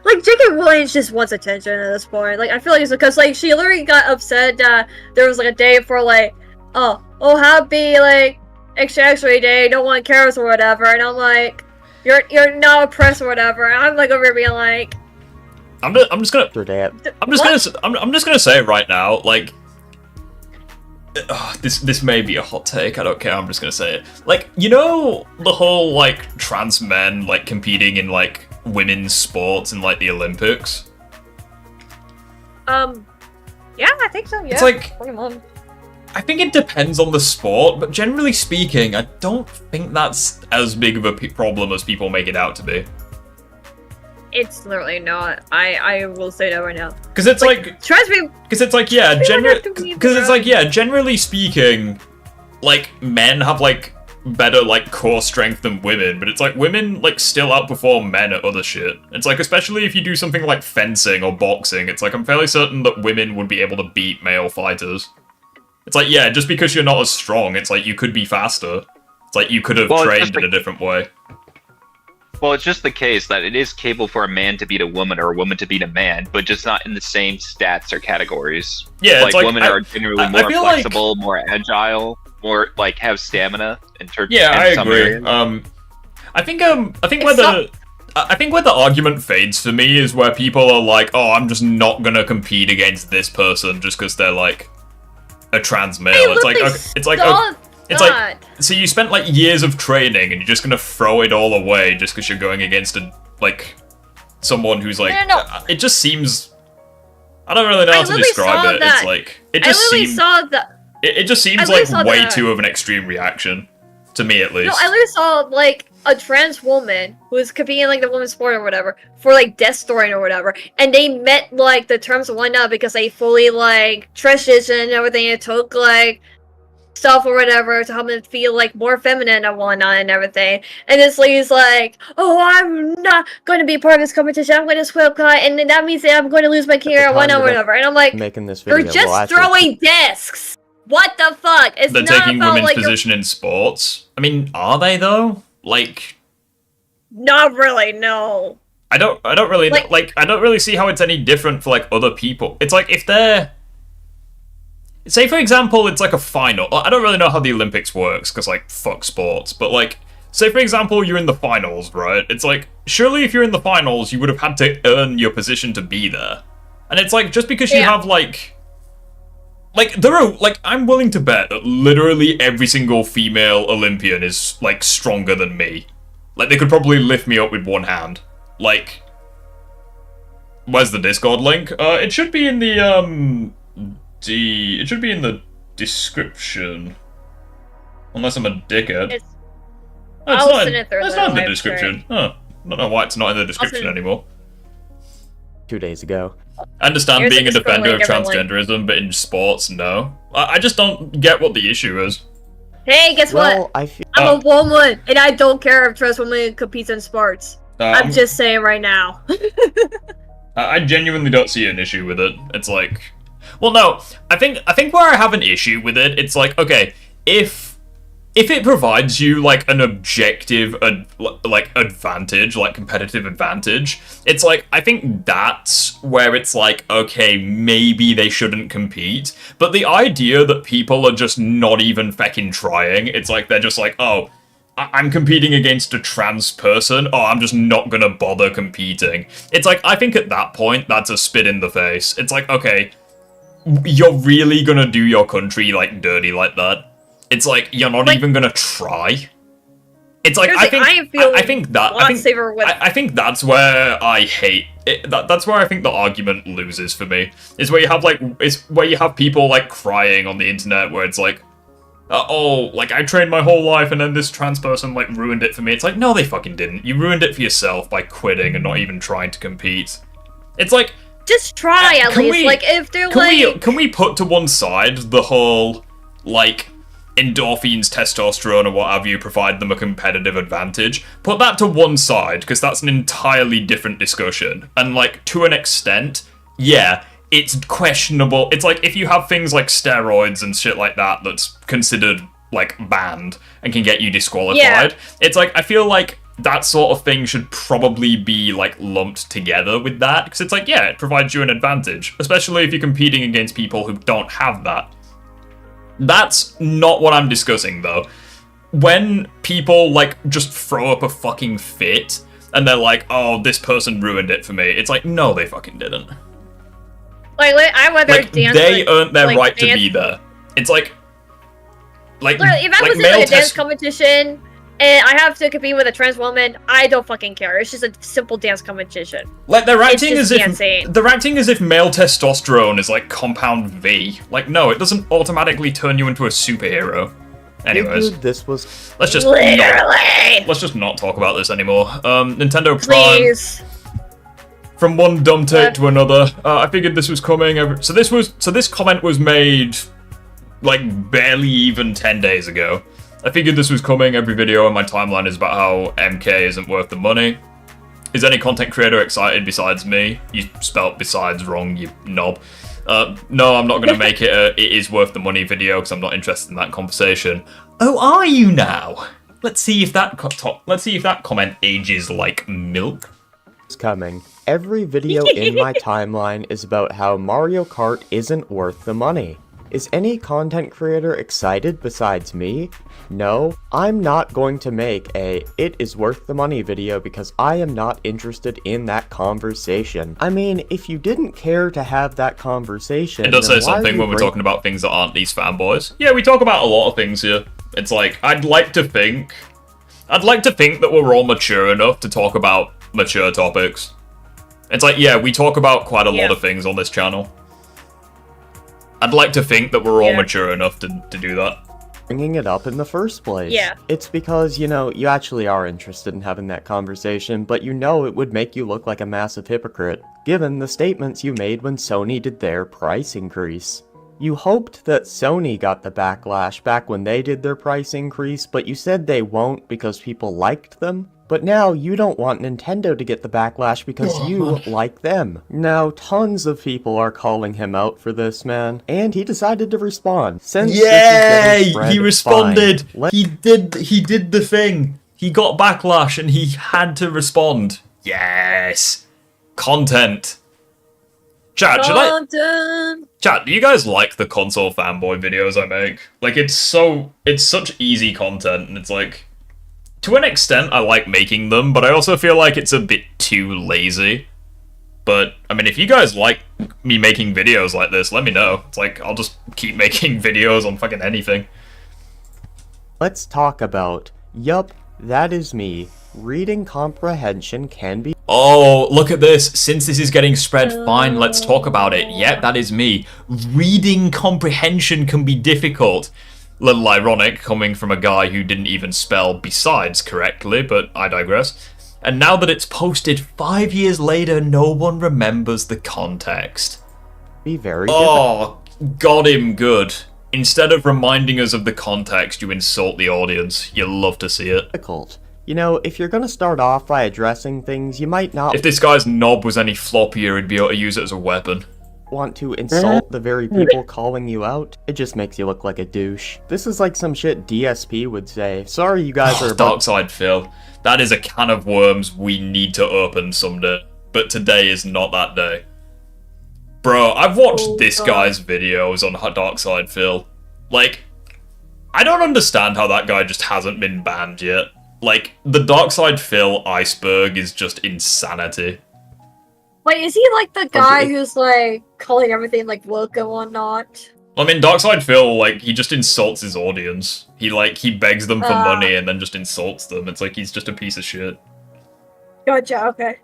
Like J.K. Rowling just wants attention at this point. Like I feel like it's because like she literally got upset that there was like a day for like, oh happy like extra day, no one cares or whatever, and I'm like, you're not oppressed or whatever. And I'm like over here being like, I'm just gonna say it right now. Like, this may be a hot take. I don't care. I'm just gonna say it. Like, you know, the whole like trans men like competing in like women's sports in like the Olympics. yeah, I think so. Yeah, It's like- pretty much. I think it depends on the sport, but generally speaking, I don't think that's as big of a problem as people make it out to be. It's literally not. I will say that right now. Because it's like trans people. Because it's like generally speaking, like men have like better like core strength than women, but it's like women like still outperform men at other shit. It's like especially if you do something like fencing or boxing, it's like I'm fairly certain that women would be able to beat male fighters. It's like, yeah, just because you're not as strong, it's like you could be faster. It's like you could have trained in a different way. Well, it's just the case that it is capable for a man to beat a woman or a woman to beat a man, but just not in the same stats or categories. Yeah, it's like women are generally more feel flexible, more agile, more like have stamina in terms. Yeah, I some agree. areas. I think where the argument fades for me is where people are like, oh, I'm just not gonna compete against this person just because they're like a trans male. It's like so you spent like years of training and you're just gonna throw it all away just because you're going against someone who's like it just seems, I don't really know how to describe it. It's like it just seems it just seems like way too of an extreme reaction to me, at least. No, I literally saw like a trans woman who was competing in like the women's sport or whatever for like Death Story or whatever, and they met like the terms and whatnot because they fully like transitioned and everything. It took like stuff or whatever to help them feel like more feminine and whatnot and everything. And this lady's like, "Oh, I'm not going to be part of this competition. I'm going to swim cut, and then that means that I'm going to lose my career or whatnot, whatever." And I'm like, making this video, "You're just throwing discs. What the fuck? It's They're not taking about women's like position in sports. I mean, are they though? Like, not really. No. I don't really like. I don't really see how it's any different for like other people. It's like if they're, say for example, it's like a final. I don't really know how the Olympics works because like fuck sports, but like say for example, you're in the finals, right? It's like, surely if you're in the finals, you would have had to earn your position to be there. And it's like, just because you have, like, there are, like, I'm willing to bet that literally every single female Olympian is, like, stronger than me. Like, they could probably lift me up with one hand. Like, where's the Discord link? It should be in the, it should be in the description. Unless I'm a dickhead. It's not in the description. Huh. I don't know why it's not in the description anymore. 2 days ago. I understand being a defender of transgenderism, but in sports, no. I just don't get what the issue is. Hey, guess what? I'm a woman, and I don't care if trans women competes in sports. I'm just saying right now. I genuinely don't see an issue with it. It's like, well, no. I think where I have an issue with it, it's like, okay, if it provides you, like, an objective, like, advantage, like, competitive advantage, it's like, I think that's where it's like, okay, maybe they shouldn't compete, but the idea that people are just not even feckin' trying, it's like, they're just like, oh, I'm competing against a trans person, oh, I'm just not gonna bother competing. It's like, I think at that point, that's a spit in the face. It's like, okay, you're really gonna do your country, like, dirty like that? It's like, you're not even gonna try. It's like, I think that's where I hate it. That's where I think the argument loses for me. Is where you have, like, it's where you have people, like, crying on the internet where it's like, oh, like, I trained my whole life and then this trans person, like, ruined it for me. It's like, no, they fucking didn't. You ruined it for yourself by quitting and not even trying to compete. It's like, just try at least. Like, if they're can we put to one side the whole, like, endorphins, testosterone, or what have you provide them a competitive advantage? Put that to one side, because that's an entirely different discussion. And, like, to an extent, yeah, it's questionable. It's like, if you have things like steroids and shit like that that's considered, like, banned and can get you disqualified, it's like, I feel like that sort of thing should probably be, like, lumped together with that, because it's like, yeah, it provides you an advantage, especially if you're competing against people who don't have that. That's not what I'm discussing, though. When people, like, just throw up a fucking fit, and they're like, oh, this person ruined it for me, it's like, no, they fucking didn't. Like I whether like, dance, they earned their right to be there. It's like literally, if I was in, like, a dance competition, and I have to compete with a trans woman, I don't fucking care. It's just a simple dance competition. Like, they're acting as if male testosterone is like compound V. Like, no, it doesn't automatically turn you into a superhero. Anyways, let's just not talk about this anymore. Nintendo Prime. Please. From one dumb take to another. I figured this was coming. So this comment was made like barely even 10 days ago. I figured this was coming. Every video on my timeline is about how MK isn't worth the money. Is any content creator excited besides me? You spelt besides wrong, you knob. No, I'm not going to make it a it is worth the money video because I'm not interested in that conversation. Oh, are you now? Let's see if that comment ages like milk. It's coming. Every video in my timeline is about how Mario Kart isn't worth the money. Is any content creator excited besides me? No, I'm not going to make a it is worth the money video because I am not interested in that conversation. I mean, if you didn't care to have that conversation, it does say something when we're talking about things that aren't these fanboys. Yeah, we talk about a lot of things here. It's like, I'd like to think that we're all mature enough to talk about mature topics. It's like, yeah, we talk about quite a lot of things on this channel. I'd like to think that we're all mature enough to do that. Bringing it up in the first place. Yeah. It's because, you know, you actually are interested in having that conversation, but you know it would make you look like a massive hypocrite, given the statements you made when Sony did their price increase. You hoped that Sony got the backlash back when they did their price increase, but you said they won't because people liked them. But now you don't want Nintendo to get the backlash because you like them. Now tons of people are calling him out for this, man, and he decided to respond. Since Yay! He responded. He did the thing. He got backlash and he had to respond. Yes. Content. Chat, Chat, do you guys like the console fanboy videos I make? Like, it's such easy content, and it's like, To an extent, I like making them, but I also feel like it's a bit too lazy. But, I mean, if you guys like me making videos like this, let me know. It's like, I'll just keep making videos on fucking anything. Let's talk about, yup, that is me. Reading comprehension can be— Oh, look at this. Since this is getting spread, fine, let's talk about it. Yep, that is me. Reading comprehension can be difficult. Little ironic, coming from a guy who didn't even spell besides correctly, but I digress. And now that it's posted 5 years later, no one remembers the context. Be very Oh, got him good. Instead of reminding us of the context, you insult the audience. You love to see it. difficult. You know, if you're gonna start off by addressing things, you might not If this guy's knob was any floppier, he'd be able to use it as a weapon. want to insult the very people calling you out. It just makes you look like a douche. This is like some shit DSP would say. Sorry you guys are Dark Side Phil. That is a can of worms we need to open someday. But today is not that day. Bro, I've watched this guy's videos on Dark Side Phil. Like, I don't understand how that guy just hasn't been banned yet. Like, the Dark Side Phil iceberg is just insanity. Wait, is he like the guy who's like calling everything like woke and whatnot? I mean, Dark Side Phil, like, he just insults his audience. He begs them for money and then just insults them. It's like he's just a piece of shit. Gotcha, okay.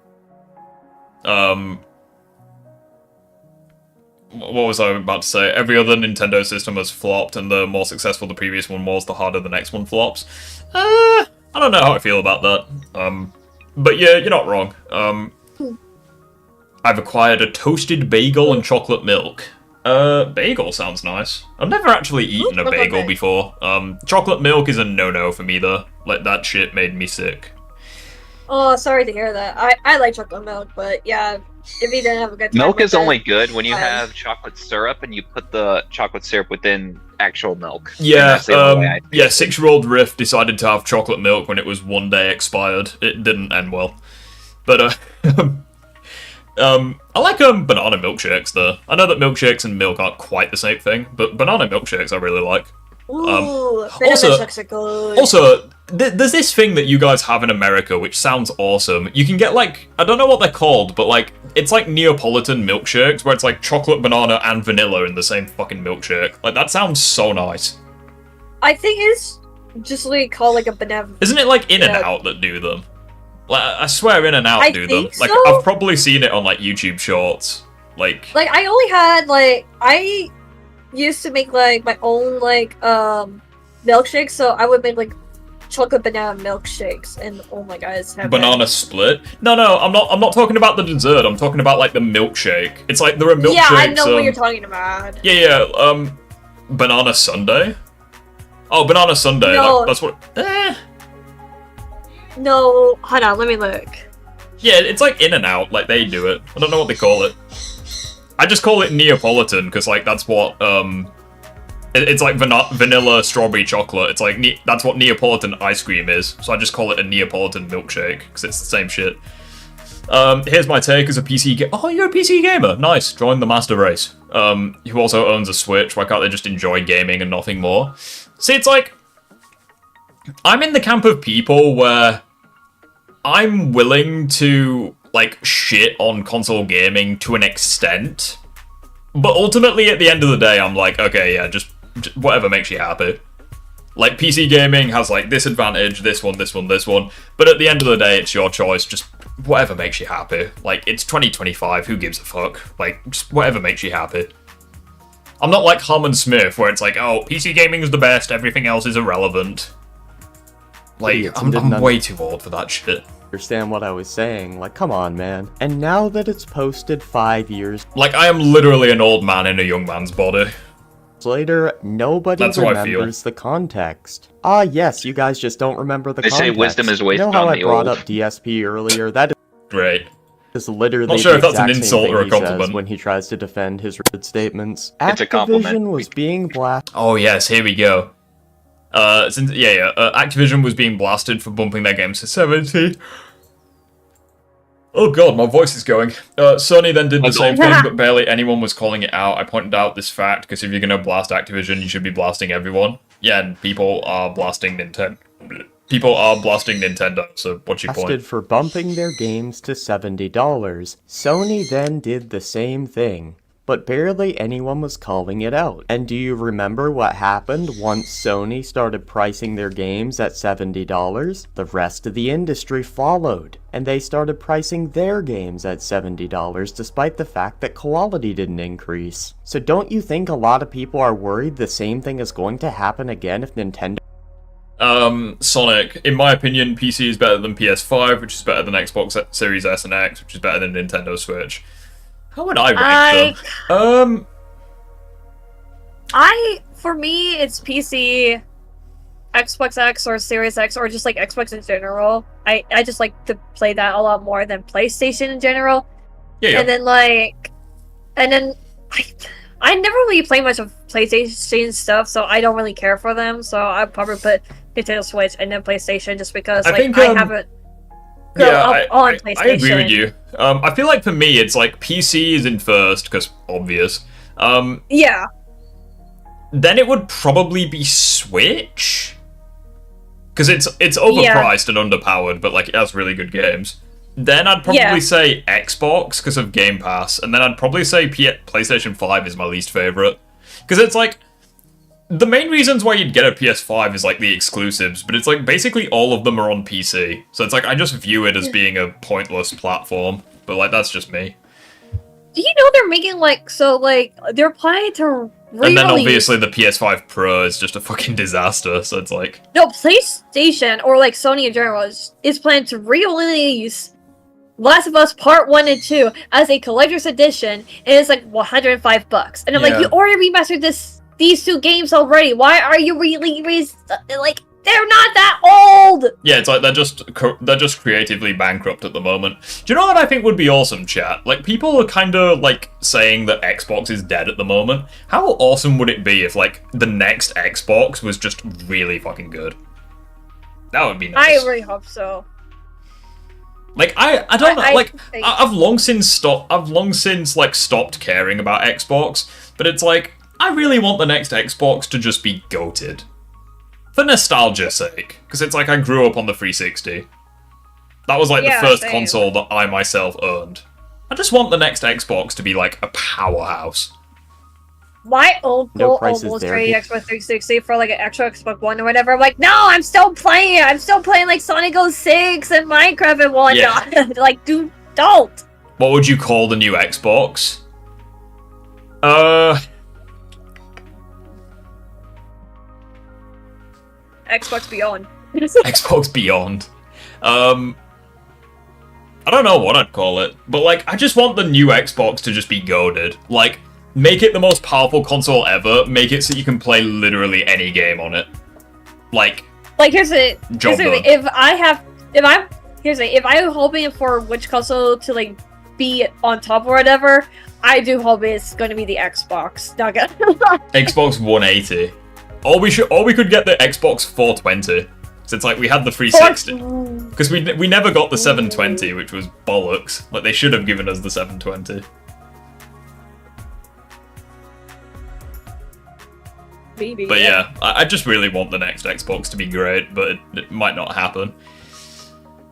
What was I about to say? Every other Nintendo system has flopped, and the more successful the previous one was, the harder the next one flops. I don't know how I feel about that. But yeah, you're not wrong. I've acquired a toasted bagel and chocolate milk. Bagel sounds nice. I've never actually eaten a bagel before. Chocolate milk is a no-no for me, though. Like, that shit made me sick. Oh, sorry to hear that. I like chocolate milk, but yeah, if you didn't have a good time Milk with is it, only good when you have chocolate syrup and you put the chocolate syrup within actual milk. And Yeah, that's the only way I do it. 6-year-old Riff decided to have chocolate milk when it was one day expired. It didn't end well. But, I like banana milkshakes though. I know that milkshakes and milk aren't quite the same thing, but banana milkshakes I really like. Ooh, banana milkshakes are good. Also, there's this thing that you guys have in America which sounds awesome. You can get like, I don't know what they're called, but like, it's like Neapolitan milkshakes where it's like chocolate, banana, and vanilla in the same fucking milkshake. Like, that sounds so nice. I think it's just like called like a banana. Isn't it like In-N-Out that do them? Like, I swear In-N-Out do them. think Like, so. I've probably seen it on like YouTube Shorts. Like I only had like I used to make like my own like milkshakes, so I would make like chocolate banana milkshakes, and oh my god, it's heaven. banana split. No, I'm not talking about the dessert. I'm talking about like the milkshake. It's like there are milkshakes. Yeah, I know what you're talking about. Yeah. Banana sundae. Oh, banana sundae. No. That's what. No, hold on, let me look. Yeah, it's like In-N-Out. Like they do it. I don't know what they call it. I just call it Neapolitan because like that's what it's like vanilla strawberry chocolate. It's like that's what Neapolitan ice cream is. So I just call it a Neapolitan milkshake because it's the same shit. Here's my take as a PC Oh, you're a PC gamer. Nice. Join the master race. Who also owns a Switch. Why can't they just enjoy gaming and nothing more? See, it's like I'm in the camp of people where I'm willing to like shit on console gaming to an extent, but ultimately at the end of the day I'm like, okay, yeah, just whatever makes you happy. Like PC gaming has like this advantage, this one, but at the end of the day it's your choice, just whatever makes you happy. Like, it's 2025, who gives a fuck? Like, just whatever makes you happy. I'm not like Harmon Smith where it's like, oh, PC gaming is the best, everything else is irrelevant. Like, I'm way too old for that shit. Understand what I was saying, like, come on, man. And now that it's posted 5 years like, I am literally an old man in a young man's body. Later, nobody remembers the context. Ah, yes, you guys just don't remember the context. They say wisdom is wasted on the old. You know how I brought old. up DSP earlier? That is great. Is literally Not sure if the that's an exact insult same or a thing he says compliment. when he tries to defend his statements. It's a compliment. Activision was being blasted. Oh yes, here we go. Activision was being blasted for bumping their games to 70. Oh god, my voice is going. Sony then did the same thing, but barely anyone was calling it out. I pointed out this fact, because if you're gonna blast Activision, you should be blasting everyone. Yeah, and people are blasting Nintendo. people are blasting Nintendo, so what's your point? For bumping their games to $70. Sony then did the same thing, but barely anyone was calling it out. And do you remember what happened once Sony started pricing their games at $70? The rest of the industry followed, and they started pricing their games at $70 despite the fact that quality didn't increase. So don't you think a lot of people are worried the same thing is going to happen again if Nintendo... Sonic, in my opinion, PC is better than PS5, which is better than Xbox Series S and X, which is better than Nintendo Switch. How would I rank them? For me, it's PC, Xbox X or Series X, or just like Xbox in general. I just like to play that a lot more than PlayStation in general. Yeah. And then I never really play much of PlayStation stuff, so I don't really care for them. So I'd probably put Nintendo Switch and then PlayStation just because I haven't. I agree with you. I feel like for me, it's like PC is in first because obvious. Yeah. Then it would probably be Switch because it's overpriced and underpowered, but like it has really good games. Then I'd probably say Xbox because of Game Pass, and then I'd probably say PlayStation 5 is my least favorite because it's like. The main reasons why you'd get a PS5 is like the exclusives, but it's like basically all of them are on PC. So it's like I just view it as being a pointless platform, but like that's just me. Do you know they're making they're planning to re-release... And then obviously the PS5 Pro is just a fucking disaster, so it's like... No, PlayStation, or like Sony in general, is planning to re-release Last of Us Part 1 and 2 as a collector's edition, and it's like $105. And I'm like, you already remastered these two games already. Why are you they're not that old. Yeah, it's like they're just creatively bankrupt at the moment. Do you know what I think would be awesome, chat? Like people are kind of like saying that Xbox is dead at the moment. How awesome would it be if like the next Xbox was just really fucking good? That would be nice. I really hope so. Like I don't know. I've long since stopped caring about Xbox, but it's like. I really want the next Xbox to just be goated. For nostalgia's sake. Because it's like I grew up on the 360. That was like the first console that I myself owned. I just want the next Xbox to be like a powerhouse. My uncle almost traded Xbox 360 for like an extra Xbox One or whatever. I'm like, no, I'm still playing it. I'm still playing like Sonic 06 and Minecraft and whatnot. Yeah. Like, dude, don't. What would you call the new Xbox? Xbox Beyond. Xbox Beyond. I don't know what I'd call it, but like, I just want the new Xbox to just be goated. Like, make it the most powerful console ever. Make it so you can play literally any game on it. Like here's the if I'm hoping for which console to like be on top or whatever, I do hope it's going to be the Xbox. Not gonna Xbox 180. Or we could get the Xbox 420. So it's like we had the 360. Because we never got the 720, which was bollocks. Like they should have given us the 720. Maybe, but yeah, I just really want the next Xbox to be great, but it might not happen.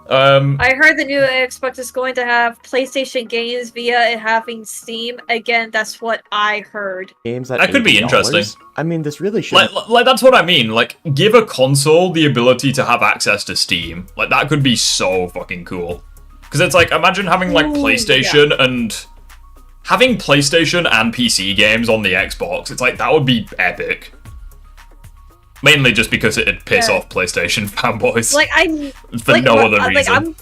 I heard the new Xbox is going to have PlayStation games via it having Steam. Again, that's what I heard. Games that could be interesting. I mean, this really should. Like that's what I mean. Like, give a console the ability to have access to Steam. Like, that could be so fucking cool. Because it's like, imagine having like PlayStation and having PlayStation and PC games on the Xbox. It's like that would be epic. Mainly just because it'd piss off PlayStation fanboys. Like for no other reason.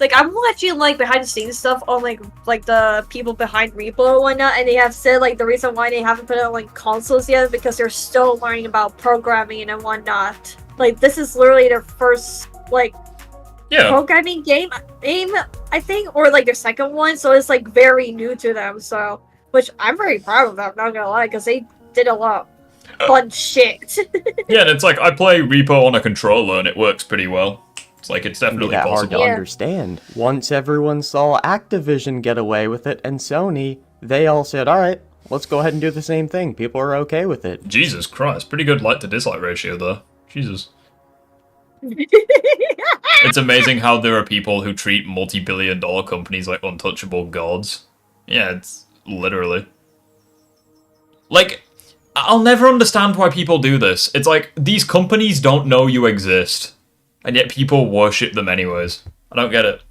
I'm watching like behind the scenes stuff on like the people behind Repo and whatnot, and they have said like the reason why they haven't put it on like consoles yet is because they're still learning about programming and whatnot. Like this is literally their first like programming game, I think, or like their second one, so it's like very new to them. So, which I'm very proud of them, not gonna lie, because they did a lot. Fun shit. Yeah, and it's like I play Repo on a controller and it works pretty well. It's like it's definitely possible. Hard to understand. Once everyone saw Activision get away with it and Sony, they all said, "All right, let's go ahead and do the same thing." People are okay with it. Jesus Christ, pretty good like to dislike ratio though. Jesus. It's amazing how there are people who treat multi-billion-dollar companies like untouchable gods. Yeah, it's literally. Like, I'll never understand why people do this. It's like, these companies don't know you exist, and yet people worship them anyways. I don't get it.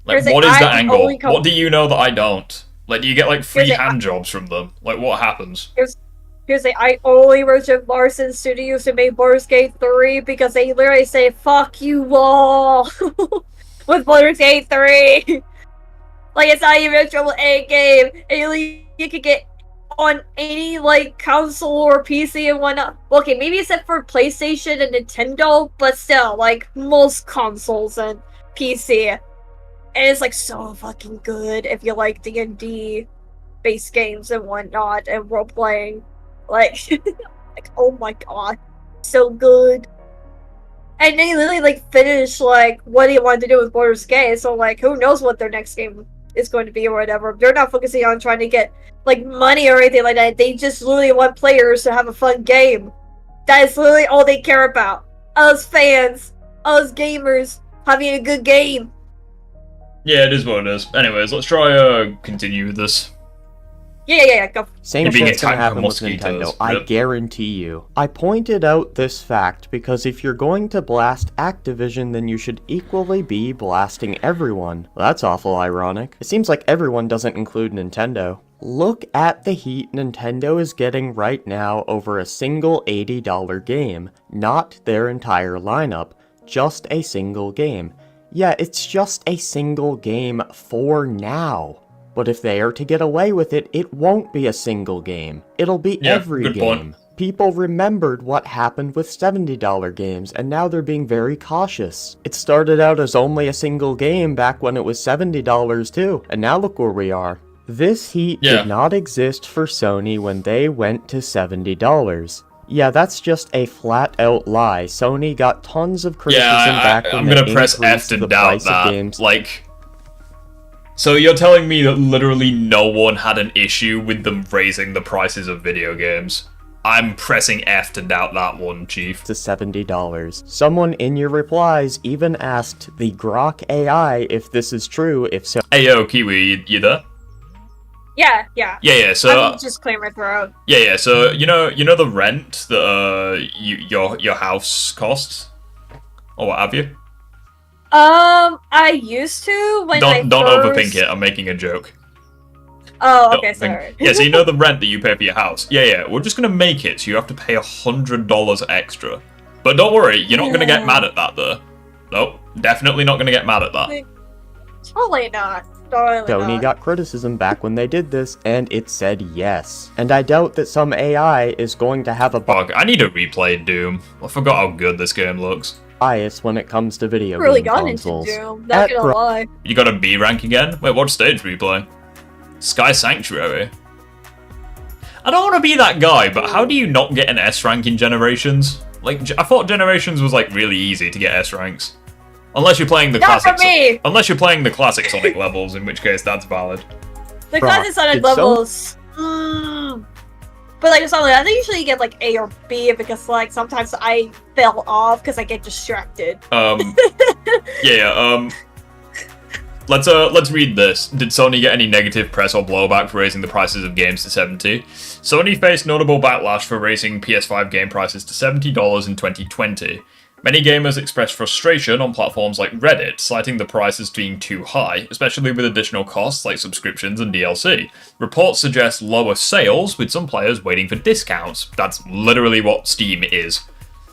Like, what is the angle? What do you know that I don't? Like, do you get, like, free hand jobs from them? Like, what happens? Here's the I only worship Larson Studios who made Baldur's Gate 3 because they literally say, fuck you all! With Baldur's Gate 3! Like, it's not even a AAA game, and you could get on any, like, console or PC and whatnot. Okay, maybe except for PlayStation and Nintendo, but still, like, most consoles and PC. And it's, like, so fucking good if you like D&D based games and whatnot, and role-playing. Like, like, oh my god, so good. And they literally, like, finish, like, what do you want to do with Baldur's Gate, so, like, who knows what their next game is going to be or whatever. They're not focusing on trying to get, like, money or anything like that. They just literally want players to have a fun game. That is literally all they care about. Us fans, us gamers, having a good game. Yeah, it is what it is. Anyways, let's try, continue with this. Yeah, go. Same shit's gonna happen with Nintendo, I guarantee you. I pointed out this fact because if you're going to blast Activision, then you should equally be blasting everyone. Well, that's awful ironic. It seems like everyone doesn't include Nintendo. Look at the heat Nintendo is getting right now over a single $80 game. Not their entire lineup, just a single game. Yeah, it's just a single game for now. But if they are to get away with it, it won't be a single game. It'll be every game. People remembered what happened with $70 games, and now they're being very cautious. It started out as only a single game back when it was $70 too, and now look where we are. This heat did not exist for Sony when they went to $70. Yeah, that's just a flat-out lie. Sony got tons of criticism back when they increased the price of games. Like, so you're telling me that literally no one had an issue with them raising the prices of video games? I'm pressing F to doubt that one, Chief. To $70. Someone in your replies even asked the Grok AI if this is true, if so. Hey yo, Kiwi, you there? Yeah, so I'm just clear my throat. Yeah, so you know the rent that your house costs? Or what have you? I used to when don't overthink it. I'm making a joke. Oh, okay, sorry. Yeah, so you know the rent that you pay for your house. Yeah. We're just gonna make it so you have to pay $100 extra. But don't worry, you're not gonna get mad at that though. Nope, definitely not gonna get mad at that. Totally not. Sony got criticism back when they did this, and it said yes. And I doubt that some AI is going to have a I need to replay Doom. I forgot how good this game looks. Bias when it comes to video really game got consoles. Into Doom, not gonna lie. You got a B rank again? Wait, what stage were you playing? Sky Sanctuary. I don't want to be that guy, but how do you not get an S rank in Generations? Like, I thought Generations was like really easy to get S ranks. Unless you're playing the classic. Unless you're playing the classic Sonic levels, in which case that's valid. The classic Sonic levels. But like Sonic, I usually get like A or B because like sometimes I fell off because I get distracted. Let's read this. Did Sony get any negative press or blowback for raising the prices of games to $70? Sony faced notable backlash for raising PS5 game prices to $70 in 2020. Many gamers expressed frustration on platforms like Reddit, citing the prices being too high, especially with additional costs like subscriptions and DLC. Reports suggest lower sales, with some players waiting for discounts. That's literally what Steam is.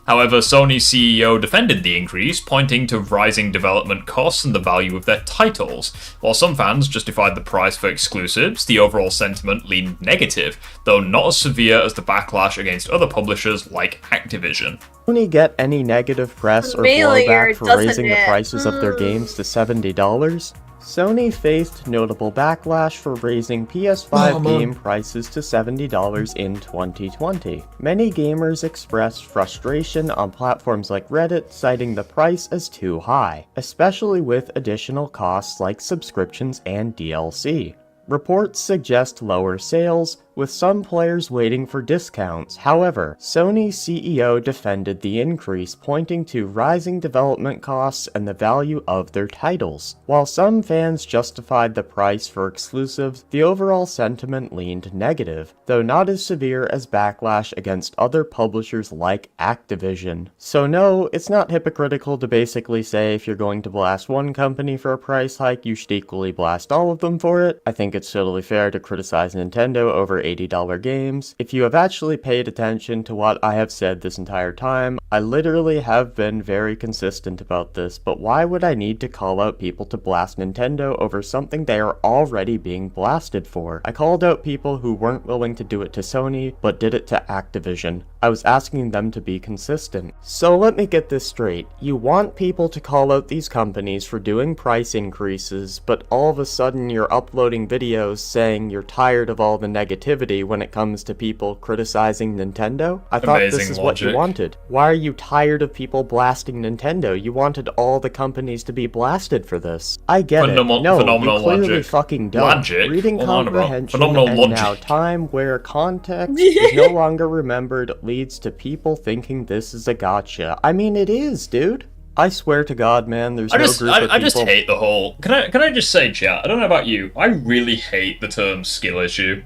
However, Sony's CEO defended the increase, pointing to rising development costs and the value of their titles. While some fans justified the price for exclusives, the overall sentiment leaned negative, though not as severe as the backlash against other publishers like Activision. Sony get any negative press or blowback for raising the prices of their games to $70? Sony faced notable backlash for raising PS5 game prices to $70 in 2020. Many gamers expressed frustration on platforms like Reddit, citing the price as too high, especially with additional costs like subscriptions and DLC. Reports suggest lower sales, with some players waiting for discounts. However, Sony's CEO defended the increase, pointing to rising development costs and the value of their titles. While some fans justified the price for exclusives, the overall sentiment leaned negative, though not as severe as backlash against other publishers like Activision. So no, it's not hypocritical to basically say if you're going to blast one company for a price hike, you should equally blast all of them for it. I think it's totally fair to criticize Nintendo over $80 games. If you have actually paid attention to what I have said this entire time, I literally have been very consistent about this, but why would I need to call out people to blast Nintendo over something they are already being blasted for? I called out people who weren't willing to do it to Sony, but did it to Activision. I was asking them to be consistent. So let me get this straight. You want people to call out these companies for doing price increases, but all of a sudden you're uploading videos saying you're tired of all the negativity when it comes to people criticizing Nintendo? I thought this is what you wanted. Why are you tired of people blasting Nintendo? You wanted all the companies to be blasted for this. I get it. No, you clearly fucking don't. Reading comprehension and now time where context is no longer remembered leads to people thinking this is a gotcha. I mean, it is, dude. I swear to God, man, there's no group of people... I just hate the whole... Can I just say, chat, I don't know about you, I really hate the term skill issue.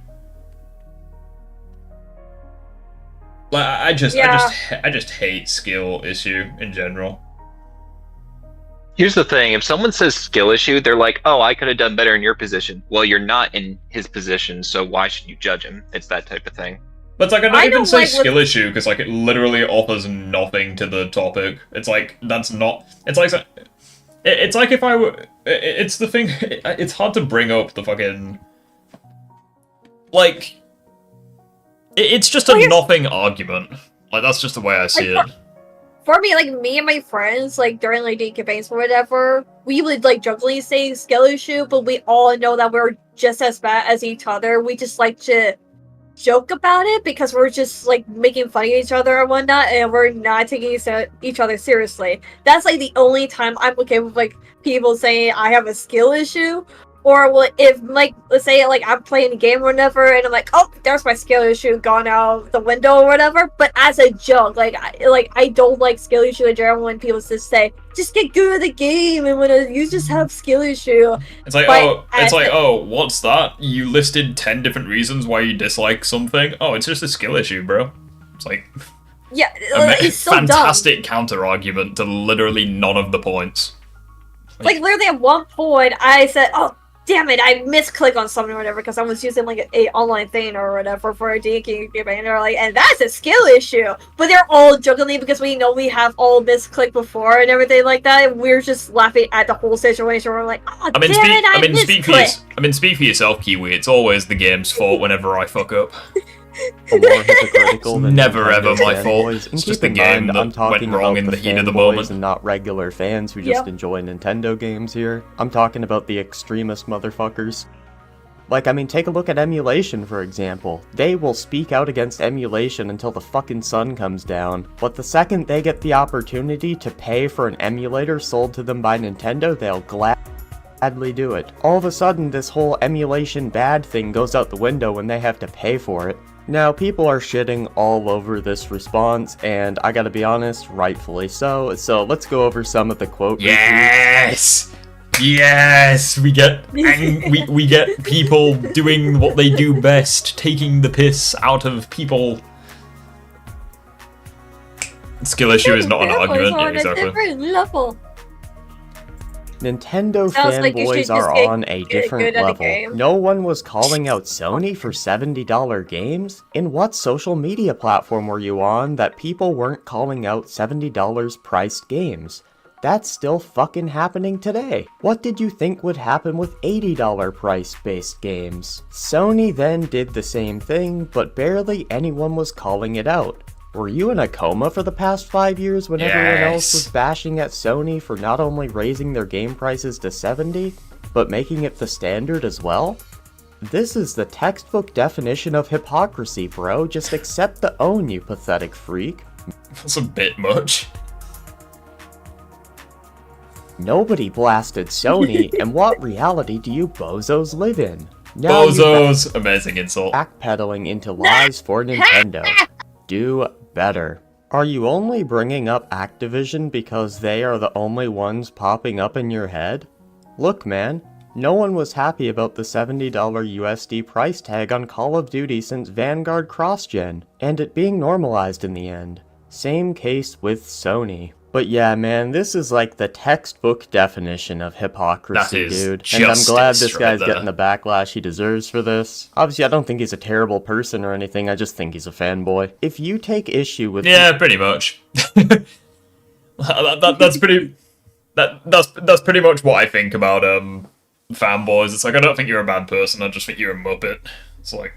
Like, I just hate skill issue in general. Here's the thing, if someone says skill issue, they're like, oh, I could have done better in your position. Well, you're not in his position, so why should you judge him? It's that type of thing. But it's like, I don't even say skill issue, because like, it literally offers nothing to the topic. It's like, that's not... It's like if I were... It's the thing... It's hard to bring up the fucking... Like... It's just a nothing argument. Like, that's just the way I see it. For me, like, me and my friends, like, during, like, the campaigns or whatever, we would, like, jokingly say skill issue, but we all know that we're just as bad as each other. We just like to joke about it because we're just, like, making fun of each other and whatnot, and we're not taking each other seriously. That's, like, the only time I'm okay with, like, people saying I have a skill issue. Or if, like, let's say, like, I'm playing a game or whatever, and I'm like, oh, there's my skill issue gone out the window or whatever. But as a joke, I don't like skill issue in general when people just say, just get good at the game, and when you just have skill issue. It's like, what's that? You listed 10 different reasons why you dislike something. Oh, it's just a skill issue, bro. It's like... Yeah, it's so fantastic dumb. counter-argument to literally none of the points. Like, literally at one point, I said, oh, damn it, I misclicked on something or whatever because I was using, like, a online thing or whatever for a DK game, and they're like, and that's a skill issue. But they're all jokingly because we know we have all misclicked before and everything like that, and we're just laughing at the whole situation. We're like, oh, speak for yourself, Kiwi. It's always the game's fault whenever I fuck up. More hypocritical than never ever my fault. And It's just keep the in game mind, I'm that talking went wrong about in the heat of the fanboys moment. and not regular fans who just enjoy Nintendo games here. I'm talking about the extremist motherfuckers. Like, I mean, take a look at Emulation, for example. They will speak out against Emulation until the fucking sun comes down, but the second they get the opportunity to pay for an emulator sold to them by Nintendo, they'll gladly do it. All of a sudden, this whole emulation bad thing goes out the window when they have to pay for it. Now, people are shitting all over this response, and I gotta be honest, rightfully so. So let's go over some of the quote. Yes! Yes! We get we get people doing what they do best, taking the piss out of people. Skill issue is not an argument. Yeah, exactly. Level. Nintendo Sounds fanboys are on a different level. No one was calling out Sony for $70 games? In what social media platform were you on that people weren't calling out $70 priced games? That's still fucking happening today. What did you think would happen with $80 price-based games? Sony then did the same thing, but barely anyone was calling it out. Were you in a coma for the past 5 years when everyone else was bashing at Sony for not only raising their game prices to $70, but making it the standard as well? This is the textbook definition of hypocrisy, bro. Just accept the own, you pathetic freak. That's a bit much. Nobody blasted Sony, and what reality do you bozos live in? Now you're Bozos, amazing insult. backpedaling into lies for Nintendo. Do better. Are you only bringing up Activision because they are the only ones popping up in your head? Look, man, no one was happy about the $70 USD price tag on Call of Duty since Vanguard Cross-Gen, and it being normalized in the end. Same case with Sony. But yeah, man, this is like the textbook definition of hypocrisy, dude. And I'm glad this guy's getting the backlash he deserves for this. Obviously, I don't think he's a terrible person or anything, I just think he's a fanboy. If you take issue with... Yeah, pretty much. That's pretty much what I think about fanboys. It's like, I don't think you're a bad person, I just think you're a muppet. It's like...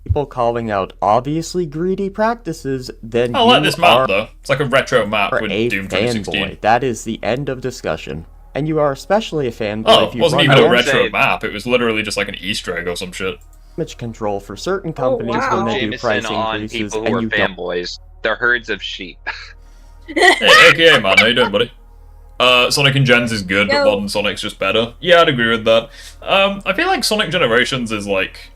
people calling out obviously greedy practices, then I like this map though. It's like a retro map with a Doom fanboy. 2016. That is the end of discussion. And you are especially a fanboy Oh, if it you wasn't run even a retro map, it was literally just like an Easter egg or some shit. damage control for certain companies when they do price Jameson on increases people who and are you don't. fanboys. They're herds of sheep. Hey, AKA man, how you doing, buddy? Sonic and Gens is good, but modern Sonic's just better. Yeah, I'd agree with that. I feel like Sonic Generations is like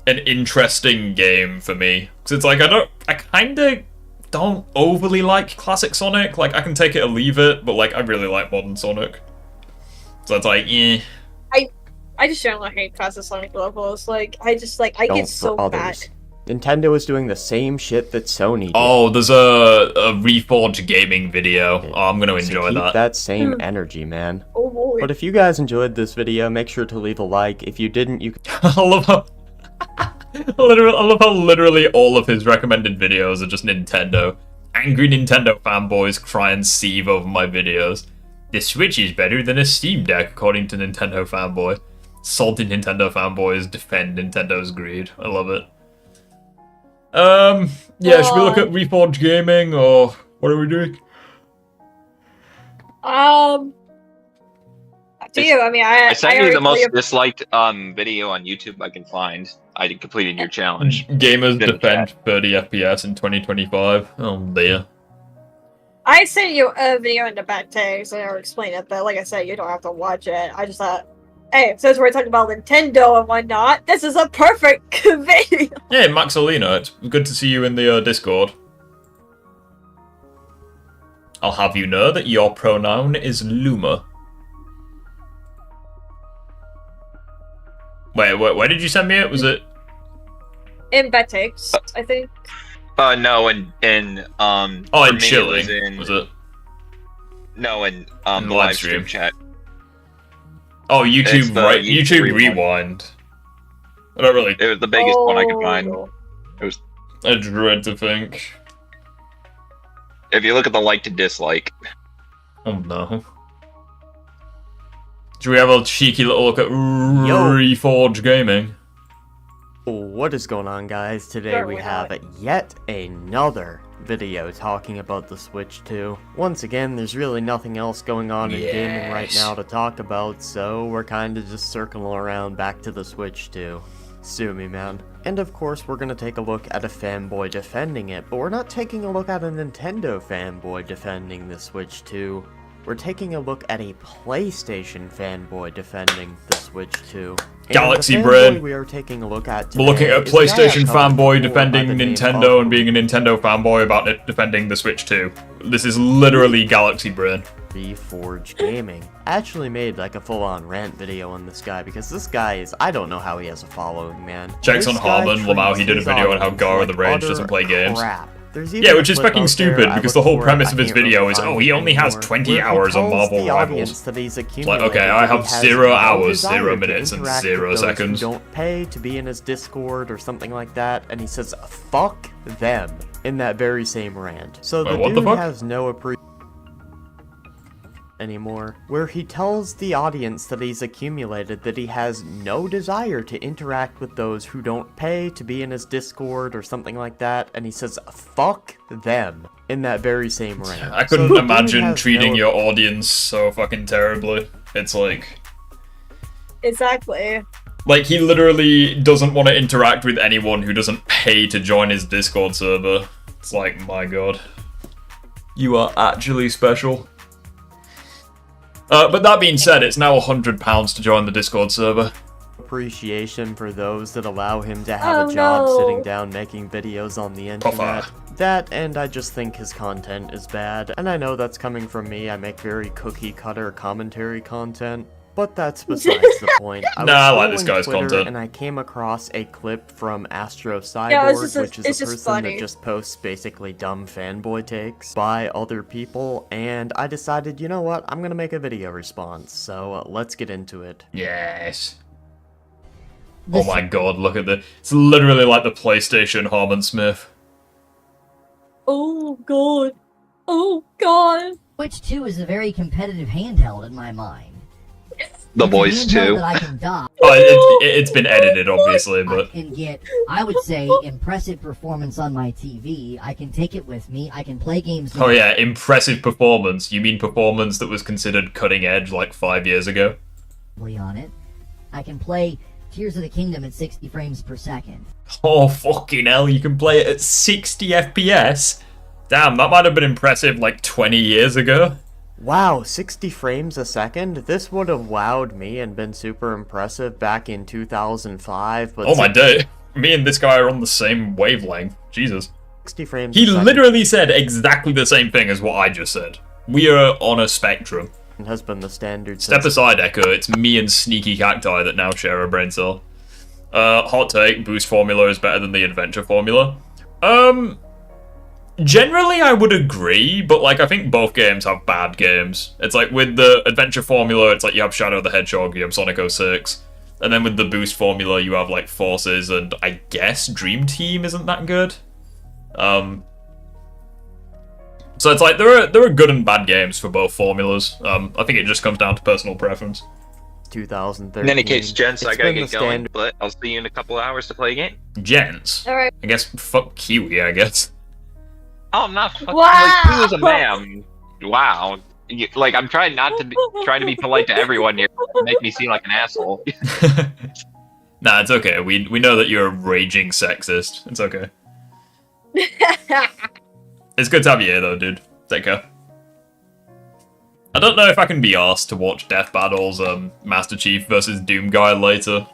an interesting game for me. Because it's like, I kinda don't overly like classic Sonic. Like, I can take it or leave it, but like, I really like modern Sonic. So it's like, eh. I just don't hate classic Sonic levels. Like, I Don't get so for mad. others. Nintendo is doing the same shit that Sony did. Oh, there's a Reforge gaming video. Oh, I'm gonna enjoy Keep that. that same energy, man. Oh boy. But if you guys enjoyed this video, make sure to leave a like. If you didn't, you can... I love how... I love how literally all of his recommended videos are just Nintendo. Angry Nintendo fanboys cry and seethe over my videos. The Switch is better than a Steam Deck, according to Nintendo fanboy. Salty Nintendo fanboys defend Nintendo's greed. I love it. Yeah, should we look at Reforge Gaming, or what are we doing? Up to you. I mean, I sent you the most already- disliked video on YouTube I can find. I completed your challenge. Gamers Good defend 30 FPS in 2025. Oh dear. I sent you a video in the back tags, so I never explained it, but like I said, you don't have to watch it. I just thought, hey, since we're talking about Nintendo and whatnot, this is a perfect video. Hey, Maxolina, it's good to see you in the Discord. I'll have you know that your pronoun is Luma. Wait, where did you send me it? Was it? In back tags, I think. No, in Oh, for in me, chilling. it Was it? No, in In the the live live stream stream. chat. Oh, YouTube, It's the right? YouTube YouTube Rewind. I don't really. It was the biggest one I could find. Oh. It was. I dread to think. If you look at the like to dislike. Oh no. Should we have a cheeky little look at Reforge Gaming? What is going on, guys? Today Sure, we why have not? yet another video talking about the Switch 2. Once again, there's really nothing else going on in gaming right now to talk about, so we're kinda just circling around back to the Switch 2. Sue me, man. And of course, we're gonna take a look at a fanboy defending it, but we're not taking a look at a Nintendo fanboy defending the Switch 2. We're taking a look at a PlayStation fanboy defending the Switch 2. And Galaxy the fanboy Brain. we are taking a look at We're looking today at is a guy I've PlayStation covered fanboy before by defending the name Nintendo of- and being a Nintendo fanboy about it defending the Switch 2. This is literally Galaxy Brain. Reforge Gaming. I actually made like a full-on rant video on this guy because this guy is, I don't know how he has a following, man. Checks on This guy Harmon Lamau, he did a treats video on how his Gara the audience Rage like doesn't play utter games. crap. There's even Yeah, a which is clip fucking out stupid there, I because the looked whole for it, premise I of his can't really video is, find oh, it he only has anymore, 20 where he hours on tells Marvel the audience Rivals. that he's Like, accumulated okay, that I he have has 0 no hours, desire 0 to minutes, and interact 0 with those who seconds. don't pay to be in his Discord or something like that, and he says, fuck them, in that very same rant. So Wait, the what the dude fuck? has no appreciation anymore, where he tells the audience that he's accumulated that he has no desire to interact with those who don't pay to be in his Discord or something like that, and he says, fuck them, in that very same rant. I So couldn't the dude imagine has treating no- your audience so fucking terribly. It's like Exactly. he literally doesn't want to interact with anyone who doesn't pay to join his Discord server. It's like, my god. You are actually special. But that being said, it's now £100 to join the Discord server. appreciation for those that allow him to have a job sitting down making videos on the internet. That, and I just think his content is bad. And I know that's coming from me, I make very cookie-cutter commentary content. But that's besides the point. I like this guy's Twitter content. And I came across a clip from Astro Cyborg, which is a person that just posts basically dumb fanboy takes by other people, and I decided, you know what, I'm gonna make a video response, so let's get into it. Yes. Oh my god, look at the... It's literally like the PlayStation Harmon Smith. Oh god. Oh god. Switch 2 is a very competitive handheld in my mind. The voice too. It's been edited, obviously, but... I can get, I would say, impressive performance on my TV. I can take it with me. I can play games... Oh yeah, impressive performance. You mean performance that was considered cutting edge like 5 years ago? ...on it. I can play Tears of the Kingdom at 60 frames per second. Oh, fucking hell, you can play it at 60 FPS? Damn, that might have been impressive like 20 years ago. Wow, 60 frames a second? This would have wowed me and been super impressive back in 2005, but... Oh my day. Me and this guy are on the same wavelength. Jesus. 60 frames He a second literally said exactly the same thing as what I just said. We are on a spectrum. has been the standard Step since... aside, Echo. It's me and Sneaky Cacti that now share a brain cell. Hot take, boost formula is better than the adventure formula. Generally, I would agree, but, like, I think both games have bad games. It's like, with the adventure formula, it's like you have Shadow the Hedgehog, you have Sonic 06. And then with the boost formula, you have, like, Forces, and I guess Dream Team isn't that good. So it's like, there are good and bad games for both formulas. I think it just comes down to personal preference. 2013. In any case, gents, It's I gotta been get the going, standard- but I'll see you in a couple hours to play a game. Gents? Alright. I guess fuck Kiwi, I guess. Oh, I'm not fucking Wow! like you as a man. Wow. Like, I'm trying not to be trying to be polite to everyone here. Make me seem like an asshole. Nah, it's okay. We know that you're a raging sexist. It's okay. It's good to have you here, though, dude. Take care. I don't know if I can be asked to watch Death Battle's Master Chief versus Doom Guy later.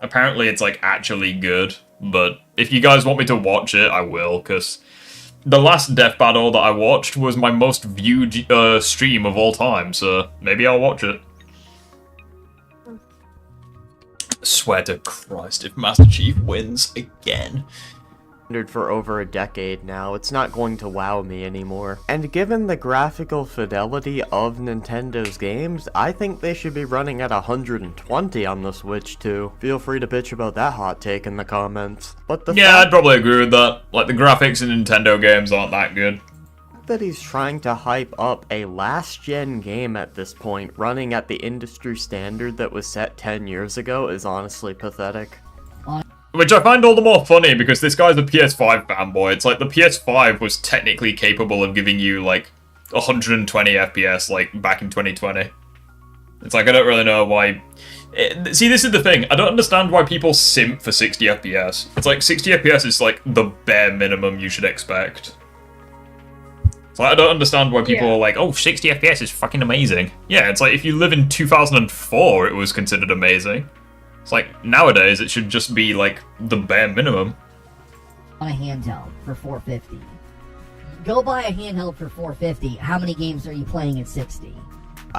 Apparently, it's like actually good, but if you guys want me to watch it, I will, because the last Death Battle that I watched was my most viewed stream of all time, so maybe I'll watch it. Swear to Christ, if Master Chief wins again. For over a decade now, it's not going to wow me anymore. And given the graphical fidelity of Nintendo's games, I think they should be running at 120 on the Switch too. Feel free to bitch about that hot take in the comments. But the Yeah, I'd probably agree with that. Like, the graphics in Nintendo games aren't that good. that he's trying to hype up a last-gen game at this point, running at the industry standard that was set 10 years ago, is honestly pathetic. Which I find all the more funny because this guy's a PS5 fanboy. It's like the PS5 was technically capable of giving you like 120 FPS like back in 2020. It's like I don't really know why. See, this is the thing. I don't understand why people simp for 60 FPS. It's like 60 FPS is like the bare minimum you should expect. It's like I don't understand why people are like, oh, 60 FPS is fucking amazing. Yeah, it's like if you live in 2004, it was considered amazing. It's like, nowadays, it should just be, like, the bare minimum. On a handheld for $450. Go buy a handheld for $450. How many games are you playing at 60?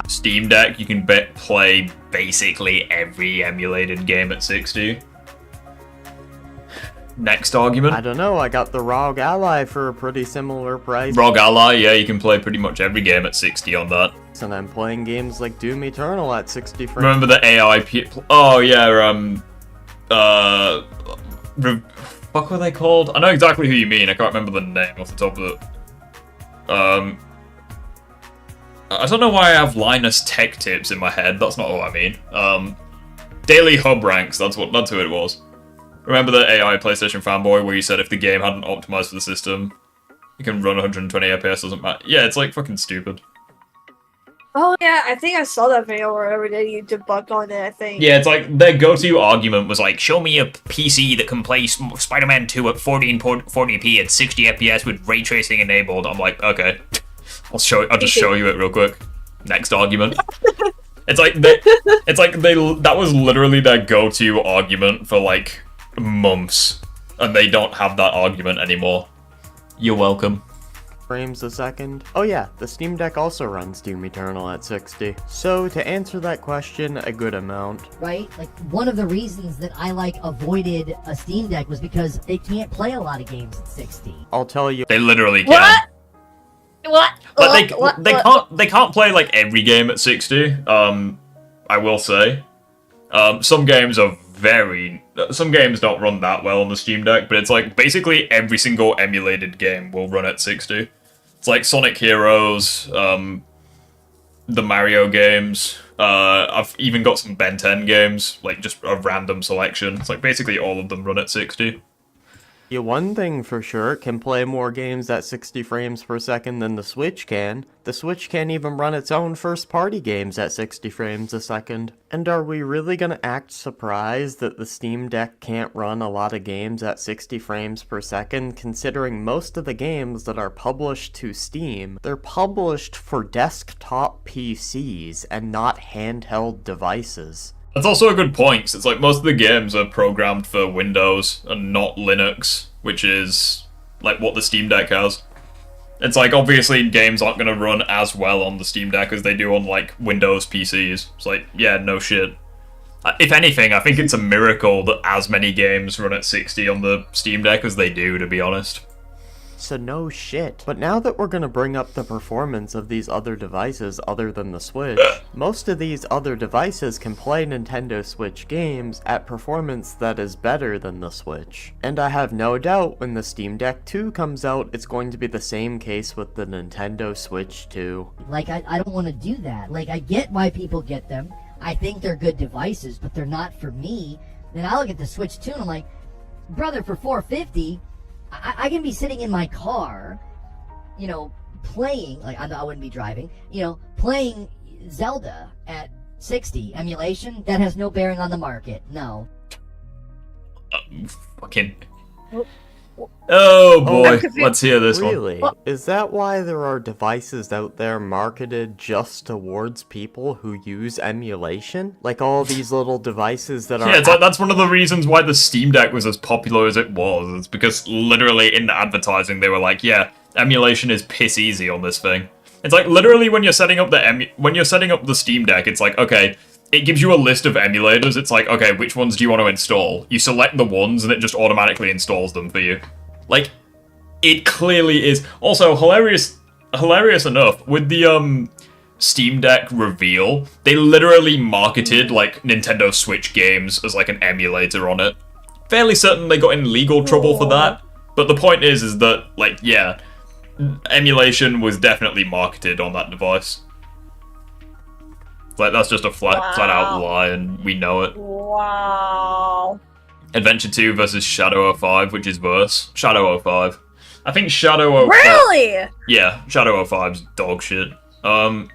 Steam Deck, you can play basically every emulated game at 60. Next argument. I don't know, I got the ROG Ally for a pretty similar price. ROG Ally, yeah, you can play pretty much every game at 60 on that. And I'm playing games like Doom Eternal at 60 frames. Remember the AI oh, yeah, fuck were they called? I know exactly who you mean, I can't remember the name off the top of it. I don't know why I have Linus Tech Tips in my head, that's not what I mean. Daily Hub Ranks, that's who it was. Remember the AI PlayStation fanboy where you said if the game hadn't optimized for the system, you can run 120 FPS, doesn't matter. Yeah, it's like fucking stupid. Oh yeah, I think I saw that video where they debunked on it, I think. Yeah, it's like, their go-to argument was like, show me a PC that can play Spider-Man 2 at 1440p at 60 FPS with ray tracing enabled. I'm like, okay, I'll just show you it real quick. Next argument. It's like that was literally their go-to argument for like months, and they don't have that argument anymore. You're welcome. Frames a second. Oh yeah, the Steam Deck also runs Doom Eternal at 60. So to answer that question, a good amount. Right? Like, one of the reasons that I, avoided a Steam Deck was because it can't play a lot of games at 60. I'll tell you. They literally can. What? Like they can't play like every game at 60. I will say. Some games don't run that well on the Steam Deck, but it's like basically every single emulated game will run at 60. It's like Sonic Heroes, the Mario games. I've even got some Ben 10 games, like just a random selection. It's like basically all of them run at 60. Yeah, one thing for sure, it can play more games at 60 frames per second than the Switch can. The Switch can't even run its own first-party games at 60 frames a second. And are we really gonna act surprised that the Steam Deck can't run a lot of games at 60 frames per second, considering most of the games that are published to Steam, they're published for desktop PCs and not handheld devices? That's also a good point. It's like most of the games are programmed for Windows and not Linux, which is like what the Steam Deck has. It's like obviously games aren't going to run as well on the Steam Deck as they do on like Windows PCs. It's like, yeah, no shit. If anything, I think it's a miracle that as many games run at 60 on the Steam Deck as they do, to be honest. So no shit. But now that we're gonna bring up the performance of these other devices other than the Switch, most of these other devices can play Nintendo Switch games at performance that is better than the Switch. And I have no doubt when the Steam Deck 2 comes out, it's going to be the same case with the Nintendo Switch 2. Like, I don't want to do that. Like, I get why people get them. I think they're good devices, but they're not for me. Then I look at the Switch 2 and I'm like, brother, for $450, I can be sitting in my car, playing, like, I wouldn't be driving, playing Zelda at 60. Emulation, that has no bearing on the market. No. Fucking... Oh boy, let's hear this really? one. Is that why there are devices out there marketed just towards people who use emulation? Like all these little devices that are... Yeah, that's one of the reasons why the Steam Deck was as popular as it was. It's because literally in the advertising they were like, yeah, emulation is piss easy on this thing. It's like literally when you're setting up the Steam Deck, it's like, okay, it gives you a list of emulators. It's like, okay, which ones do you want to install? You select the ones and it just automatically installs them for you. Like, it clearly is. Also, hilarious enough, with the Steam Deck reveal, they literally marketed like Nintendo Switch games as like an emulator on it. Fairly certain they got in legal trouble for that, but the point is that, like, yeah, emulation was definitely marketed on that device. Like, that's just a flat out lie, and we know it. Wow. Adventure 2 versus Shadow 05, which is worse. Shadow 05. I think Shadow 05... Really? Yeah, Shadow 05's dog shit. I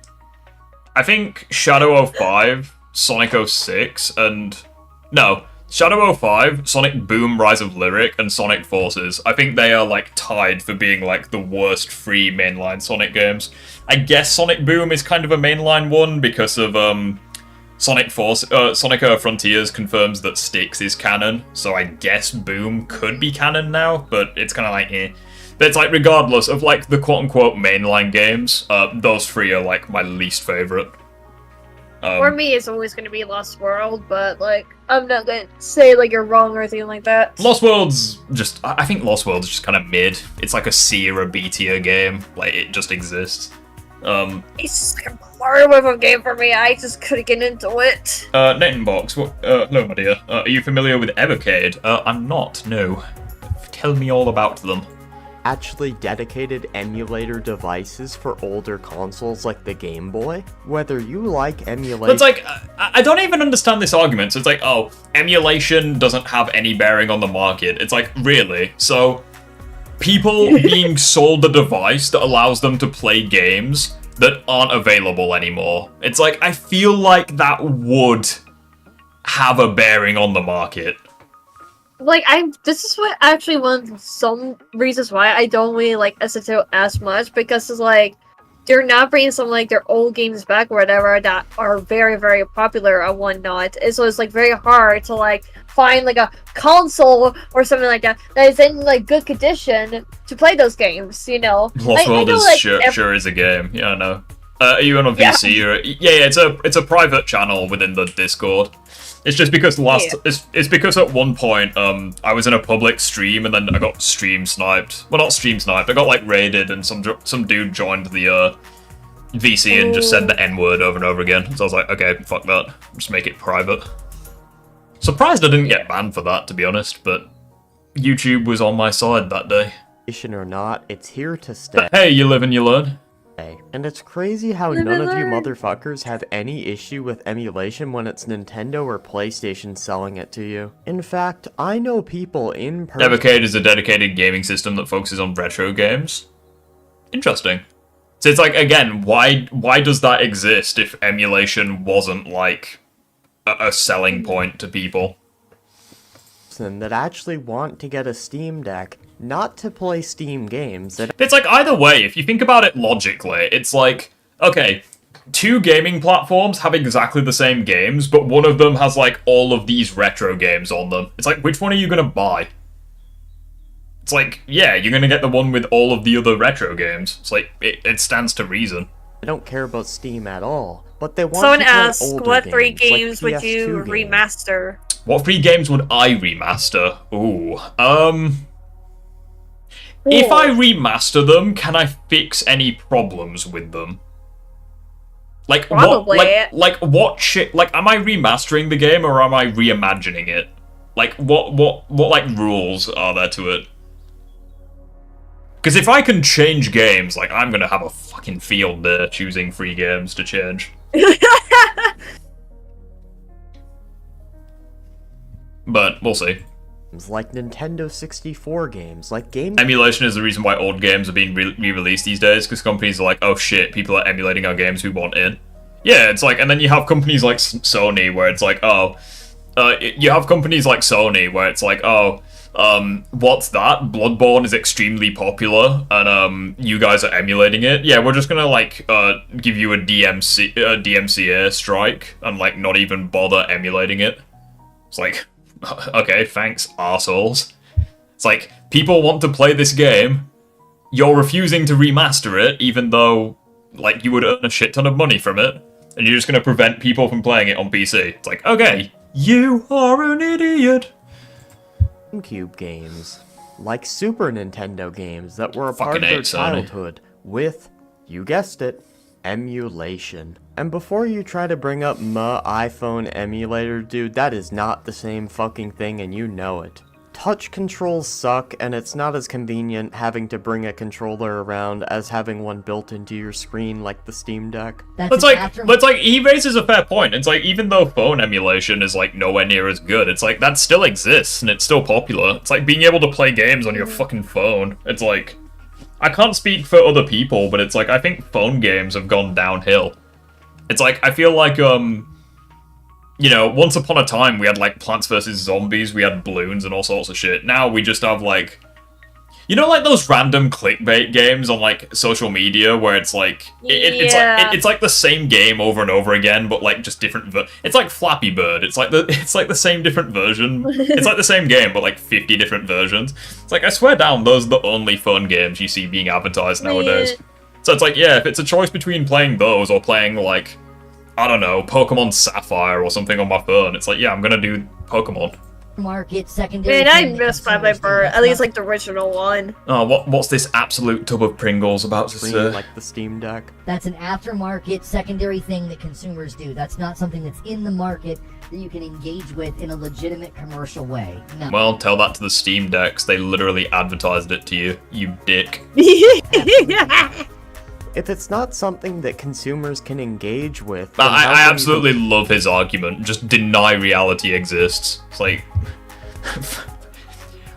think Shadow 05, Sonic 06, and... No, Shadow 05, Sonic Boom Rise of Lyric, and Sonic Forces. I think they are, like, tied for being, like, the worst free mainline Sonic games. I guess Sonic Boom is kind of a mainline one because of, Sonic Frontiers confirms that Styx is canon, so I guess Boom could be canon now, but it's kind of like, eh. But it's like, regardless of, like, the quote-unquote mainline games, those three are, like, my least favorite. For me, it's always going to be Lost World, but, like, I'm not going to say, like, you're wrong or anything like that. Lost World's just... I think Lost World's just kind of mid. It's like a C or a B tier game. Like, it just exists. It's just like a Mario type of game for me. I just couldn't get into it. Nettenbox, hello, my dear. Are you familiar with Evercade? I'm not, no. Tell me all about them. Actually dedicated emulator devices for older consoles like the Game Boy. Whether you like emulation... But it's like, I don't even understand this argument. So it's like, oh, emulation doesn't have any bearing on the market. It's like, really? So, people being sold a device that allows them to play games that aren't available anymore. It's like, I feel like that would have a bearing on the market. Like, this is what actually one of some reasons why I don't really like SSO as much, because it's like, they're not bringing some like their old games back or whatever that are very, very popular or whatnot. And so it's like very hard to like find like a console or something like that is in like good condition to play those games. You know, Lost World know, is like, sure is a game. Yeah, I know. Are you on a VC or yeah? It's a private channel within the Discord. It's just because it's because at one point I was in a public stream and then I got stream sniped. Well, not stream sniped. I got like raided and some dude joined the VC and just said the N-word over and over again. So I was like, okay, fuck that. Just make it private. Surprised I didn't get banned for that, to be honest, but YouTube was on my side that day. Or not, it's here to stay. Hey, you live and you learn. And it's crazy how none of you motherfuckers have any issue with emulation when it's Nintendo or PlayStation selling it to you. In fact, I know people in person— Devocade is a dedicated gaming system that focuses on retro games. Interesting. So it's like, again, why does that exist if emulation wasn't like a selling point to people? That actually want to get a Steam Deck, not to play Steam games. It's like, either way, if you think about it logically, it's like, okay, two gaming platforms have exactly the same games, but one of them has like all of these retro games on them. It's like, which one are you gonna buy? It's like, yeah, you're gonna get the one with all of the other retro games. It's like, it stands to reason. They don't care about Steam at all, but they want Someone to play asked, older what 3 games like would you PS2 games. remaster? What 3 games would I remaster? Ooh, if I remaster them, can I fix any problems with them? Like, Probably. what shit, like, am I remastering the game or am I reimagining it? Like, what like, rules are there to it? Because if I can change games, like, I'm gonna have a fucking field day choosing 3 games to change. But we'll see. Like Nintendo 64 games, like games— Emulation is the reason why old games are being re-released these days, because companies are like, oh shit, people are emulating our games, we want in. Yeah, it's like, and then you have companies like Sony, where it's like, oh, you have companies like Sony, where it's like, oh, what's that? Bloodborne is extremely popular, and you guys are emulating it. Yeah, we're just gonna like give you a DMCA strike, and like not even bother emulating it. It's like, okay, thanks, arseholes. It's like, people want to play this game, you're refusing to remaster it, even though, like, you would earn a shit ton of money from it, and you're just gonna prevent people from playing it on PC. It's like, okay, you are an idiot! GameCube games, like Super Nintendo games that were a Fucking part of their hate Sony. childhood, with, you guessed it, emulation. And before you try to bring up my iPhone emulator, dude, that is not the same fucking thing and you know it. Touch controls suck, and it's not as convenient having to bring a controller around as having one built into your screen like the Steam Deck. It's like, he raises a fair point. It's like, even though phone emulation is like nowhere near as good, it's like, that still exists and it's still popular. It's like being able to play games on your fucking phone. It's like, I can't speak for other people, but it's like, I think phone games have gone downhill. It's like, I feel like, you know, once upon a time we had like Plants vs. Zombies, we had balloons and all sorts of shit. Now we just have like, you know, like those random clickbait games on like social media where it's like, it's like the same game over and over again, but like just different. It's like Flappy Bird. It's like the same different version. It's like the same game, but like 50 different versions. It's like, I swear down, those are the only fun games you see being advertised nowadays. So it's like, yeah, if it's a choice between playing those or playing like, I don't know, Pokemon Sapphire or something on my phone, it's like, yeah, I'm gonna do Pokemon. Market secondary. Man, I miss Fanboy Bird, at least like the original one. Oh, what's this absolute tub of Pringles about to say? Like the Steam Deck. That's an aftermarket secondary thing that consumers do. That's not something that's in the market that you can engage with in a legitimate commercial way. No. Well, tell that to the Steam Decks. They literally advertised it to you, you dick. If it's not something that consumers can engage with... I absolutely love his argument. Just deny reality exists. It's like...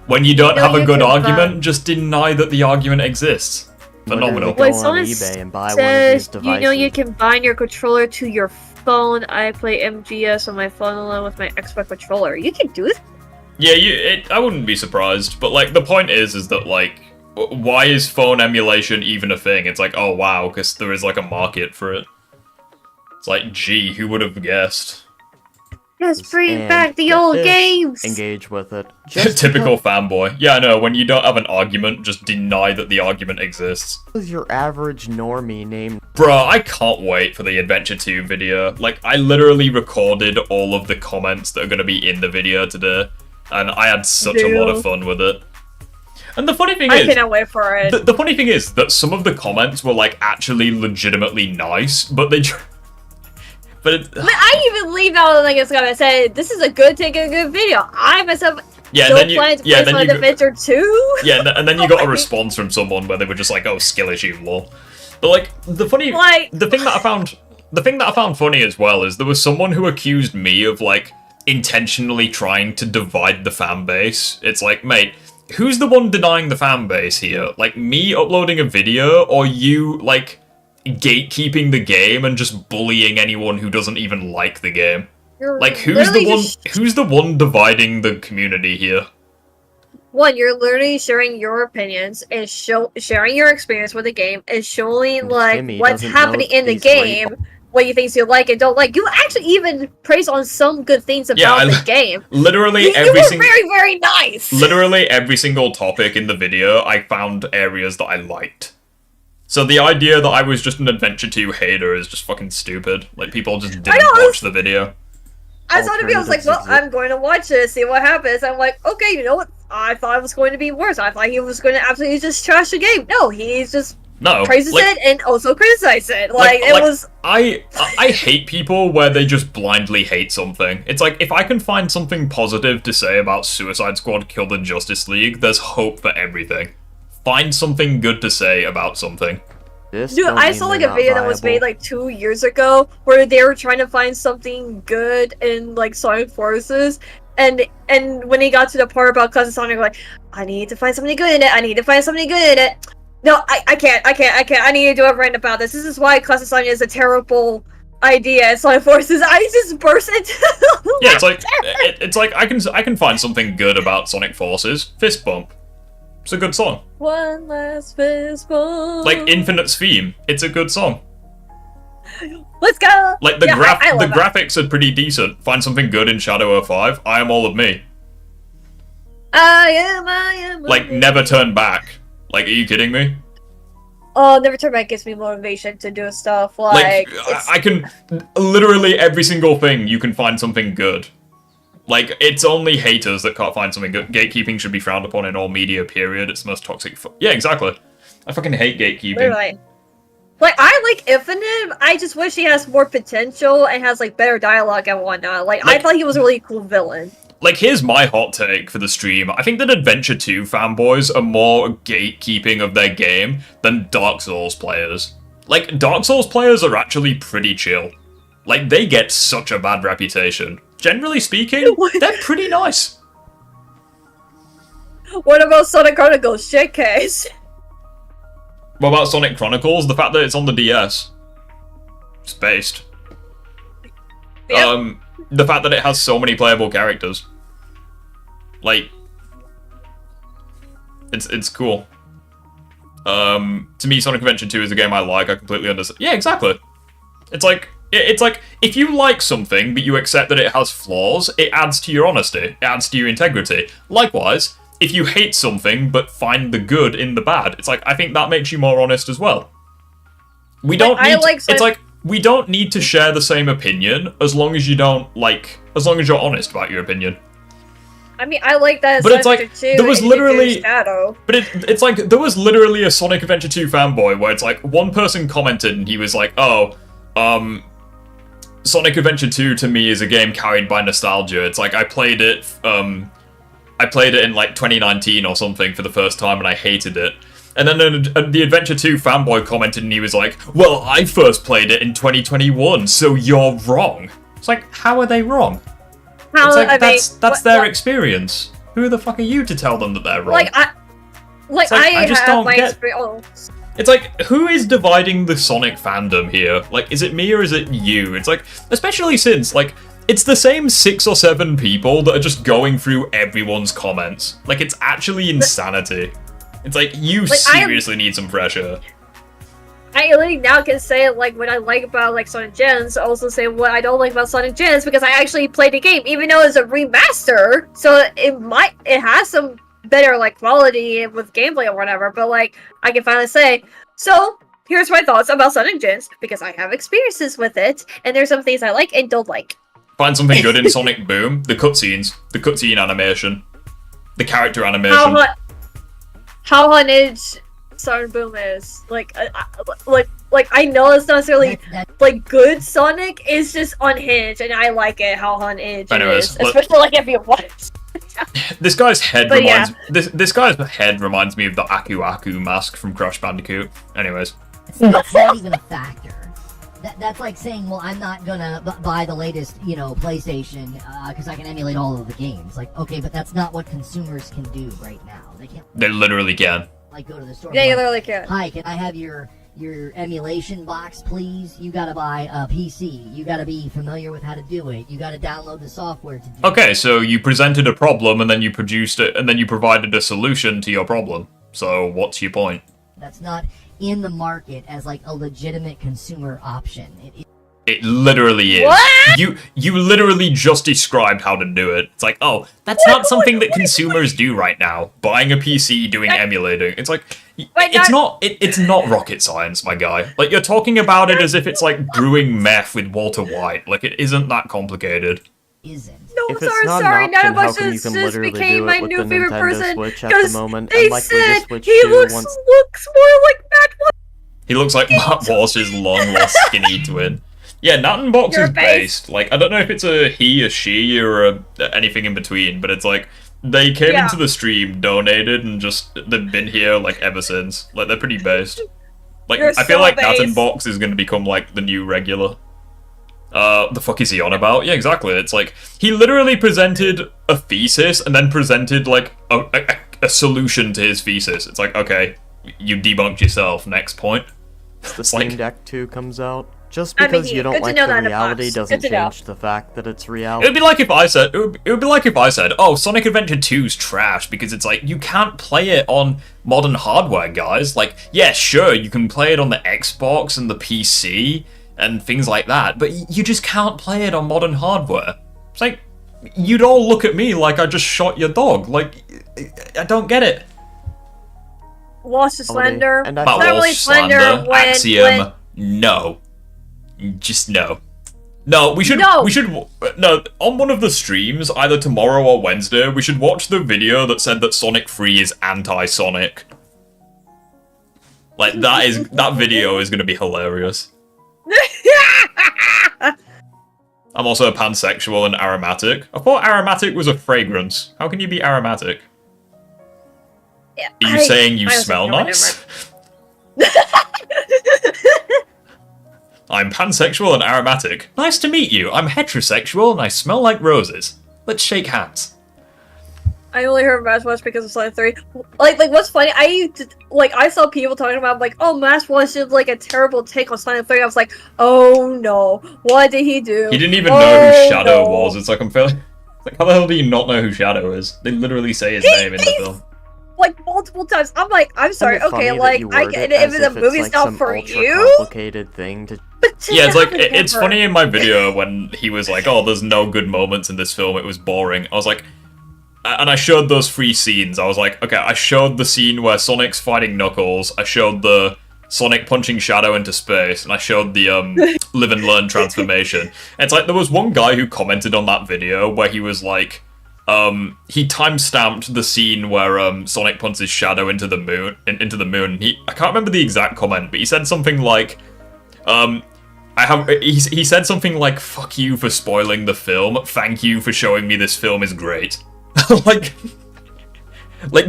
when you don't have a good argument, just deny that the argument exists. Phenomenal. Go on eBay and buy one of these devices. You know you can bind your controller to your phone. I play MGS on my phone along with my Xbox controller. You can do it. Yeah, I wouldn't be surprised. But, like, the point is that, like, why is phone emulation even a thing? It's like, oh wow, because there is like a market for it. It's like, gee, who would have guessed? Just bring And back the get old this, games. Engage with it. Typical fanboy. Yeah, I know, when you don't have an argument, just deny that the argument exists. Is your average normie named? Bruh, I can't wait for the Adventure 2 video. Like, I literally recorded all of the comments that are going to be in the video today, and I had such a lot of fun with it. And the funny thing is, I cannot wait for it. the funny thing is that some of the comments were like actually legitimately nice, but they but it, I even leave out like it's gonna say this is a good take and a good video. I myself yeah, still then you, planning to yeah, play then some you Adventure 2. yeah, and then you got a response from someone where they were just like, "Oh, skill issue, lol." But like the thing that I found funny as well is there was someone who accused me of like intentionally trying to divide the fan base. It's like, mate, who's the one denying the fan base here? Like, me uploading a video, or you, like, gatekeeping the game and just bullying anyone who doesn't even like the game? Like, who's the one dividing the community here? One, you're literally sharing your opinions and sharing your experience with the game and showing, like, Timmy what's doesn't happening know in the these game, what you think you like and don't like. You actually even praise on some good things about the game. Literally you every were single... very, very nice! Literally every single topic in the video, I found areas that I liked. So the idea that I was just an Adventure 2 hater is just fucking stupid. Like, people just didn't watch the video. I saw the video, I was like, well, I'm going to watch it, see what happens. I'm like, okay, you know what? I thought it was going to be worse. I thought he was going to absolutely just trash the game. No, he's just praises it and also criticizes it. I hate people where they just blindly hate something. It's like, if I can find something positive to say about Suicide Squad Kill the Justice League, there's hope for everything. Find something good to say about something. Dude, I saw like a video that was made like 2 years ago where they were trying to find something good in like Sonic Forces, and when they got to the part about Classic Sonic, like, I need to find something good in it. I need to find something good in it. No, I can't. I need to do a rant about this. This is why Classic Sonic is a terrible idea in Sonic Forces. I just burst into yeah, it's like I can find something good about Sonic Forces. Fist Bump. It's a good song. One last fist bump. Like Infinite's theme, it's a good song. Let's go. Like the graphics are pretty decent. Find something good in Shadow 05. I Am All of Me. I am. Like Never Turn Back. Like, are you kidding me? Oh, Never Turn Back gives me motivation to do stuff. Like I can literally every single thing you can find something good. Like, it's only haters that can't find something good. Gatekeeping should be frowned upon in all media, period. It's the most toxic... Yeah, exactly. I fucking hate gatekeeping. Literally. Like, I like Infinite, I just wish he has more potential and has, like, better dialogue and whatnot. Like, I thought he was a really cool villain. Like, here's my hot take for the stream. I think that Adventure 2 fanboys are more gatekeeping of their game than Dark Souls players. Like, Dark Souls players are actually pretty chill. Like, they get such a bad reputation. Generally speaking, they're pretty nice. What about Sonic Chronicles? Shitcase. What about Sonic Chronicles? The fact that it's on the DS. It's based. Yep. The fact that it has so many playable characters. Like, it's cool. To me, Sonic Adventure 2 is a game I like. I completely understand. Yeah, exactly. It's like, if you like something, but you accept that it has flaws, it adds to your honesty. It adds to your integrity. Likewise, if you hate something, but find the good in the bad, it's like, I think that makes you more honest as well. We don't need it's like, we don't need to share the same opinion, as long as you don't, like, as long as you're honest about your opinion. I mean, I like that. But it's like, there was literally... Shadow. But it's like, there was literally a Sonic Adventure 2 fanboy, where it's like, one person commented, and he was like, oh, Sonic Adventure 2 to me is a game carried by nostalgia. It's like, I played it in like 2019 or something for the first time and I hated it. And then the Adventure 2 fanboy commented and he was like, well, I first played it in 2021, so you're wrong. It's like, how are they wrong? It's like, that's their experience. Who the fuck are you to tell them that they're wrong? I just don't get... It's like, who is dividing the Sonic fandom here? Like, is it me or is it you? It's like, especially since, like, it's the same 6 or 7 people that are just going through everyone's comments. Like, it's actually insanity. It's like, you Like, seriously need some fresh air. I really now can say like what I like about like Sonic Gens, also say what I don't like about Sonic Gens because I actually played the game, even though it's a remaster. So it has some better like quality with gameplay or whatever. But like I can finally say, so here's my thoughts about Sonic Gens because I have experiences with it, and there's some things I like and don't like. Find something good in Sonic Boom. The cutscenes, the cutscene animation, the character animation. How unhinged Sonic Boom is like I know it's not necessarily like good Sonic. It's just unhinged, and I like it how unhinged it is, especially like if you watch. This guy's head But reminds this guy's head reminds me of the Aku Aku mask from Crash Bandicoot. Anyways, That's not even a factor. That's like saying, well, I'm not gonna buy the latest, PlayStation because I can emulate all of the games. Like, okay, but that's not what consumers can do right now. They can't. They literally can. Like, go to the store. Yeah, you literally can. Hi, can I have your emulation box, please? You gotta buy a PC. You gotta be familiar with how to do it. You gotta download the software to do it. Okay, so you presented a problem and then you produced it and then you provided a solution to your problem. So what's your point? That's not in the market as like a legitimate consumer option. It literally is. What? You literally just described how to do it. It's like, oh, that's not something that consumers do right now. Buying a PC, doing emulating. It's like, it's not rocket science, my guy. Like, you're talking about it as if it's like brewing meth with Walter White. Like, it isn't that complicated. No, If it's sorry, not sorry. an None of option, how us come you just can literally became do my it with new the favorite Nintendo person Switch at the because moment? they Unlikely the said Switch he 2 looks more like Matt. He looks like Matt Walsh's long-lost skinny twin. Yeah, Nattenbox You're is based. Like, I don't know if it's a he, a she, or anything in between, but it's like, they came into the stream, donated, and just, they've been here, like, ever since. Like, they're pretty based. Like, You're I feel so like based. Nattenbox is gonna become, like, the new regular. The fuck is he on about? Yeah, exactly. It's like, he literally presented a thesis, and then presented, like, a solution to his thesis. It's like, okay, you debunked yourself, next point. The Steam Deck 2 comes out. Just I mean, because you don't good to like know the that in reality box. doesn't Good to know. change the fact that it's reality. It would be like if I said, oh, Sonic Adventure 2's trash, because it's like, you can't play it on modern hardware, guys. Like, yeah, sure, you can play it on the Xbox and the PC and things like that, but you just can't play it on modern hardware. It's like, you'd all look at me like I just shot your dog. Like, I don't get it. Walsh is slender. And It's not really slender when Axiom, no. Just no. No, we should, on one of the streams, either tomorrow or Wednesday, we should watch the video that said that Sonic 3 is anti-Sonic. Like, that video is gonna be hilarious. I'm also pansexual and aromatic. I thought aromatic was a fragrance. How can you be aromatic? Yeah, Are you saying you smell nice? I'm pansexual and aromatic. Nice to meet you. I'm heterosexual and I smell like roses. Let's shake hands. I only heard Mass Watch because of Sonic 3. Like what's funny, I saw people talking about like, oh, Mass Watch is like a terrible take on Sonic 3. I was like, oh no, what did he do? He didn't even know who Shadow was. It's like, I'm feeling like, how the hell do you not know who Shadow is? They literally say his name in the film. Like multiple times. I'm like, I'm sorry, okay, like I get it if the movie's not for you. Complicated thing to. Yeah, it's like, it's funny in my video when he was like, oh, there's no good moments in this film, it was boring. I was like, and I showed those 3 scenes. I was like, okay, I showed the scene where Sonic's fighting Knuckles, I showed the Sonic punching Shadow into space, and I showed the live and learn transformation. And it's like, there was one guy who commented on that video where he was like, he time-stamped the scene where Sonic punches Shadow into the moon. I can't remember the exact comment, but he said something like, he said something like, fuck you for spoiling the film, thank you for showing me this film is great. like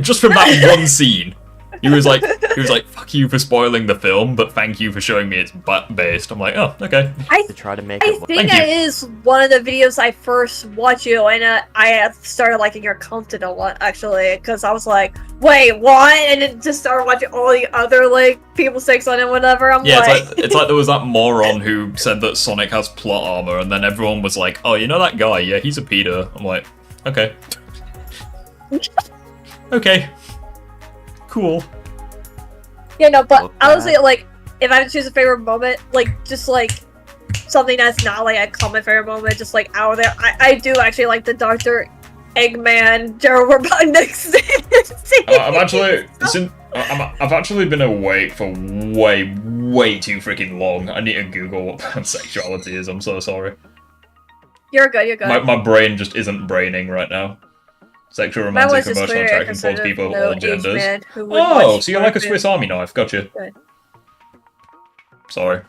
just from that one scene, he was like, fuck you for spoiling the film, but thank you for showing me it's based. I'm like, oh, okay. I think it is one of the videos I first watched you, and I started liking your content a lot, actually, because I was like, wait, what? And then just started watching all the other, like, people's takes on it, whatever. It's like there was that moron who said that Sonic has plot armor, and then everyone was like, oh, you know that guy? Yeah, he's a pedo. I'm like, okay. Okay. cool. Yeah, no, but honestly, like, if I had to choose a favorite moment, like, just like something that's not like a common favorite moment, just like out of there, I do actually like the Dr. Eggman Gerald Robotnik scene. I've actually been awake for way too freaking long. I need to Google what pansexuality is. I'm so sorry. You're good. You're good. My brain just isn't braining right now. Sexual, romantic, emotional attraction towards people of all genders. Oh, so you're like a Swiss Army knife. Gotcha. Good. Sorry.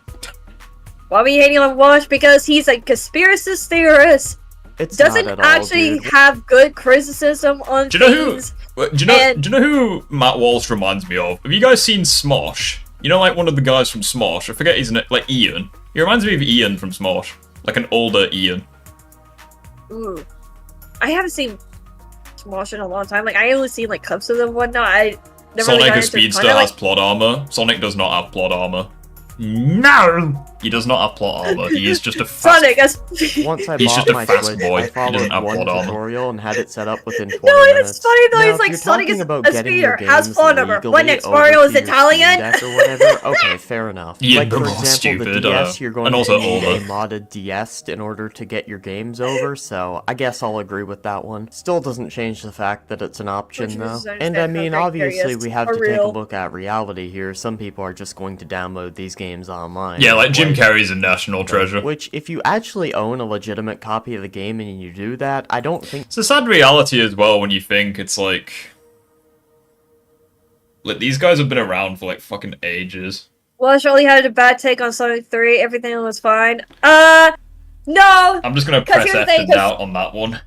Why are we hating on Wash? Because he's a conspiracy theorist. Doesn't actually have good criticism on things. Do you know who Matt Walsh reminds me of? Have you guys seen Smosh? You know, like one of the guys from Smosh. I forget his name. Like Ian. He reminds me of Ian from Smosh. Like an older Ian. Ooh. I haven't seen Smosh in a long time. Like, I only seen like clips of them and whatnot. I never Sonic, really a speedster, has plot armor. Sonic does not have plot armor. No! He does not have plot armor. He is just a fast... Sonic, Once I he's bought just a my fast Switch, boy. I He followed doesn't have one plot armor. tutorial and had it set up within 20 No, minutes. it's funny though. Now, He's if like you're Sonic talking is about a getting speeder, your has games phone number. What legally next? over Mario to is your Italian. Steam Deck or whatever, okay, fair enough. Yeah, Like, but for more example, stupid, the DS, you're going and to also need older. a modded DS in order to get your games over, so I guess I'll agree with that one. Still doesn't change the fact that it's an option, though. And I mean, obviously, we have to take a look at reality here. Some people are just going to download these games online. Yeah, like Jim Carrey's a national treasure. Which, if you actually own a legitimate copy of the game and you do that, I don't think... It's a sad reality as well when you think it's like these guys have been around for like fucking ages. Well, Shirley had a bad take on Sonic 3. Everything was fine. No! I'm just gonna press F to doubt on that one.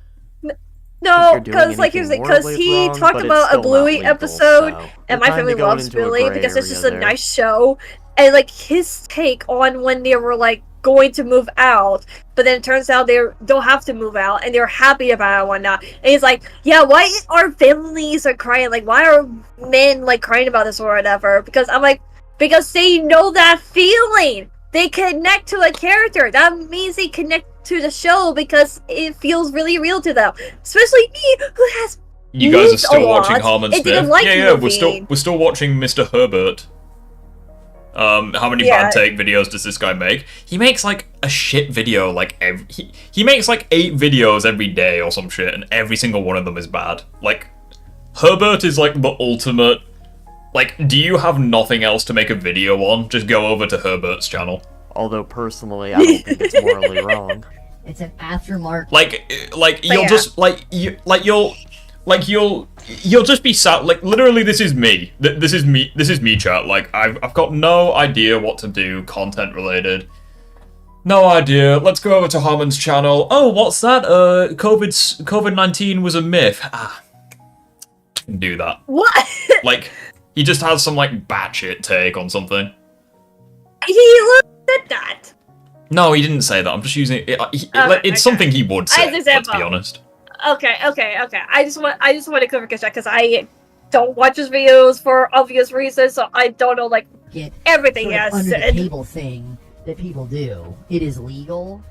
No, because like here's because he talked about a Bluey episode, and my family loves Bluey because it's just a nice show. And like his take on when they were like going to move out, but then it turns out they don't have to move out, and they're happy about it and whatnot. And he's like, yeah, why are families are crying? Like, why are men like crying about this or whatever? Because I'm like, because they know that feeling. They connect to a character. That means they connect to the show because it feels really real to them. Especially me, who has You guys are still watching Harmon and Smith? didn't like Yeah, moving. we're still watching Mr. Herbert. How many bad take videos does this guy make? He makes like a shit video like he makes like 8 videos every day or some shit, and every single one of them is bad. Like Herbert is like the ultimate. Like, do you have nothing else to make a video on? Just go over to Herbert's channel. Although personally, I don't think it's morally wrong. It's an aftermarket. Like you'll just you'll just be sat like literally. This is me. This is me, chat. Like I've got no idea what to do content related. No idea. Let's go over to Harmon's channel. Oh, what's that? COVID-19 was a myth. Ah, do that. What? Like he just has some like batshit take on something. He looked at that. No, he didn't say that. I'm just using it. It's something he would say. Let's be honest. Okay. I just want to clarification because I don't watch his videos for obvious reasons, so I don't know like everything he has under said. the table thing that people do. It is legal.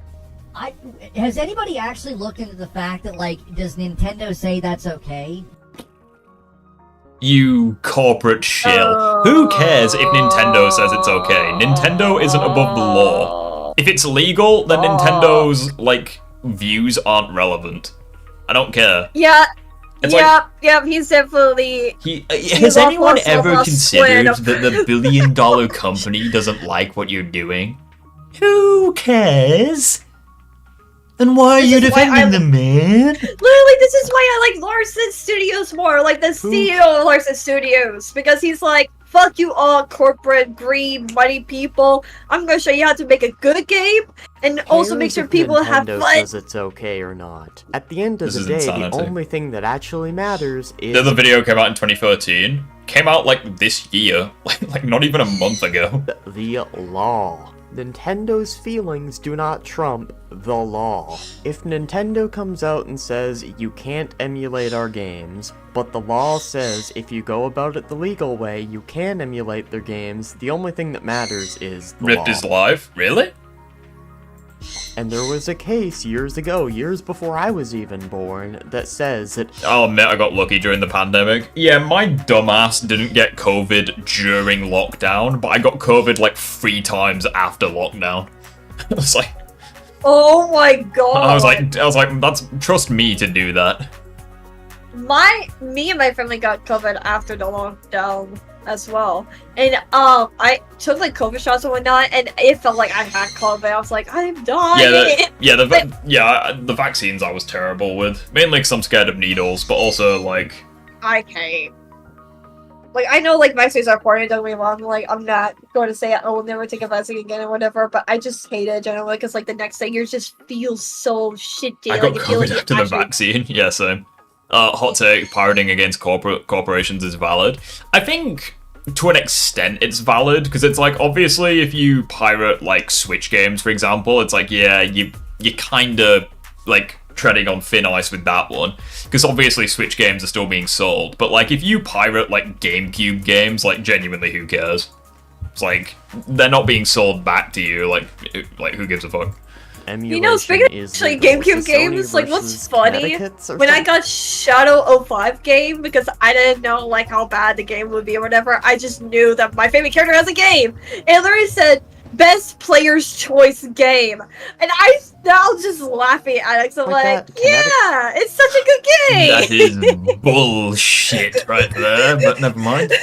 Has anybody actually looked into the fact that like does Nintendo say that's okay? You corporate shill. Who cares if Nintendo says it's okay? Nintendo isn't above the law. If it's legal, then Nintendo's like views aren't relevant. I don't care. Yeah. It's He's definitely. Has anyone ever considered that the billion-dollar company doesn't like what you're doing? Who cares? Then why are you defending them, man? Literally, this is why I like Larson Studios more, like the CEO of Larson Studios, because he's like, fuck you all corporate, greed, money people. I'm gonna show you how to make a good game, and also make sure people have Nintendo fun. says it's okay or not. At the end of the day, the only thing that actually matters is... The other video came out in 2013. Came out like this year, like not even a month ago. The law. Nintendo's feelings do not trump the law. If Nintendo comes out and says you can't emulate our games, but the law says if you go about it the legal way, you can emulate their games, the only thing that matters is the law. Rift is live? Really? And there was a case years ago, years before I was even born, that says that— I'll admit I got lucky during the pandemic. Yeah, my dumbass didn't get COVID during lockdown, but I got COVID like 3 times after lockdown. I was like, Oh my god. I was like, that's, trust me to do that. Me and my family got COVID after the lockdown as well, and I took like COVID shots and whatnot, and it felt like I had COVID. I was like, I'm dying. The vaccines I was terrible with. Mainly because I'm scared of needles, but also like I can't. Like, I know like vaccines are important. Don't get me wrong. Like, I'm not going to say I will never take a vaccine again or whatever, but I just hate it generally because like the next day you just feel so shitty. I got like, COVID after the vaccine. Yeah, same. Hot take, pirating against corporations is valid. I think, to an extent, it's valid, because it's like, obviously, if you pirate, like, Switch games, for example, it's like, yeah, you kinda, like, treading on thin ice with that one, because obviously Switch games are still being sold, but, like, if you pirate, like, GameCube games, like, genuinely, who cares? It's like, they're not being sold back to you, like who gives a fuck? You know, speaking of actually GameCube games, like what's funny, when I got Shoutout 05 game, because I didn't know like how bad the game would be or whatever, I just knew that my favorite character has a game. It literally said, best player's choice game. And I now just laughing at it, so like yeah, it's such a good game! That is bullshit right there, but never mind. Right?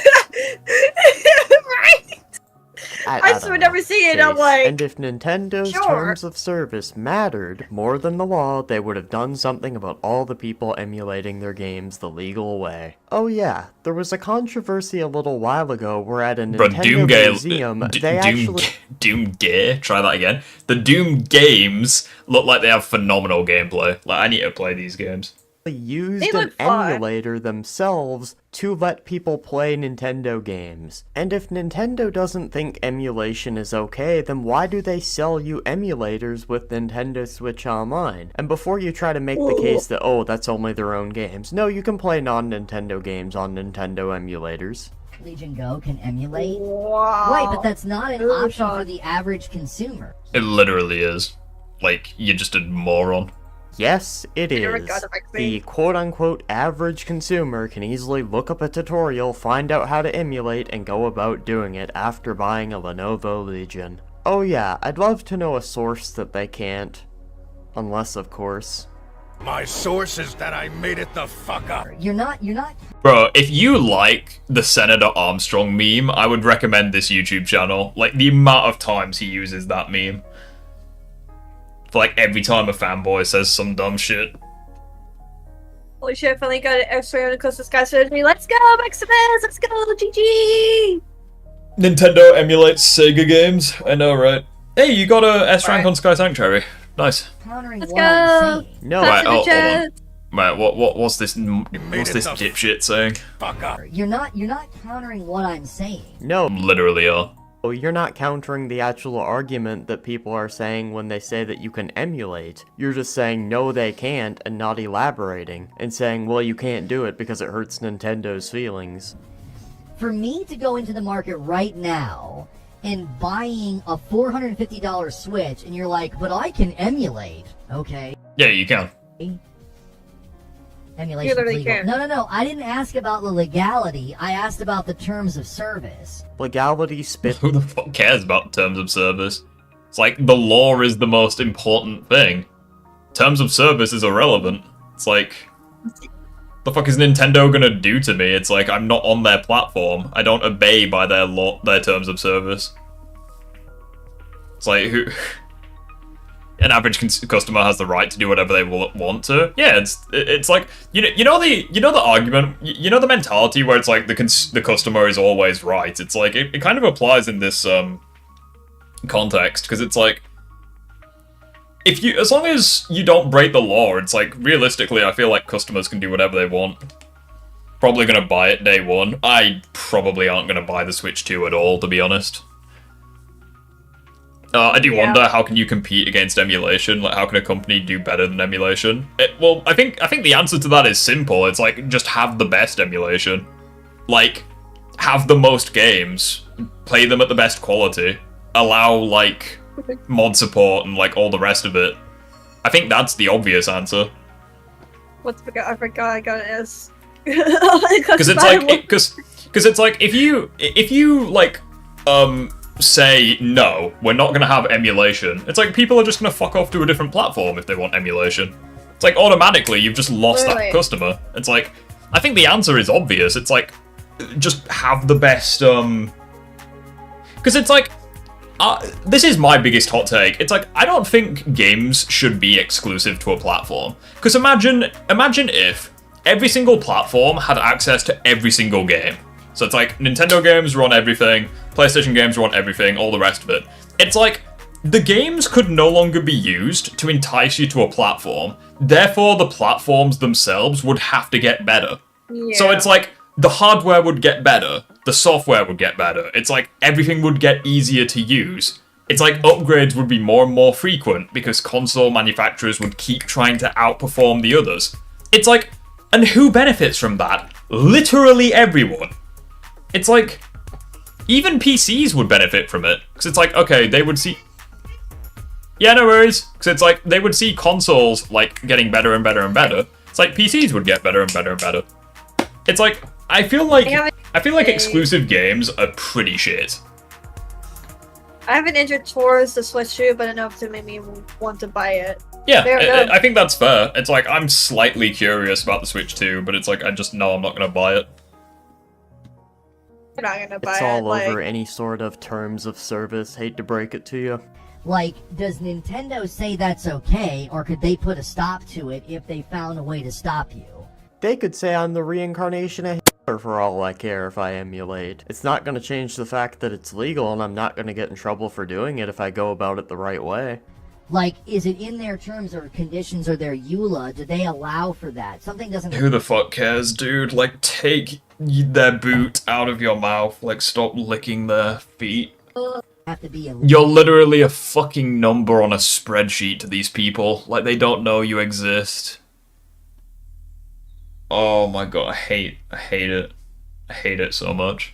I just would never see it. I'm like, and if Nintendo's terms of service mattered more than the law, they would have done something about all the people emulating their games the legal way. Oh yeah, there was a controversy a little while ago where at a Nintendo museum, they actually— Doom Gear? Try that again. The Doom games look like they have phenomenal gameplay. Like, I need to play these games. Used an emulator themselves to let people play Nintendo games. And if Nintendo doesn't think emulation is okay, then why do they sell you emulators with Nintendo Switch Online? And before you try to make the case that, oh, that's only their own games, no, you can play non-Nintendo games on Nintendo emulators. Legion Go can emulate? Wow. Wait, but that's not an option for the average consumer. It literally is. Like, you're just a moron. Yes, it is. The quote-unquote average consumer can easily look up a tutorial, find out how to emulate, and go about doing it after buying a Lenovo Legion. Oh yeah, I'd love to know a source that they can't. Unless, of course. My source is that I made it the fuck up. You're not... Bro, if you like the Senator Armstrong meme, I would recommend this YouTube channel. Like, the amount of times he uses that meme. For like every time a fanboy says some dumb shit. Holy shit, I finally got an X-ray on the closest guy surgery. Let's go, Maximus! Let's go, GG! Nintendo emulates Sega games. I know, right? Hey, you got a S rank on Sky Sanctuary. Nice. Let's go! No, right, hold on. Right, what's this dipshit saying? Fuck up. You're not countering what I'm saying. No. Literally are. Oh, you're not countering the actual argument that people are saying when they say that you can emulate. You're just saying no they can't and not elaborating, and saying well you can't do it because it hurts Nintendo's feelings. For me to go into the market right now and buying a $450 Switch and you're like, but I can emulate, okay? Yeah, you can. Emulation legal. No, I didn't ask about the legality, I asked about the terms of service. Legality spit. Who the fuck cares about terms of service? It's like, the law is the most important thing. Terms of service is irrelevant. It's like, the fuck is Nintendo gonna do to me? It's like, I'm not on their platform. I don't obey by their terms of service. It's like, who... An average customer has the right to do whatever they want to. Yeah, it's like, you know the argument, you know the mentality where it's like the customer is always right. It's like it kind of applies in this context, because it's like, as long as you don't break the law, it's like, realistically I feel like customers can do whatever they want. Probably gonna buy it day one. I probably aren't gonna buy the Switch 2 at all, to be honest. I do wonder, how can you compete against emulation? Like, how can a company do better than emulation? Well, I think the answer to that is simple. It's like, just have the best emulation. Like, have the most games, play them at the best quality, allow, like, mod support and like all the rest of it. I think that's the obvious answer. I forgot I got an S. Because it's like, because it's like if you like say no, we're not gonna have emulation. It's like people are just gonna fuck off to a different platform if they want emulation. It's like automatically you've just lost that customer. It's like I think the answer is obvious. It's like just have the best because it's like this is my biggest hot take. It's like I don't think games should be exclusive to a platform. Because imagine if every single platform had access to every single game. So it's like Nintendo games run everything, PlayStation games run everything, all the rest of it. It's like the games could no longer be used to entice you to a platform. Therefore, the platforms themselves would have to get better. Yeah. So it's like the hardware would get better, the software would get better. It's like everything would get easier to use. It's like upgrades would be more and more frequent because console manufacturers would keep trying to outperform the others. It's like, and who benefits from that? Literally everyone. It's like, even PCs would benefit from it. Because it's like, okay, they would see... Yeah, no worries. Because it's like, they would see consoles, like, getting better and better and better. It's like, PCs would get better and better and better. It's like, I feel like exclusive games are pretty shit. I haven't entered towards the Switch 2, but enough to make me want to buy it. Yeah, I think that's fair. It's like, I'm slightly curious about the Switch 2, but it's like, I just know I'm not going to buy it. I'm not going to buy It's it. all over any sort of terms of service, hate to break it to you. Like, does Nintendo say that's okay, or could they put a stop to it if they found a way to stop you? They could say I'm the reincarnation of Hitler for all I care if I emulate. It's not going to change the fact that it's legal and I'm not going to get in trouble for doing it if I go about it the right way. Like, is it in their terms or conditions or their EULA? Do they allow for that? Something doesn't... Who the fuck cares, dude? Like, take their boot out of your mouth. Like, stop licking their feet. Have to be You're literally a fucking number on a spreadsheet to these people. Like, they don't know you exist. Oh my god, I hate it. I hate it so much.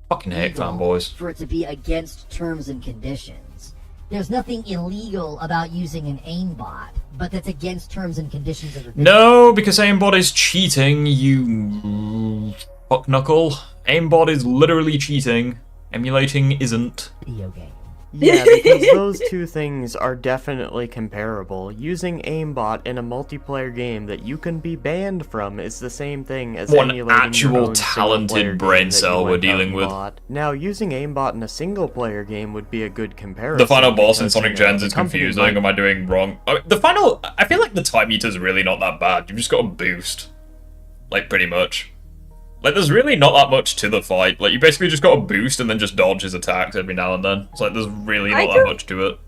Fucking hate fanboys. for it to be against terms and conditions. There's nothing illegal about using an aimbot, but that's against terms and conditions of the No, because aimbot is cheating, you fuck knuckle. Aimbot is literally cheating. Emulating isn't. Video game. Yeah, because those two things are definitely comparable. Using aimbot in a multiplayer game that you can be banned from is the same thing as One emulating your actual own talented single-player brain game that cell you we're went out dealing and with. bought. Now, using aimbot in a single-player game would be a good comparison. The final boss in because, Sonic Gens is confusing. Am I doing wrong? I feel like the time meter's really not that bad. You've just got a boost. Like, pretty much. Like, there's really not that much to the fight. Like, you basically just got a boost and then just dodge his attacks every now and then. It's like, there's really not that much to it.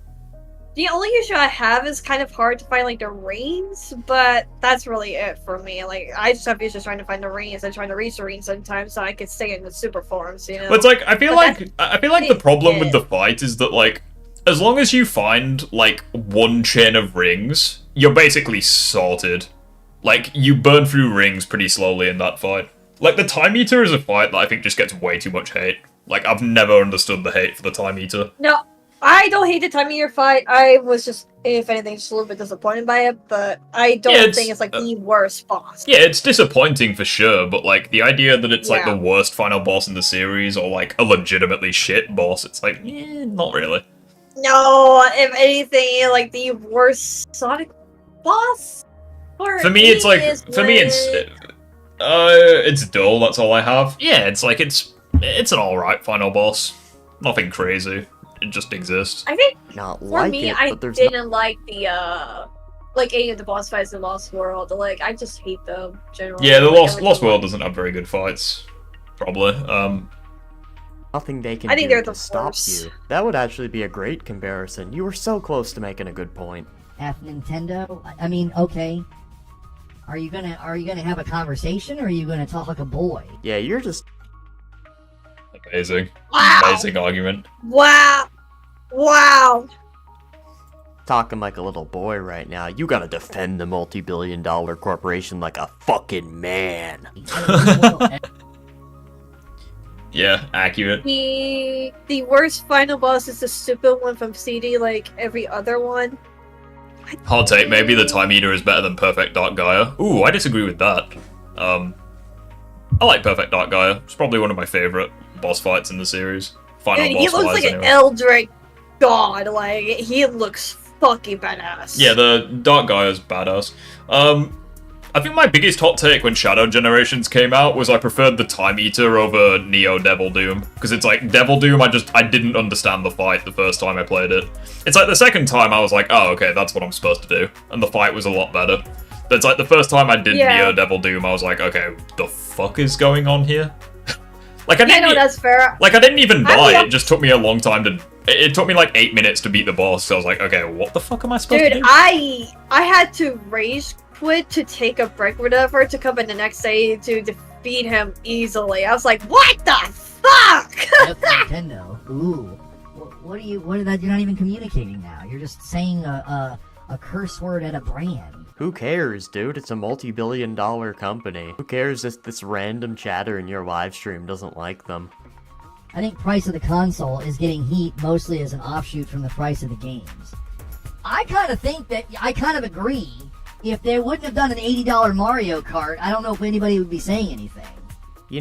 The only issue I have is kind of hard to find, like, the rings, but that's really it for me. Like, I just have issues trying to find the rings and trying to reach the rings sometimes so I could stay in the super forms, you know? But it's like, I feel like the problem with the fight is that, like, as long as you find, like, one chain of rings, you're basically sorted. Like, you burn through rings pretty slowly in that fight. Like, the time eater is a fight that I think just gets way too much hate. Like, I've never understood the hate for the time eater. No, I don't hate the time of your fight. I was just, if anything, just a little bit disappointed by it, but I don't think it's, like, the worst boss. Yeah, it's disappointing for sure, but, like, the idea that it's, like, the worst final boss in the series, or, like, a legitimately shit boss, it's like, not really. No, if anything, like, the worst Sonic boss? For me, it's, like, it's dull, that's all I have. Yeah, it's like, it's an alright final boss. Nothing crazy. It just exists. I think, Not for like me, it, I but there's didn't like the, like, any of the boss fights in Lost World. Like, I just hate them, generally. Yeah, the like, Lost World doesn't have very good fights. Probably. Nothing they can I think do they're to the stop worst. you. That would actually be a great comparison. You were so close to making a good point. F Nintendo? I mean, okay. Are you gonna have a conversation, or are you gonna talk like a boy? Yeah, you're just... Amazing. Wow. Amazing argument. Wow! Wow! talking like a little boy right now. You gotta defend the multi-billion-dollar corporation like a fucking man. Yeah, accurate. The worst final boss is the stupid one from CD, like every other one. Hot take, maybe the Time Eater is better than Perfect Dark Gaia. Ooh, I disagree with that. I like Perfect Dark Gaia. It's probably one of my favorite boss fights in the series. Final Dude, boss he looks wise, like anyway. an Eldritch god. Like, he looks fucking badass. Yeah, the Dark Gaia's badass. I think my biggest hot take when Shadow Generations came out was I preferred the Time Eater over Neo Devil Doom. Because it's like, Devil Doom, I didn't understand the fight the first time I played it. It's like the second time I was like, oh, okay, that's what I'm supposed to do. And the fight was a lot better. But it's like the first time I did Neo Devil Doom, I was like, okay, the fuck is going on here? Like, I didn't that's fair. Like, I didn't even die, it just took me a long time to... It took me like 8 minutes to beat the boss, so I was like, okay, what the fuck am I supposed to do? Dude, I had to rage quit to take a break or whatever to come in the next day to defeat him easily. I was like, what the fuck? That's Nintendo. Ooh. What are that? You're not even communicating now. You're just saying a curse word at a brand. Who cares, dude? It's a multi-billion-dollar company. Who cares if this random chatter in your live stream doesn't like them? I think price of the console is getting heat mostly as an offshoot from the price of the games. I kind of agree. If they wouldn't have done an $80 Mario Kart, I don't know if anybody would be saying anything.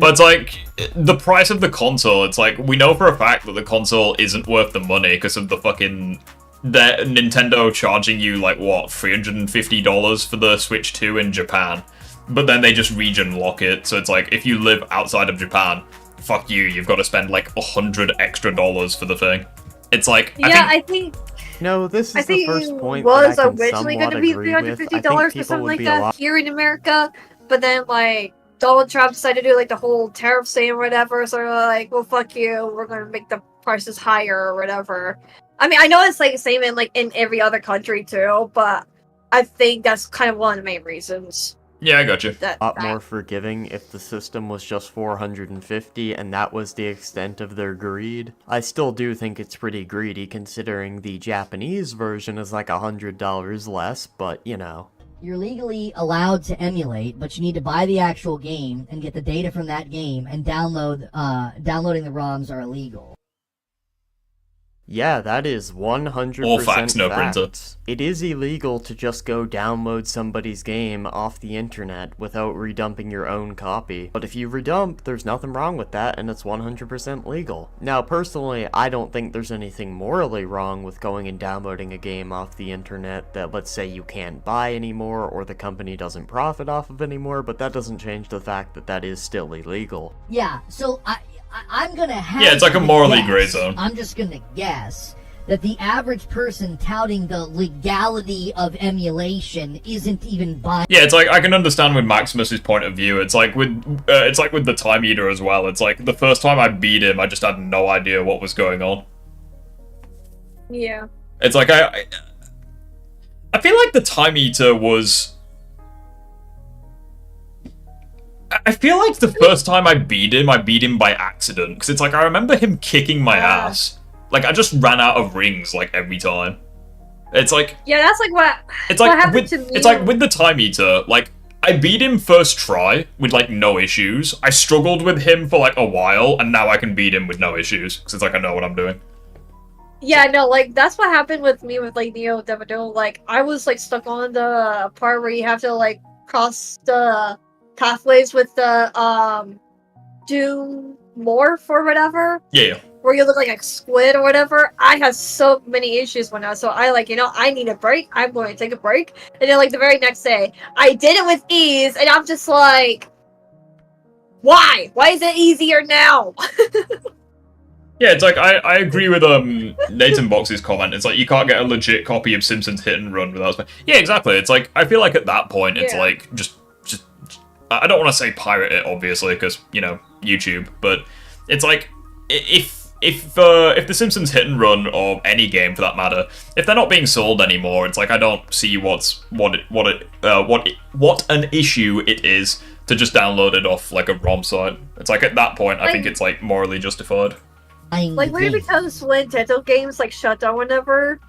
But it's like, the price of the console, it's like, we know for a fact that the console isn't worth the money because of the fucking... Nintendo charging you, like, what, $350 for the Switch 2 in Japan. But then they just region lock it, so it's like, if you live outside of Japan, fuck you, you've got to spend like $100 extra for the thing. It's like, I think... No, this is the first point was that I can originally going to be $350 for something like that here in America, but then like Donald Trump decided to do like the whole tariff thing or whatever, so they're like, well, fuck you, we're going to make the prices higher or whatever. I mean, I know it's like the same in every other country too, but I think that's kind of one of the main reasons. Yeah, I got you. A lot more forgiving if the system was just $450 and that was the extent of their greed. I still do think it's pretty greedy considering the Japanese version is like $100 less, but you know. You're legally allowed to emulate, but you need to buy the actual game and get the data from that game, and downloading the ROMs are illegal. Yeah, that is 100% All facts, no printer. It is illegal to just go download somebody's game off the internet without redumping your own copy. But if you redump, there's nothing wrong with that, and it's 100% legal. Now, personally, I don't think there's anything morally wrong with going and downloading a game off the internet that, let's say, you can't buy anymore, or the company doesn't profit off of anymore, but that doesn't change the fact that that is still illegal. Yeah, so I'm gonna have... Yeah, it's like a morally gray zone. I'm just gonna guess that the average person touting the legality of emulation isn't even buying... Yeah, it's like, I can understand with Maximus's point of view. It's like with the Time Eater as well. It's like, the first time I beat him, I just had no idea what was going on. Yeah. It's like, I feel like the Time Eater was... I feel like the first time I beat him by accident. Because it's like, I remember him kicking my ass. Like, I just ran out of rings, like, every time. It's like... Yeah, that's like what happened to me. It's like, with the Time Eater, like, I beat him first try with, like, no issues. I struggled with him for, like, a while, and now I can beat him with no issues. Because it's like, I know what I'm doing. Yeah, no, like, that's what happened with me with, like, Neo Devil. Like, I was, like, stuck on the part where you have to, like, cross the pathways with the, Doom Morph or whatever. Yeah. Where you look like a squid or whatever. I had so many issues when so I, like, you know, I need a break. I'm going to take a break. And then, like, the very next day, I did it with ease, and I'm just like, why? Why is it easier now? Yeah, it's like, I agree with Nathan Box's comment. It's like, you can't get a legit copy of Simpsons Hit and Run without... Yeah, exactly. It's like, I feel like at that point, it's like, just I don't want to say pirate it, obviously, because, you know, YouTube, but it's like, if the Simpsons Hit and Run, or any game for that matter, if they're not being sold anymore, it's like, I don't see what an issue it is to just download it off, like, a ROM site. It's like, at that point, I think it's, like, morally justified. Like, when it becomes Nintendo games, like, shut down whenever,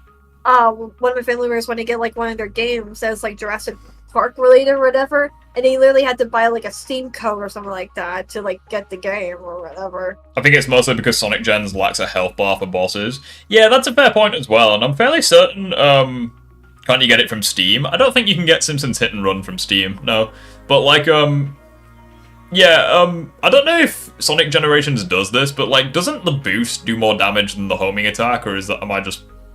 one of my family members want to get, like, one of their games as, like, Jurassic Park related or whatever, and he literally had to buy like a Steam code or something like that to like get the game or whatever. I think it's mostly because Sonic Gens lacks a health bar for bosses. Yeah, that's a fair point as well, and I'm fairly certain, can't you get it from Steam? I don't think you can get Simpsons Hit and Run from Steam, no. But like, yeah, I don't know if Sonic Generations does this, but like, doesn't the boost do more damage than the homing attack, or is that,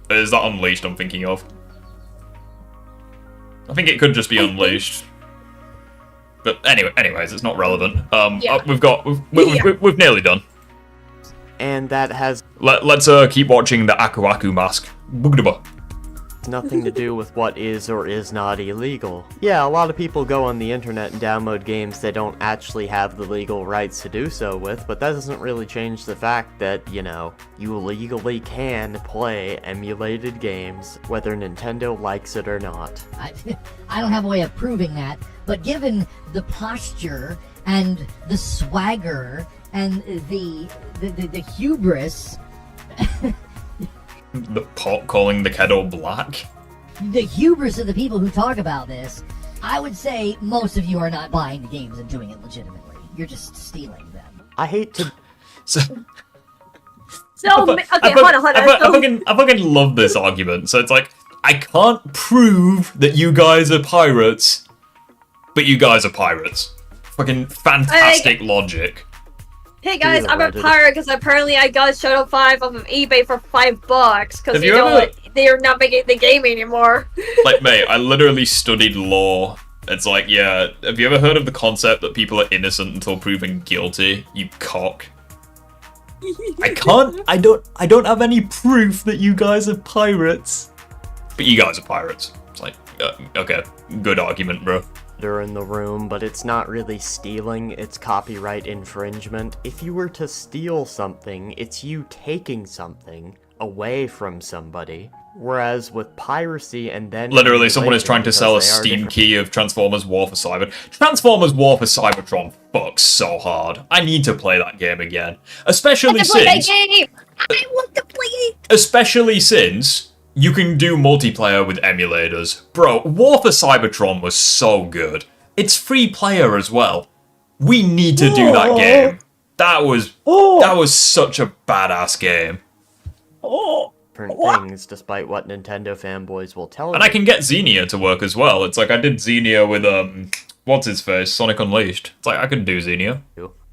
is that Unleashed I'm thinking of? I think it could just be Unleashed. But anyways, it's not relevant. We've nearly done. And that has let's keep watching the Aku Aku mask. Boogdaba. Nothing to do with what is or is not illegal. Yeah, a lot of people go on the internet and download games they don't actually have the legal rights to do so with, but that doesn't really change the fact that, you know, you legally can play emulated games, whether Nintendo likes it or not. I don't have a way of proving that, but given the posture and the swagger and the hubris... The pot calling the kettle black? The hubris of the people who talk about this, I would say most of you are not buying the games and doing it legitimately. You're just stealing them. I hate to... Hold on. I fucking love this argument. So it's like, I can't prove that you guys are pirates, but you guys are pirates. Fucking fantastic logic. Hey guys, I'm a pirate because apparently I got Shoutout 5 off of eBay for $5 because they are not making the game anymore. Like, mate, I literally studied law. It's like, yeah, have you ever heard of the concept that people are innocent until proven guilty? You cock. I don't have any proof that you guys are pirates. But you guys are pirates. It's like, okay, good argument, bro. In the room, but it's not really stealing, it's copyright infringement. If you were to steal something, it's you taking something away from somebody. Whereas with piracy and then... Literally, someone is trying to sell a Steam key of Transformers War for Transformers War for Cybertron fucks so hard. I need to play that game again. Especially since... I want to play it! Especially since... you can do multiplayer with emulators. Bro, War for Cybertron was so good. It's free player as well. We need to do that game. That was such a badass game. Different things, despite what Nintendo fanboys will tell you. And I can get Xenia to work as well. It's like I did Xenia with, what's his face? Sonic Unleashed. It's like I can do Xenia.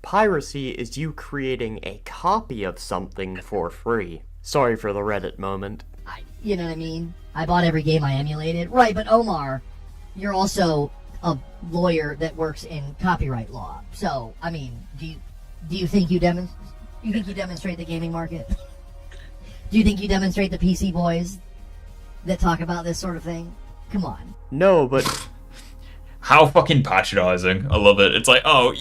Piracy is you creating a copy of something for free. Sorry for the Reddit moment. You know what I mean? I bought every game I emulated. Right, but Omar, you're also a lawyer that works in copyright law. So, I mean, do you think you demonstrate the gaming market? Do you think you demonstrate the PC boys that talk about this sort of thing? Come on. No, but... How fucking patronizing. I love it. It's like, oh,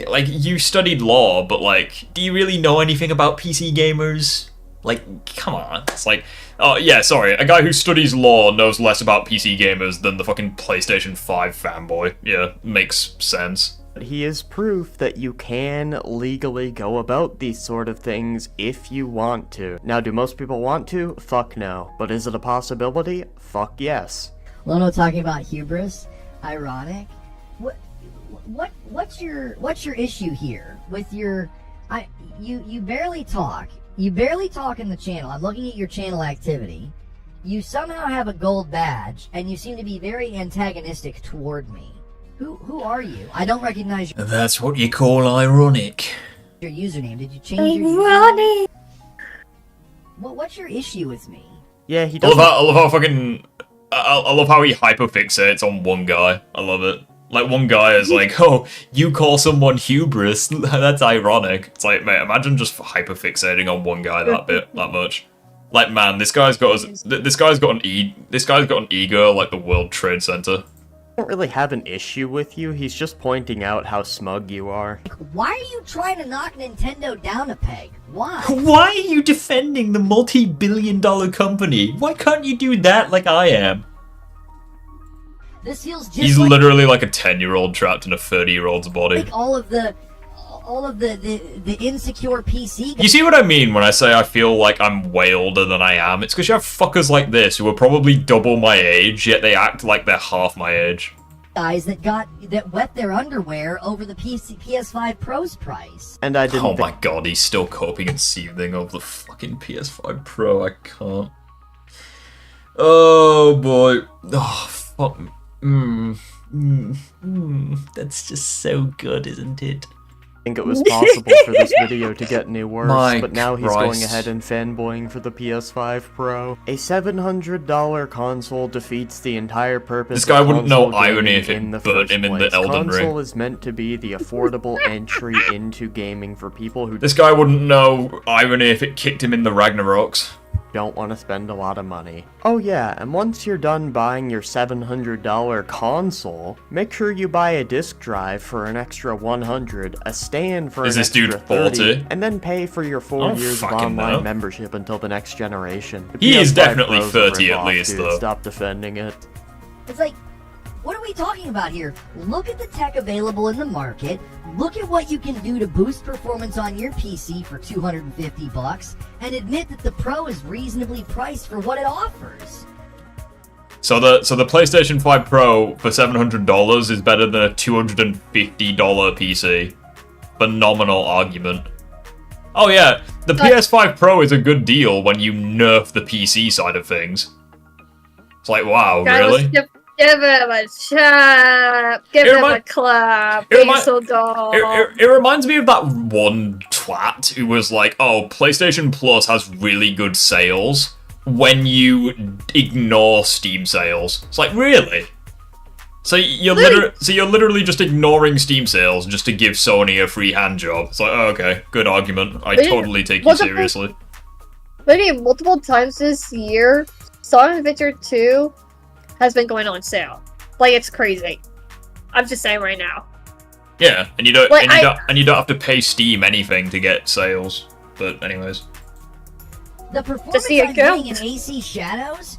like, you studied law, but, like, do you really know anything about PC gamers? Like, come on. It's like, oh, yeah, sorry. A guy who studies law knows less about PC gamers than the fucking PlayStation 5 fanboy. Yeah, makes sense. He is proof that you can legally go about these sort of things if you want to. Now, do most people want to? Fuck no. But is it a possibility? Fuck yes. Lono talking about hubris? Ironic? What's your issue here with your... You barely talk. You barely talk in the channel. I'm looking at your channel activity. You somehow have a gold badge, and you seem to be very antagonistic toward me. Who are you? I don't recognize your... That's what you call ironic. Your username. Did you change your username? What's your issue with me? Yeah, he does. I love how he hyperfixates on one guy. I love it. Like, one guy is like, oh, you call someone hubris, that's ironic. It's like, mate, imagine just hyperfixating on one guy that much. Like, man, this guy's got an ego like the World Trade Center. I don't really have an issue with you, he's just pointing out how smug you are. Why are you trying to knock Nintendo down a peg? Why? Why are you defending the multi-billion-dollar company? Why can't you do that like I am? This feels just He's literally like a 10-year-old trapped in a 30-year-old's body. Like all of the all of the insecure PC guys. You see what I mean when I say I feel like I'm way older than I am? It's because you have fuckers like this who are probably double my age, yet they act like they're half my age. Guys that wet their underwear over the PS5 Pro's price. And I didn't. Oh my god, he's still coping and seething over the fucking PS5 Pro. I can't. Oh boy. Oh fuck. That's just so good, isn't it? I think it was possible for this video to get any worse, but now he's going Christ. ahead and fanboying for the PS5 Pro. A $700 console defeats the entire purpose. This guy of wouldn't know console irony gaming if it in the burnt first him in the place. Elden Ring. Console is meant to be the affordable entry into gaming for people who This guy wouldn't know irony if it kicked him in the Ragnaroks. don't want to spend a lot of money. Oh yeah, and once you're done buying your $700 console, make sure you buy a disc drive for an extra $100, a stand for Is an this dude extra $30, 40? and then pay for your 4 I don't years of fucking online know. membership until the next generation. The He is PS5 definitely Pro's a 30 at rip-off, least, dude. though. Stop defending it. It's like, what are we talking about here? Look at the tech available in the market. Look at what you can do to boost performance on your PC for $250, and admit that the Pro is reasonably priced for what it offers. So the PlayStation 5 Pro for $700 is better than a $250 PC. Phenomenal argument. Oh yeah, the PS5 Pro is a good deal when you nerf the PC side of things. It's like, wow, Guys, really? Give him a chop. Give him a clap. Diesel dog. It reminds me of that one twat who was like, oh, PlayStation Plus has really good sales when you ignore Steam sales. It's like, really? So you're literally just ignoring Steam sales just to give Sony a free hand job. It's like, oh, okay, good argument. I totally take you seriously. Literally multiple times this year, Sonic Adventure 2 has been going on sale. Like, it's crazy. I'm just saying right now. Yeah, and you don't Like, and you don't have to pay Steam anything to get sales. But anyways. The performance see it I'm go? getting in AC Shadows?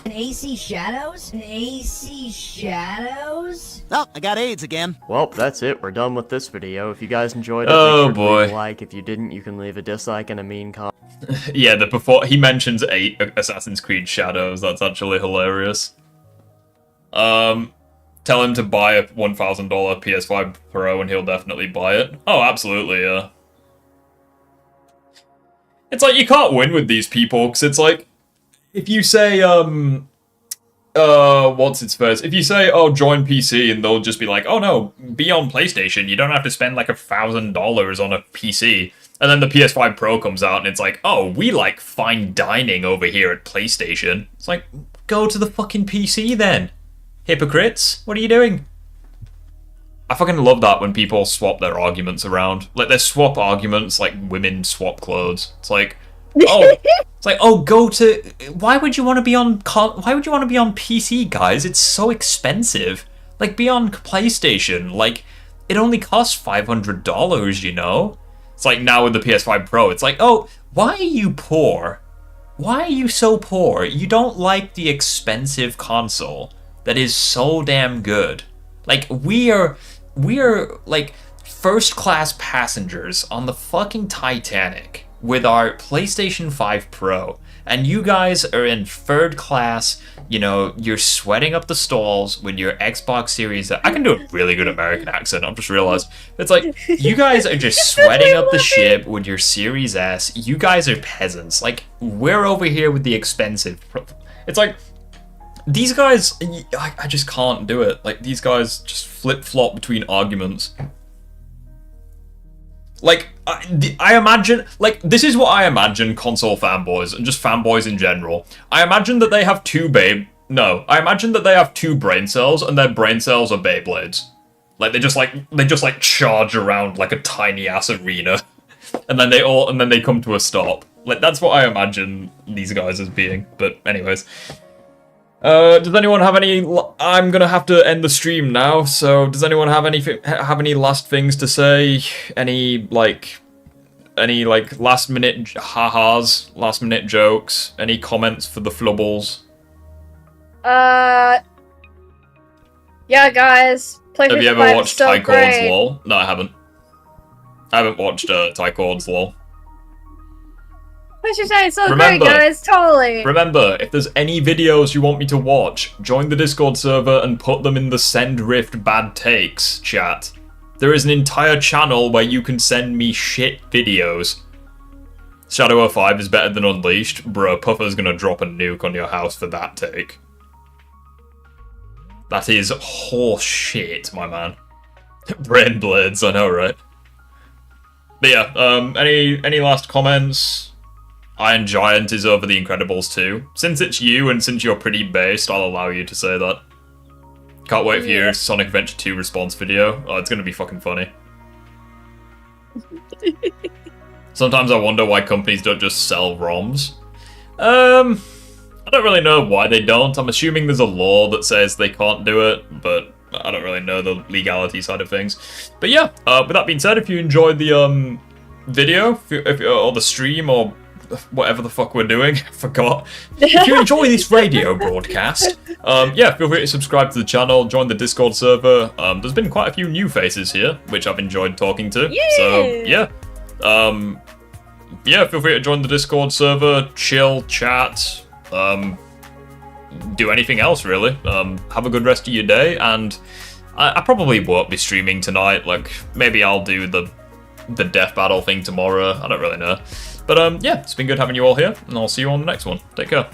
In AC Shadows? In AC Shadows? Oh, I got AIDS again. Well, that's it. We're done with this video. If you guys enjoyed it, Oh, make sure to leave boy. a like. If you didn't, you can leave a dislike and a mean comment. Yeah, he mentions 8 Assassin's Creed Shadows. That's actually hilarious. Tell him to buy a $1,000 PS5 Pro and he'll definitely buy it. Oh, absolutely, yeah. It's like, you can't win with these people, because it's like, if you say, what's its first? If you say, oh, join PC, and they'll just be like, oh no, be on PlayStation, you don't have to spend like $1,000 on a PC. And then the PS5 Pro comes out, and it's like, oh, we like fine dining over here at PlayStation. It's like, go to the fucking PC then. Hypocrites, what are you doing? I fucking love that when people swap their arguments around. Like, they swap arguments like women swap clothes. It's like, go to. Why would you want to be on? Why would you want to be on PC, guys? It's so expensive. Like, be on PlayStation. Like, it only costs $500. You know. It's like now with the PS5 Pro. It's like, oh, why are you poor? Why are you so poor? You don't like the expensive console that is so damn good. Like, we are like first class passengers on the fucking Titanic with our PlayStation 5 Pro, and you guys are in third class, you know, you're sweating up the stalls with your Xbox Series. I can do a really good American accent, I've just realized. It's like, you guys are just sweating up the ship with your Series S. You guys are peasants. Like, we're over here with the expensive. It's like, these guys, I just can't do it. Like, these guys just flip-flop between arguments. Like, I imagine, like, this is what I imagine console fanboys, and just fanboys in general. I imagine that they have I imagine that they have 2 brain cells, and their brain cells are Beyblades. Like, they just charge around like a tiny-ass arena. And then they come to a stop. Like, that's what I imagine these guys as being. But anyways. Does anyone have any? I'm gonna have to end the stream now. So, does anyone have any last things to say? Any last minute ha-has, last minute jokes? Any comments for the flubbles? Yeah, guys. Have you ever watched Tychord's LOL? No, I haven't. I haven't watched Tychord's lol. What you say? So great, guys. Totally. Remember, if there's any videos you want me to watch, join the Discord server and put them in the Send Rift Bad Takes chat. There is an entire channel where you can send me shit videos. Shadow 05 is better than Unleashed. Bro, Puffer's gonna drop a nuke on your house for that take. That is horse shit, my man. Brain blades, I know, right? But yeah, any last comments? Iron Giant is over The Incredibles 2. Since it's you and since you're pretty based, I'll allow you to say that. Can't wait for your Sonic Adventure 2 response video. Oh, it's gonna be fucking funny. Sometimes I wonder why companies don't just sell ROMs. I don't really know why they don't. I'm assuming there's a law that says they can't do it, but I don't really know the legality side of things. But yeah, with that being said, if you enjoyed the video, or the stream, or whatever the fuck we're doing, I forgot. If you enjoy this radio broadcast, yeah, feel free to subscribe to the channel, join the Discord server. There's been quite a few new faces here, which I've enjoyed talking to. Yeah. So yeah. Yeah, feel free to join the Discord server, chill, chat, do anything else really. Have a good rest of your day, and I probably won't be streaming tonight. Like, maybe I'll do the death battle thing tomorrow. I don't really know. But yeah, it's been good having you all here, and I'll see you on the next one. Take care.